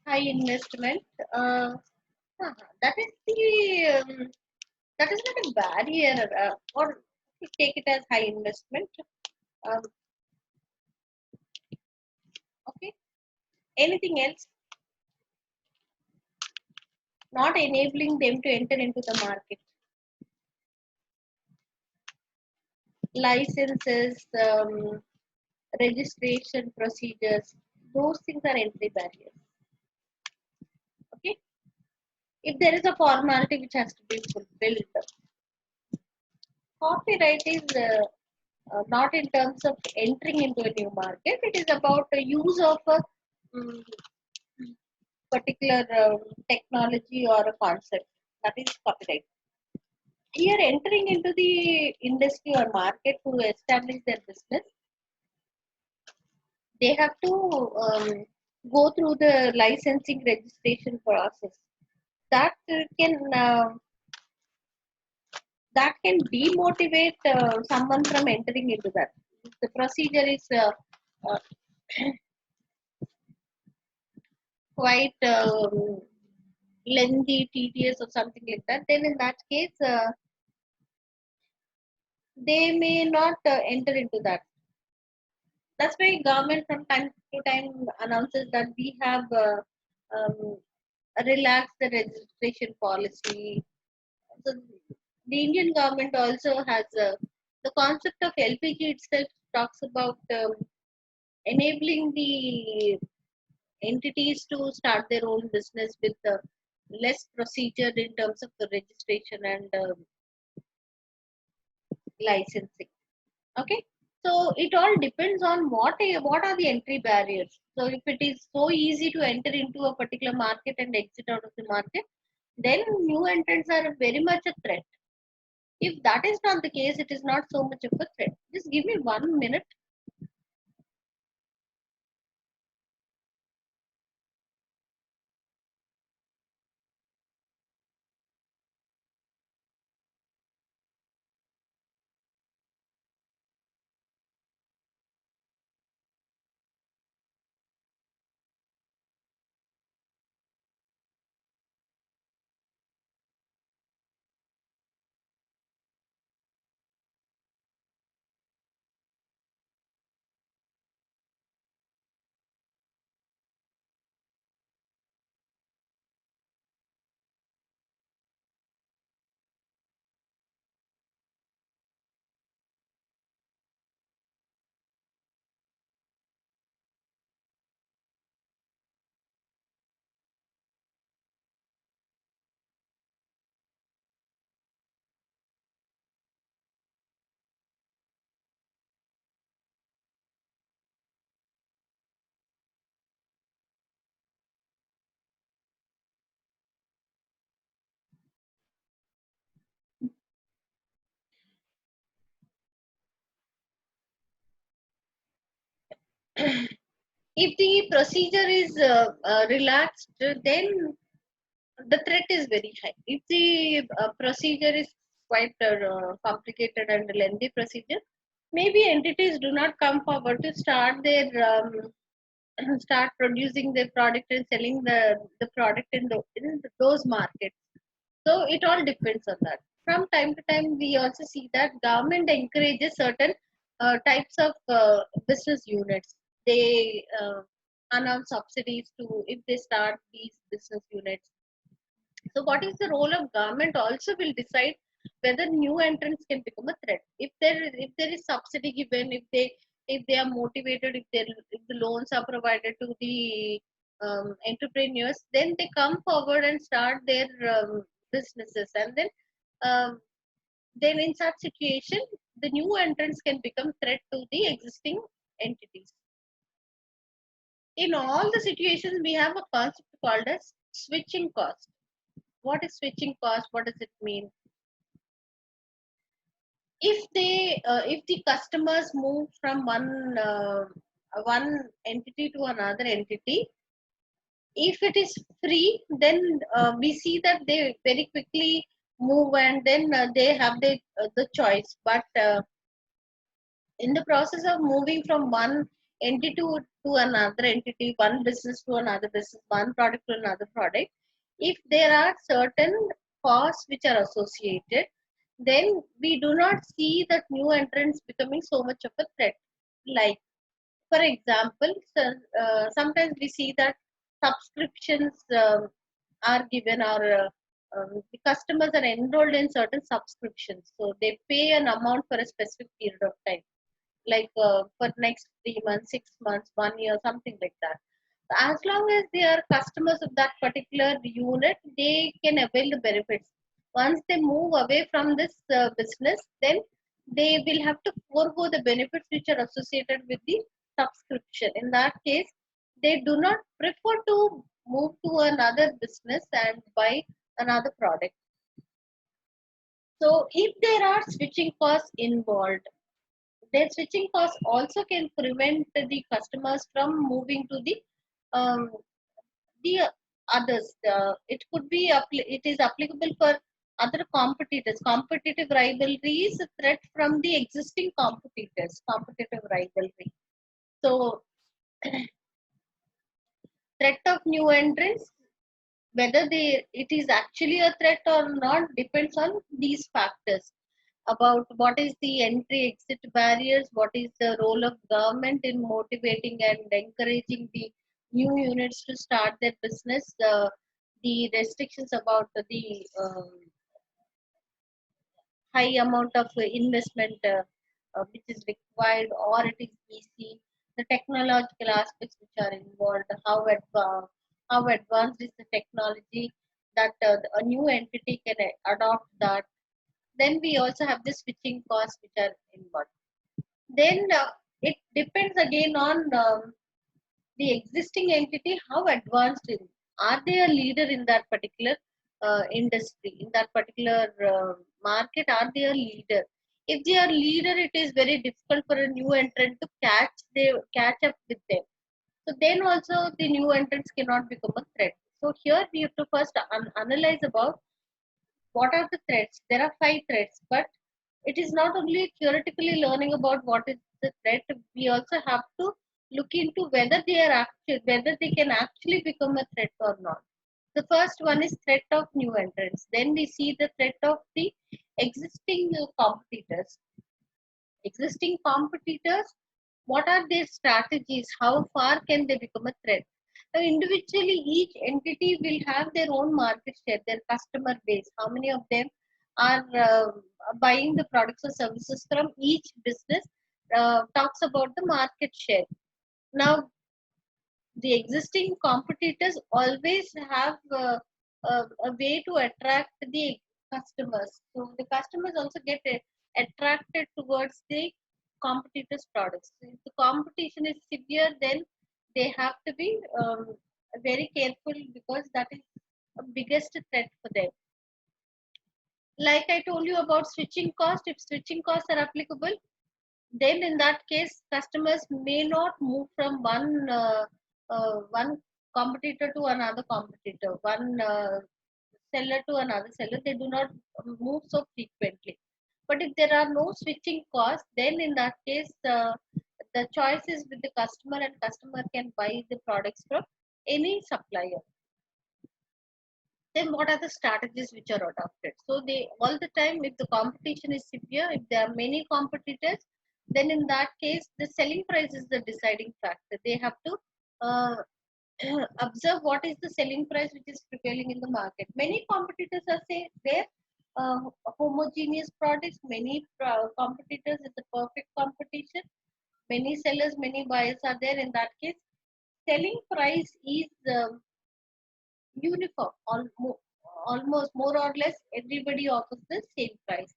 High investment. That is the That is not a barrier, or take it as high investment. Um, okay. Anything else? Not enabling them to enter into the market. Licenses, registration procedures, those things are entry barriers. Okay. If there is a formality which has to be fulfilled, copyright is not in terms of entering into a new market. It is about the use of a um, particular technology or a concept. That is copyright. Here, entering into the industry or market to establish their business, they have to go through the licensing registration process. That can demotivate someone from entering into that. The procedure is uh, quite lengthy, tedious, or something like that. Then in that case, they may not enter into that. That's why government from time to time announces that we have um, relaxed the registration policy. So the Indian government also has the concept of LPG itself talks about enabling the entities to start their own business with less procedure in terms of the registration and licensing. Okay, so it all depends on what are the entry barriers. So if it is so easy to enter into a particular market and exit out of the market, then new entrants are very much a threat. If that is not the case, it is not so much of a threat. Just give me 1 minute. If the procedure is relaxed, then the threat is very high. If the procedure is quite complicated and lengthy procedure, maybe entities do not come forward to start their start producing their product and selling the product in those markets. So it all depends on that. From time to time, we also see that government encourages certain types of business units. They announce subsidies to if they start these business units. So what is the role of government also will decide whether new entrants can become a threat. If there is subsidy given, if they are motivated, if the loans are provided to the entrepreneurs, then they come forward and start their businesses, and um, then in such situation, the new entrants can become threat to the existing entities. In all the situations, we have a concept called as switching cost. What is switching cost? What does it mean? If the customers move from one entity to another entity, if it is free, then we see that they very quickly move, and then they have the choice. But in the process of moving from one entity to another entity, one business to another business, one product to another product, if there are certain costs which are associated, then we do not see that new entrants becoming so much of a threat. Like, for example, sometimes we see that subscriptions are given, or the customers are enrolled in certain subscriptions. So they pay an amount for a specific period of time, like for next 3 months, 6 months, 1 year, something like that. As long as they are customers of that particular unit, they can avail the benefits. Once they move away from this business, then they will have to forego the benefits which are associated with the subscription. In that case, they do not prefer to move to another business and buy another product. So if there are switching costs involved, then switching costs also can prevent the customers from moving to um, the others. It could be it is applicable for other competitors. Competitive rivalry is a threat from the existing competitors. Competitive rivalry. So threat of new entrants, whether it is actually a threat or not, depends on these factors about what is the entry exit barriers, what is the role of government in motivating and encouraging the new units to start their business, the restrictions about the high amount of investment which is required, or it is easy, the technological aspects which are involved, how advanced is the technology that a new entity can adopt that. Then we also have the switching costs which are involved. Then it depends again on the existing entity, how advanced is it? Are they a leader in that particular industry, in that particular market? Are they a leader? If they are leader, it is very difficult for a new entrant to catch up with them. So then also the new entrants cannot become a threat. So here we have to first analyze about what are the threats. There are 5 threats, but it is not only theoretically learning about what is the threat. We also have to look into whether they can actually become a threat or not. The first one is threat of new entrants. Then we see the threat of the existing competitors. Existing competitors, what are their strategies? How far can they become a threat? Now, individually, each entity will have their own market share, their customer base. How many of them are buying the products or services from each business? Talks about the market share. Now, the existing competitors always have a way to attract the customers. So the customers also get attracted towards the competitors' products. So if the competition is severe, then they have to be very careful, because that is the biggest threat for them. Like I told you about switching cost, if switching costs are applicable, then in that case customers may not move from one competitor to another competitor, one seller to another seller. They do not move so frequently. But if there are no switching costs, then in that case the choice is with the customer, and customer can buy the products from any supplier. Then what are the strategies which are adopted? So they all the time, if the competition is severe, if there are many competitors, then in that case the selling price is the deciding factor. They have to uh, observe what is the selling price which is prevailing in the market. Many competitors are say there, uh, homogeneous products, many competitors is the perfect competition, many sellers, many buyers are there. In that case, selling price is uniform, almost more or less everybody offers the same price.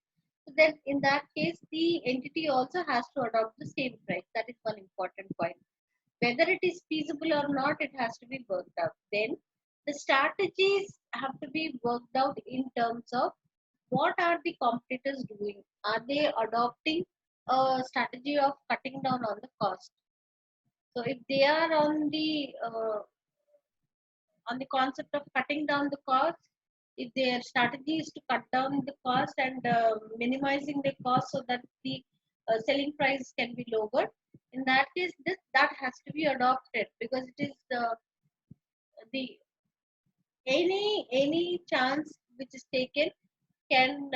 So then in that case the entity also has to adopt the same price. That is one important point. Whether it is feasible or not, it has to be worked out. Then the strategies have to be worked out in terms of what are the competitors doing. Are they adopting a strategy of cutting down on the cost? So if they are on the concept of cutting down the cost, if their strategy is to cut down the cost and minimizing the cost so that the selling price can be lowered, in that case that has to be adopted, because it is the any chance which is taken can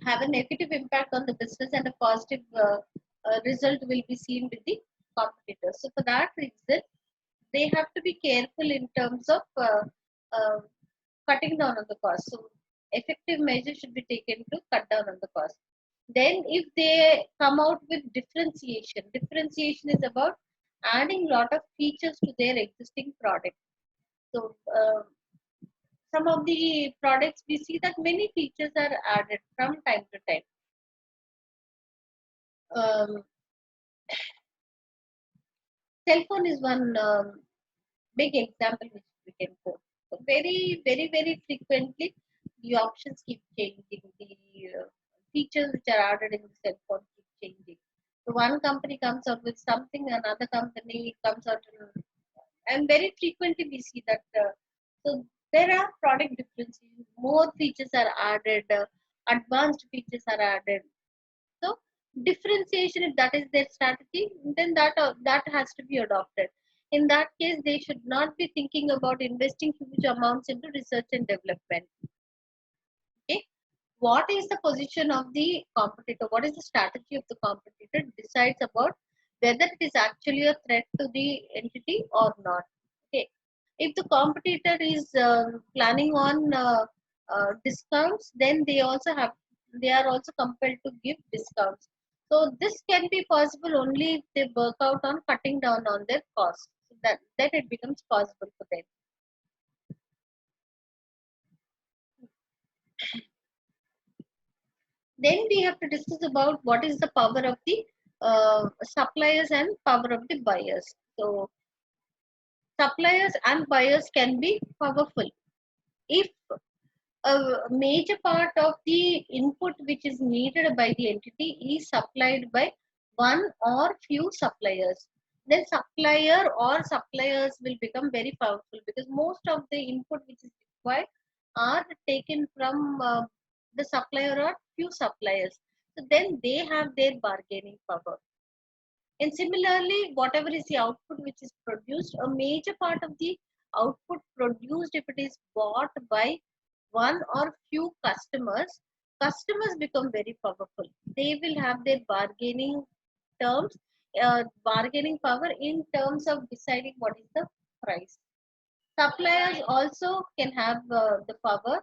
have a negative impact on the business, and a positive result will be seen with the competitors. So for that reason, they have to be careful in terms of uh, cutting down on the cost. So effective measures should be taken to cut down on the cost. Then if they come out with differentiation is about adding lot of features to their existing product. So some of the products we see that many features are added from time to time. Um, Cell phone is one big example which we can quote. So very frequently, the options keep changing. The features which are added in the cell phone keep changing. So one company comes out with something, another company comes out, and very frequently we see that. So there are product differences. More features are added. Advanced features are added. So differentiation, if that is their strategy, then that has to be adopted. In that case, they should not be thinking about investing huge amounts into research and development. Okay, what is the position of the competitor? What is the strategy of the competitor? Decides about whether it is actually a threat to the entity or not. Okay, if the competitor is planning on discounts, then they are also compelled to give discounts. So this can be possible only if they work out on cutting down on their costs. So that then it becomes possible for them. Then we have to discuss about what is the power of the suppliers and power of the buyers. So suppliers and buyers can be powerful if a major part of the input which is needed by the entity is supplied by one or few suppliers. Then supplier or suppliers will become very powerful, because most of the input which is required are taken from the supplier or few suppliers. So then they have their bargaining power. And similarly, whatever is the output which is produced, a major part of the output produced, if it is bought by one or few customers, customers become very powerful. They will have their terms, bargaining power in terms of deciding what is the price. Suppliers also can have the power.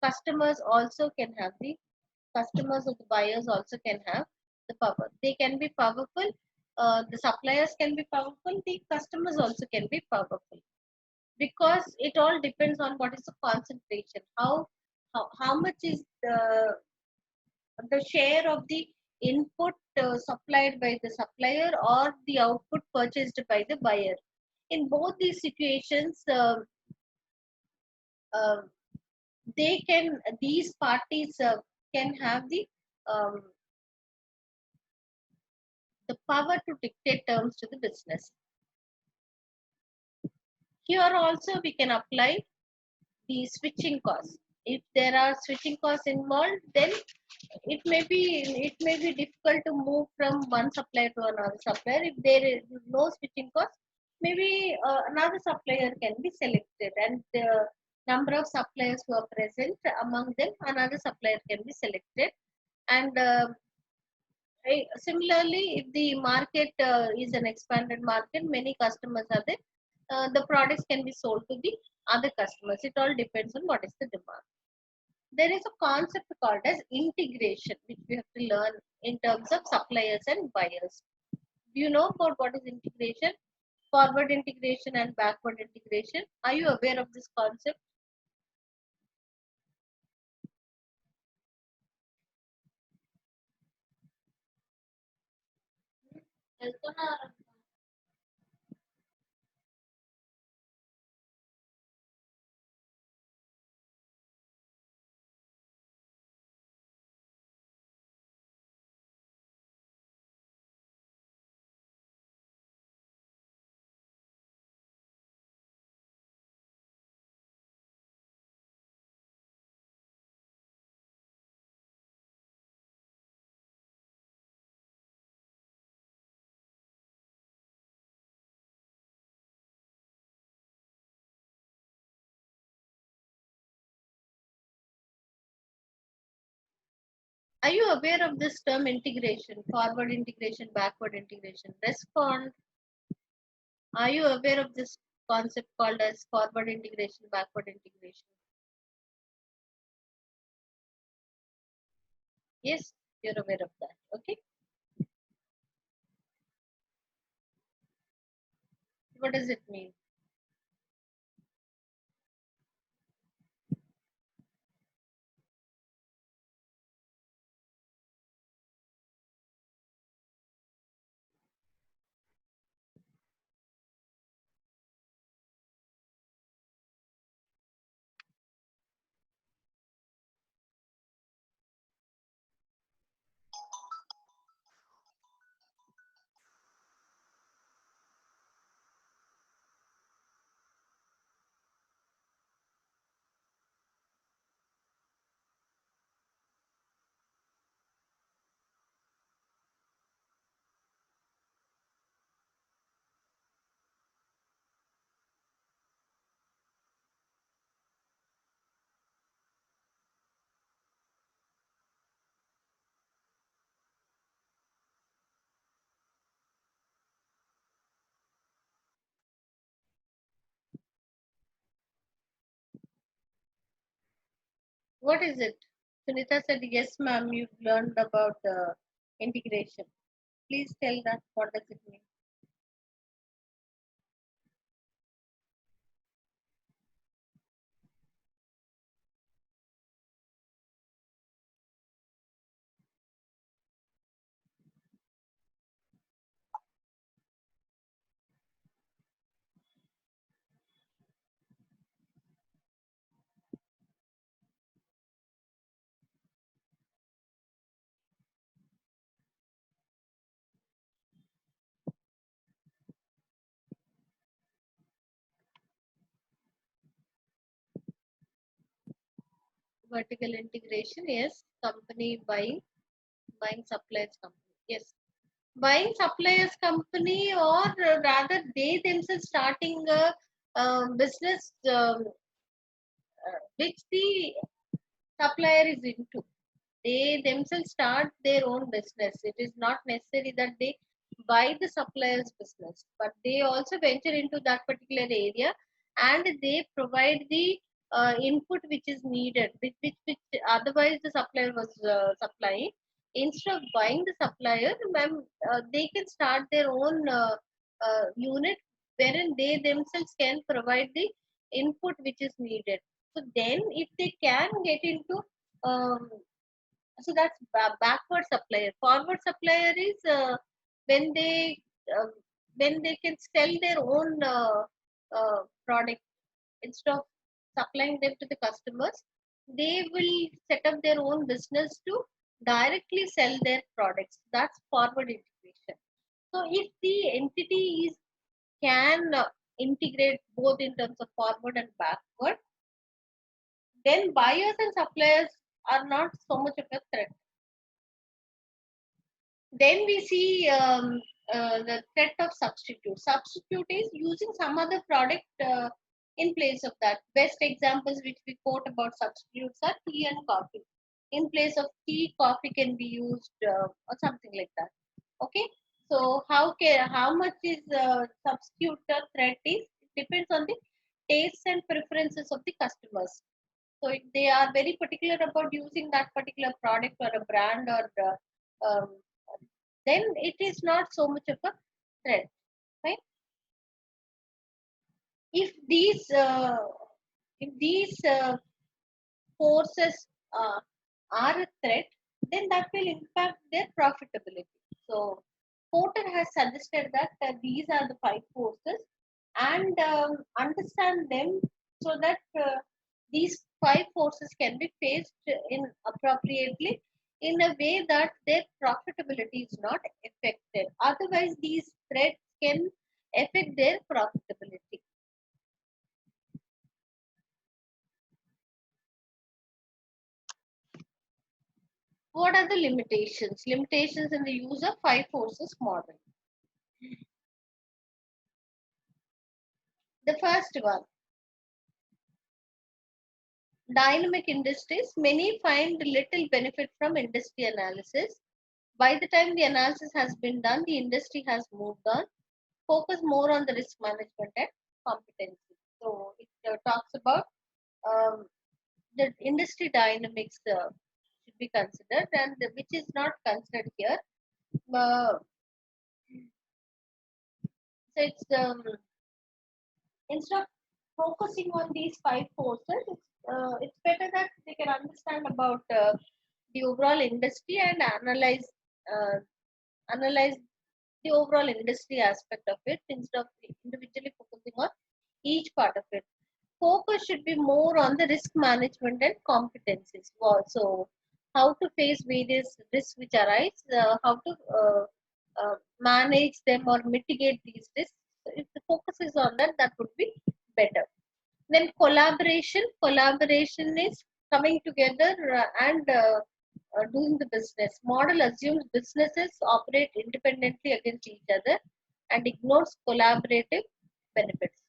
Customers also can have the customers or the buyers also can have the power. They can be powerful. The suppliers can be powerful. The customers also can be powerful, because it all depends on what is the concentration. How much is the share of the input supplied by the supplier or the output purchased by the buyer. In both these situations, uh, these parties can have um, the power to dictate terms to the business. Here also we can apply the switching costs. If there are switching costs involved, then it may be difficult to move from one supplier to another supplier. If there is no switching cost, maybe another supplier can be selected, and the number of suppliers who are present, among them another supplier can be selected. And similarly, if the market is an expanded market, many customers are there, the products can be sold to the other customers. It all depends on what is the demand. There is a concept called as integration, which we have to learn in terms of suppliers and buyers. Do you know about what is integration? Forward integration and backward integration. Are you aware of this concept? Are you aware of this term integration, forward integration, backward integration? Respond. Are you aware of this concept called as forward integration, backward integration? Yes, you're aware of that. Okay. What does it mean? What is it? Sunita said, yes, ma'am, you've learned about integration. Please tell that. What does it mean? Vertical integration, yes. Company buying suppliers company. Yes. Buying suppliers company, or rather they themselves starting a business which the supplier is into. They themselves start their own business. It is not necessary that they buy the supplier's business, but they also venture into that particular area, and they provide the input which is needed, which otherwise the supplier was supplying. Instead of buying the supplier, ma'am, they can start their own unit wherein they themselves can provide the input which is needed. So then, if they can get into um, so that's backward supplier. Forward supplier is when they uh, when they can sell their own product instead of supplying them to the customers. They will set up their own business to directly sell their products. That's forward integration. So if the entity is can integrate both in terms of forward and backward, then buyers and suppliers are not so much of a threat. Then we see the threat of substitute. Substitute is using some other product in place of that. Best examples which we quote about substitutes are tea and coffee. In place of tea, coffee can be used or something like that. Okay. So how much is substitute threat is, it depends on the tastes and preferences of the customers. So if they are very particular about using that particular product or a brand, or then it is not so much of a threat, right? If these forces are a threat, then that will impact their profitability. So Porter has suggested that these are the five forces, and understand them so that these five forces can be faced in appropriately, in a way that their profitability is not affected. Otherwise, these threats can affect their profitability. What are the limitations? Limitations in the use of five forces model. The first one, Dynamic industries, many find little benefit from industry analysis. By the time the analysis has been done, the industry has moved on. Focus more on the risk management and competency. So it talks about um, the industry dynamics should be considered, and which is not considered here. Uh, so instead of focusing on these five forces, it's better that they can understand about the overall industry and analyze the overall industry aspect of it instead of individually focusing on each part of it. Focus should be more on the risk management and competencies. So, how to face various risks which arise, how to manage them or mitigate these risks. So if the focus is on that, that would be better. Then collaboration is coming together and doing the business. Model assumes businesses operate independently against each other and ignores collaborative benefits.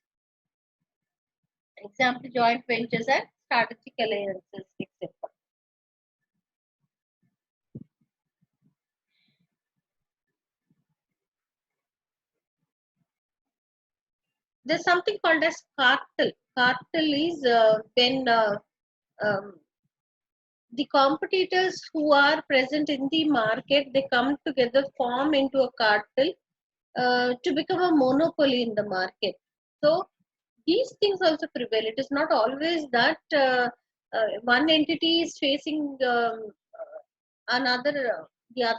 Example, joint ventures and strategic alliances, etc. There's something called as cartel. Cartel is when the competitors who are present in the market, they come together, form into a cartel to become a monopoly in the market. So these things also prevail. It is not always that one entity is facing the other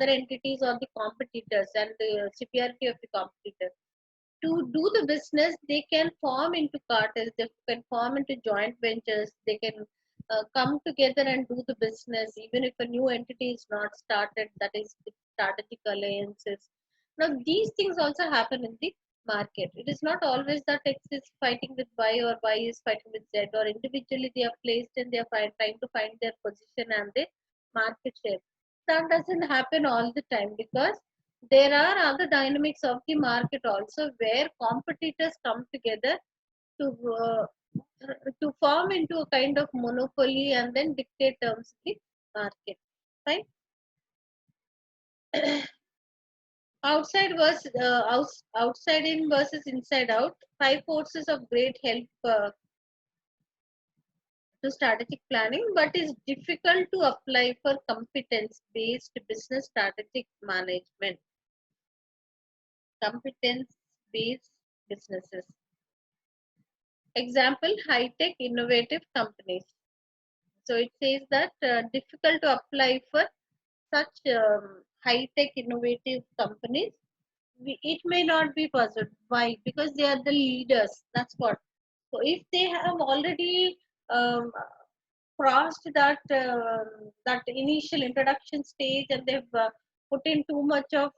entities or the competitors and the superiority of the competitors. To do the business, they can form into cartels, they can form into joint ventures, they can come together and do the business, even if a new entity is not started, that is with strategic alliances. Now, these things also happen in the market. It is not always that X is fighting with Y or Y is fighting with Z, or individually they are placed and they are trying to find their position and their market share. That doesn't happen all the time because there are other dynamics of the market also where competitors come together to uh, to form into a kind of monopoly and then dictate terms in the market. Right? Outside in versus inside out. Five forces of great help to strategic planning, but is difficult to apply for competence based business strategic management. Competence based businesses. Example, high-tech innovative companies. So it says that difficult to apply for such high-tech innovative companies. It may not be possible. Why? Because they are the leaders. That's what. So if they have already um, crossed that initial introduction stage and they've put in too much of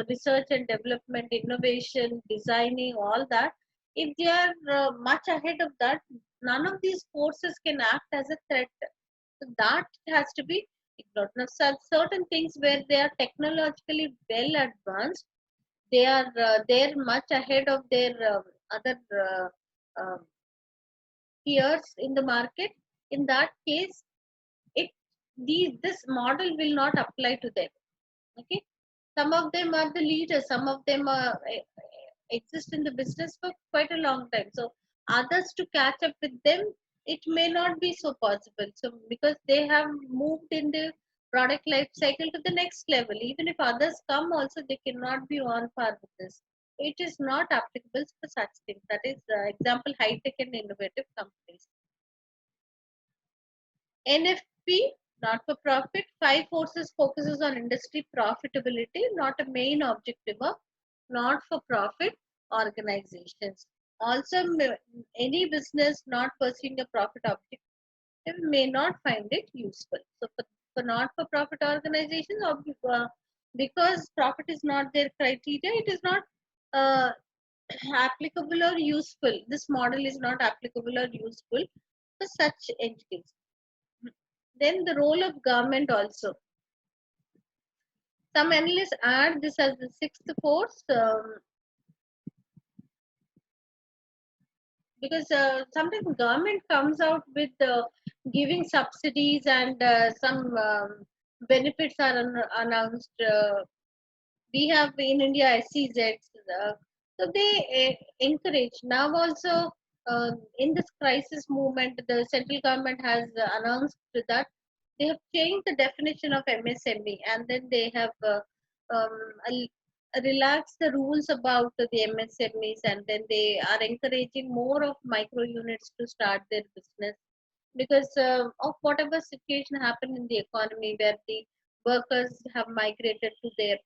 research and development, innovation, designing, all that, if they are much ahead of that, none of these forces can act as a threat. So that has to be ignored. Now, certain things where they are technologically well advanced, they're much ahead of their other peers in the market. In that case, it this model will not apply to them. Okay, some of them are the leaders, some of them exist in the business for quite a long time, so others to catch up with them, it may not be so possible. So because they have moved in the product life cycle to the next level, even if others come also, they cannot be on par with this. It is not applicable for such things. That is example, high tech and innovative companies. NFP, not for profit. Five forces focuses on industry profitability, not a main objective of not for profit organizations. Also, any business not pursuing a profit objective may not find it useful. So, for not for profit organizations, because profit is not their criteria, it is not uh, applicable or useful. This model is not applicable or useful for such entities. Then the role of government also. Some analysts add this as the sixth force because sometimes government comes out with giving subsidies and some benefits are announced. We have in India SEZs. So they encourage. Now also in this crisis movement, the central government has announced that they have changed the definition of MSME, and then they have um, relaxed the rules about the MSMEs, and then they are encouraging more of micro units to start their business because of whatever situation happened in the economy where the workers have migrated to their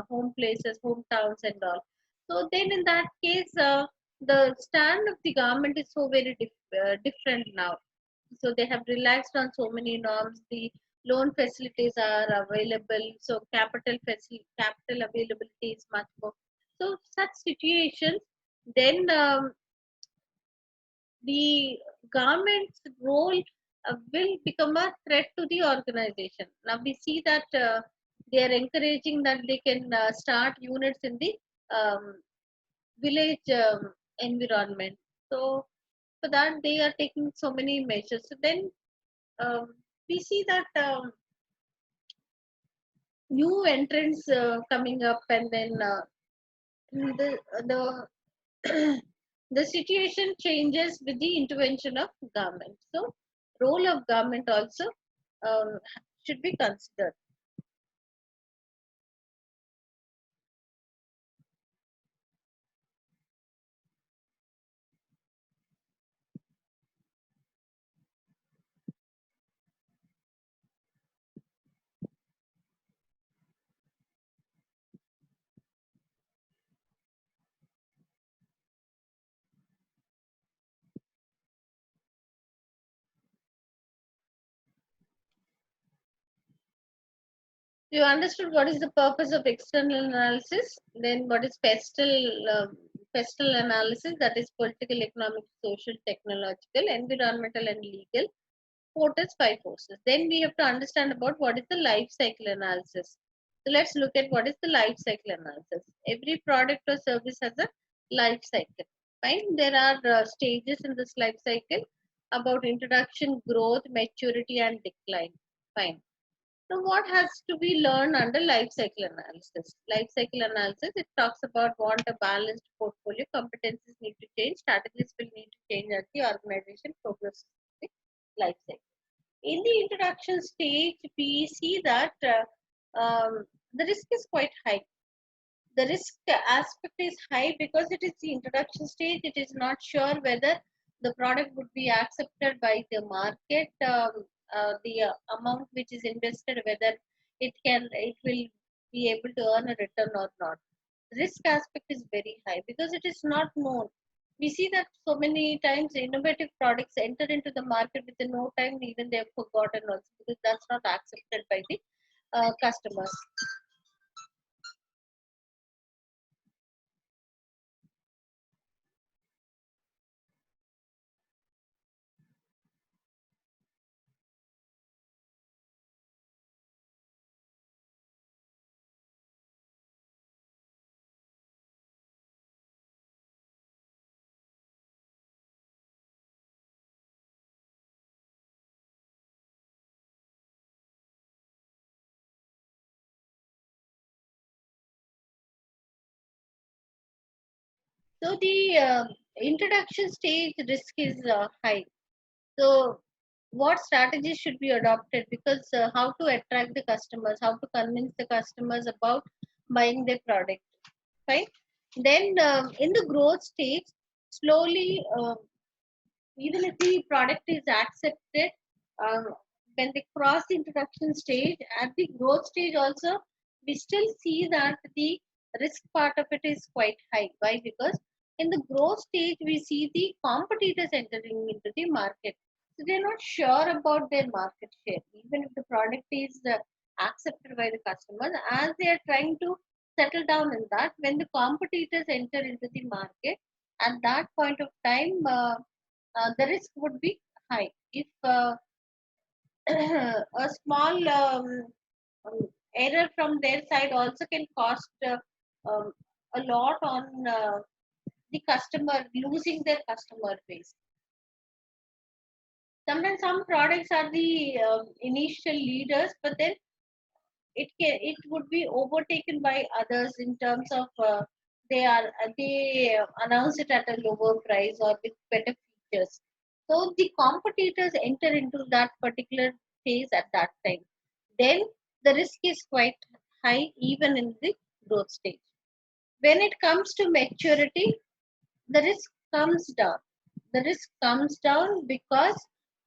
home places, hometowns, and all. So then, in that case, the stand of the government is so very different now. So they have relaxed on so many norms. The loan facilities are available. So capital availability is much more. So such situations, then the government's role will become a threat to the organization. Now we see that they are encouraging that they can start units in the village environment. So for that they are taking so many measures. So then we see that new entrants coming up, and then the the situation changes with the intervention of government. So role of government also um, should be considered. You understood what is the purpose of external analysis. Then what is pestle analysis? That is political, economic, social, technological, environmental, and legal. Forces, five forces. Then we have to understand about what is the life cycle analysis. So let's look at what is the life cycle analysis. Every product or service has a life cycle. Fine. There are stages in this life cycle about introduction, growth, maturity, and decline. Fine. So what has to be learned under life cycle analysis? Life cycle analysis, it talks about want a balanced portfolio, competencies need to change, strategies will need to change as the organization progresses the life cycle. In the introduction stage, we see that the risk is quite high. The risk aspect is high because it is the introduction stage. It is not sure whether the product would be accepted by the market, the amount which is invested, whether it will be able to earn a return or not. Risk aspect is very high because it is not known. We see that so many times innovative products enter into the market within no time, even they have forgotten also because that's not accepted by the customers. So the introduction stage risk is high. So what strategies should be adopted? Because how to attract the customers, how to convince the customers about buying their product, right? Then in the growth stage, slowly even if the product is accepted, um, when they cross the introduction stage, at the growth stage also, we still see that the risk part of it is quite high. Why? Because in the growth stage, we see the competitors entering into the market. So they're not sure about their market share, even if the product is accepted by the customers, as they are trying to settle down in that. When the competitors enter into the market, at that point of time, the risk would be high. If a small um, error from their side also can cost um, a lot on the customer, losing their customer base. Sometimes some products are the initial leaders, but then it would be overtaken by others in terms of they announce it at a lower price or with better features. So the competitors enter into that particular phase at that time. Then the risk is quite high even in the growth stage. When it comes to maturity, the risk comes down. The risk comes down because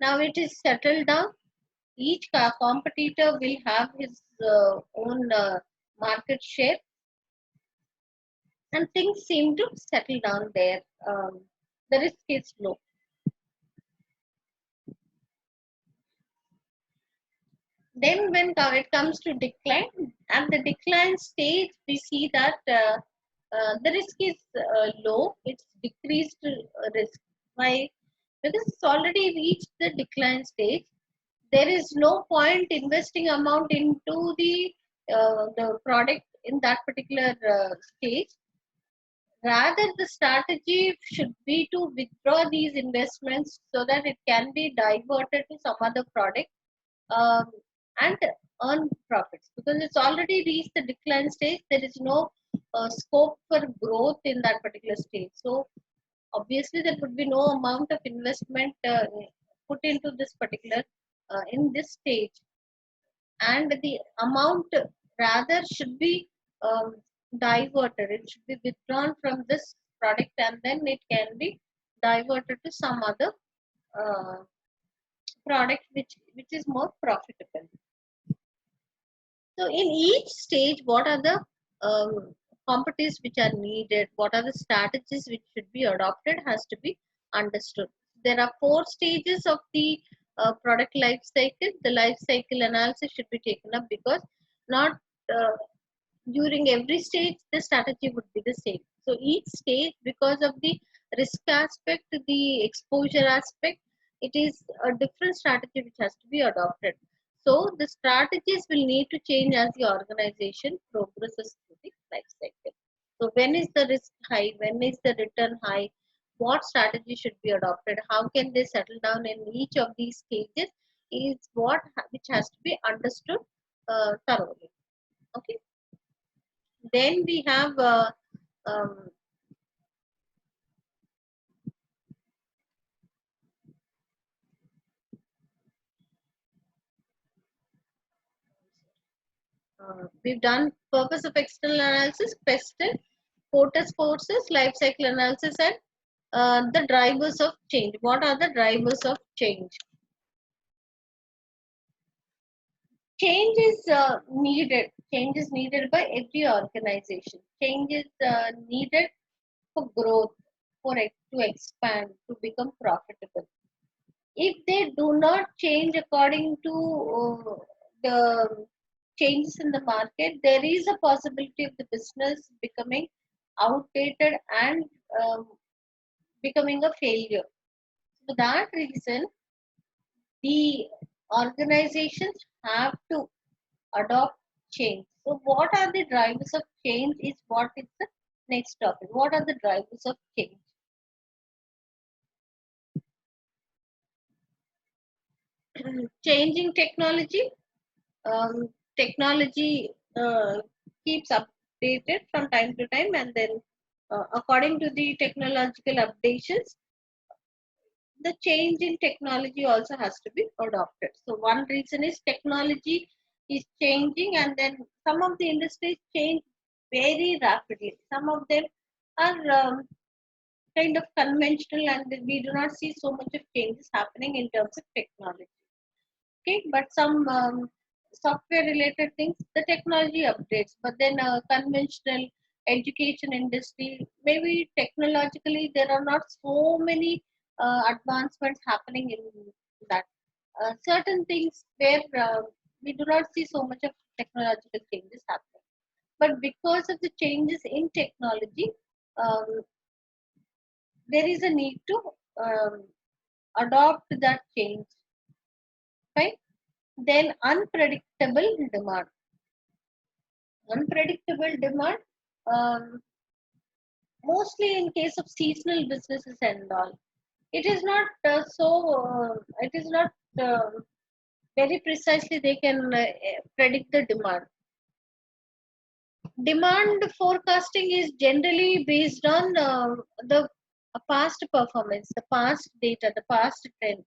now it is settled down. Each competitor will have his own market share, and things seem to settle down there. The risk is low. Then, when it comes to decline, at the decline stage, we see that the risk is low. It's decreased risk. Why? Because it's already reached the decline stage. There is no point investing amount into the product in that particular stage. Rather, the strategy should be to withdraw these investments so that it can be diverted to some other product, um, and earn profits, because it's already reached the decline stage. There is no scope for growth in that particular stage. So obviously there would be no amount of investment put into this particular in this stage, and the amount rather should be um, diverted. It should be withdrawn from this product, and then it can be diverted to some other uh, product which is more profitable. So in each stage, what are the competencies which are needed? What are the strategies which should be adopted has to be understood. There are 4 stages of the product life cycle. The life cycle analysis should be taken up, because not uh, during every stage the strategy would be the same. So each stage, because of the risk aspect, the exposure aspect, it is a different strategy which has to be adopted. So the strategies will need to change as the organization progresses through the life cycle. So when is the risk high, when is the return high, what strategy should be adopted, how can they settle down in each of these stages, is which has to be understood thoroughly. Okay. Then we have um, we've done purpose of external analysis, question, Porter's forces, life cycle analysis, and the drivers of change. What are the drivers of change? Change is needed. Change is needed by every organization. Change is needed for growth, for it to expand, to become profitable. If they do not change according to the changes in the market, there is a possibility of the business becoming outdated and um, becoming a failure. For that reason, the organizations have to adopt change. So, what are the drivers of change? Is what is the next topic. What are the drivers of change? Changing technology. Technology keeps updated from time to time, and then according to the technological updations, the change in technology also has to be adopted. So one reason is technology is changing, and then some of the industries change very rapidly. Some of them are kind of conventional, and we do not see so much of changes happening in terms of technology. Okay, but some software related things, the technology updates, but then conventional education industry, maybe technologically there are not so many advancements happening in that certain things where we do not see so much of technological changes happening. But because of the changes in technology, um, there is a need to um, adopt that change, right? Then unpredictable demand. Unpredictable demand, um, mostly in case of seasonal businesses and all. It is not it is not very precisely they can predict the demand. Demand forecasting is generally based on the past performance, the past data, the past trend.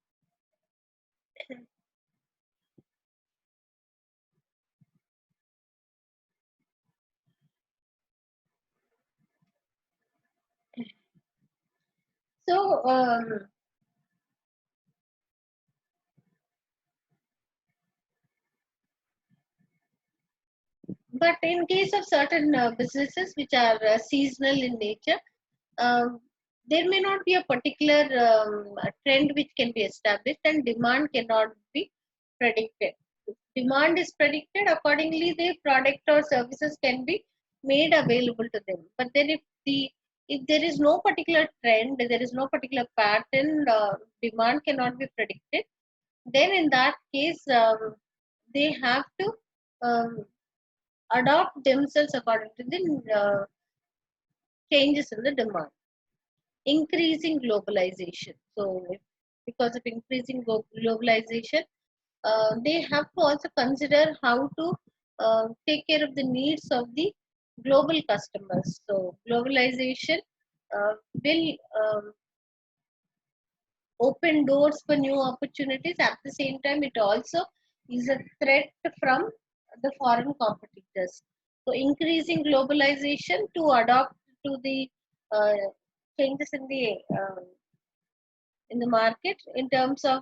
So, but in case of certain businesses which are seasonal in nature, um, there may not be a particular trend which can be established, and demand cannot be predicted. If demand is predicted, accordingly, the product or services can be made available to them. But then, if there is no particular trend, there is no particular pattern, demand cannot be predicted. Then, in that case, they have to um, adopt themselves according to the changes in the demand. Increasing globalization. So, because of increasing globalization, they have to also consider how to take care of the needs of the global customers. So, globalization will open doors for new opportunities. At the same time, it also is a threat from the foreign competitors. So, increasing globalization to adapt to the uh, changes in the market in terms of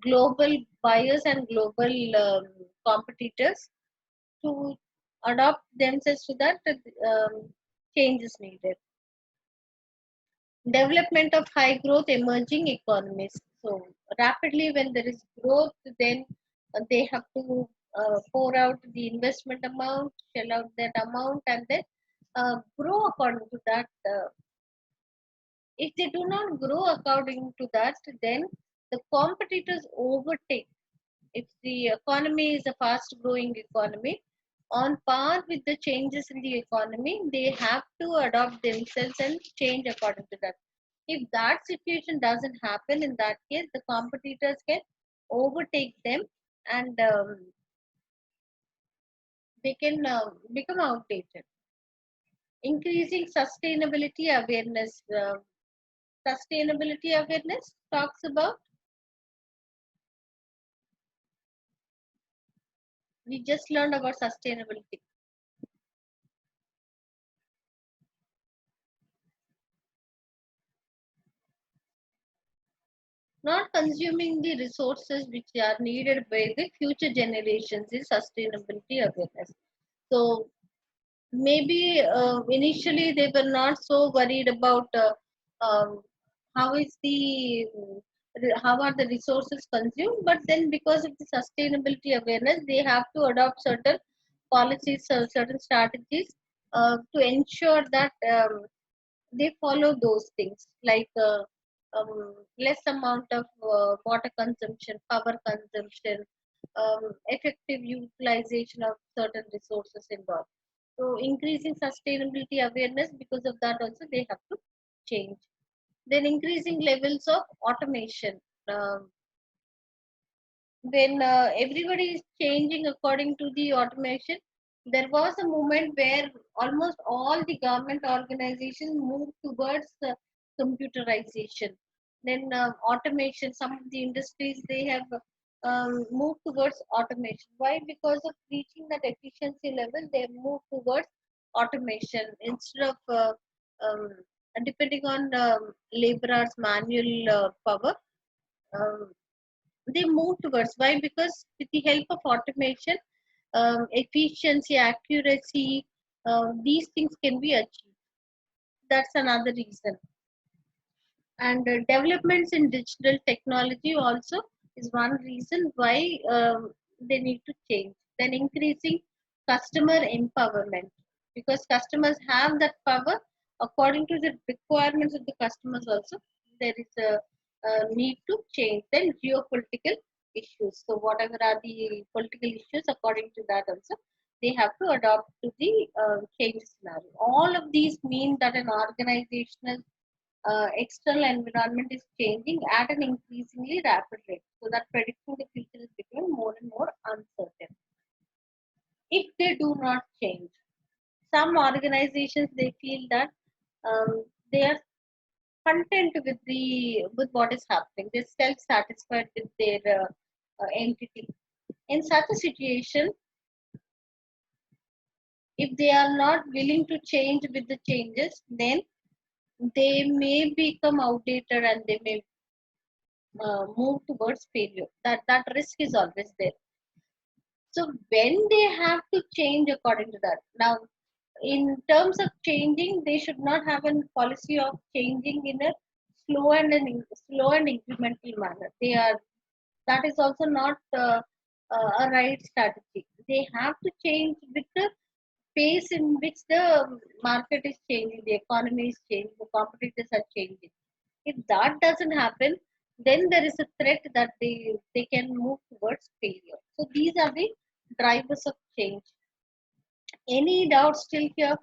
global buyers and global competitors to adopt themselves to that change is needed. Development of high growth emerging economies. So rapidly when there is growth, then they have to pour out the investment amount, shell out that amount, and then grow according to that. If they do not grow according to that, then the competitors overtake. If the economy is a fast growing economy, on par with the changes in the economy, they have to adopt themselves and change according to that. If that situation doesn't happen, in that case, the competitors can overtake them, and they can become outdated. Increasing sustainability awareness talks about, we just learned about sustainability. Not consuming the resources which are needed by the future generations is sustainability awareness. So maybe initially they were not so worried about um, how is the how are the resources consumed, but then because of the sustainability awareness, they have to adopt certain policies, certain strategies to ensure that they follow those things like less amount of water consumption, power consumption, effective utilization of certain resources involved. So increasing sustainability awareness, because of that also they have to change. Then increasing levels of automation. Um, when everybody is changing according to the automation, there was a moment where almost all the government organizations moved towards computerization. Then automation, some of the industries they have moved towards automation. Why? Because of reaching that efficiency level, they moved towards automation instead of um, depending on laborers manual power. um, they move towards. Why? Because with the help of automation, efficiency, accuracy, these things can be achieved. That's another reason. And developments in digital technology also is one reason why they need to change. Then increasing customer empowerment, because customers have that power according to the requirements of the customers also. There is a need to change. Then geopolitical issues, so whatever are the political issues, according to that also they have to adopt to the change scenario. All of these mean that an organizational external environment is changing at an increasingly rapid rate, so that predicting the future is becoming more and more uncertain if they do not change. Some organizations, they feel that they are content with what is happening. They're self-satisfied with their entity. In such a situation, if they are not willing to change with the changes, then they may become outdated and they may move towards failure. That risk is always there. So when they have to change according to that, now in terms of changing, they should not have a policy of changing in a slow and incremental manner. They are That is also not a right strategy. They have to change with the pace in which the market is changing, the economy is changing, the competitors are changing. If that doesn't happen, then there is a threat that they can move towards failure. So these are the drivers of change. Any doubts still here?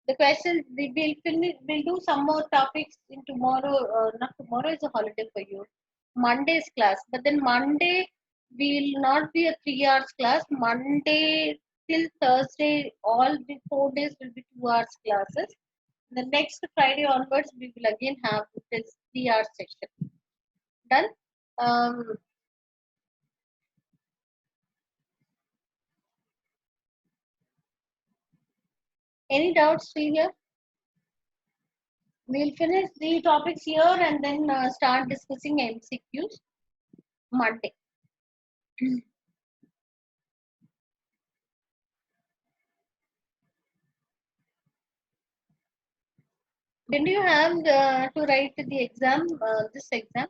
The question we will finish. We'll do some more topics in tomorrow. Not tomorrow is a holiday for you. Monday's class, but then Monday will not be a 3 hours class. Monday till Thursday, all the 4 days will be 2 hours classes. The next Friday onwards, we will again have this 3 hour section. Done. Um, any doubts still here? We'll finish the topics here and then start discussing MCQs Monday. When do you have to write the exam, this exam?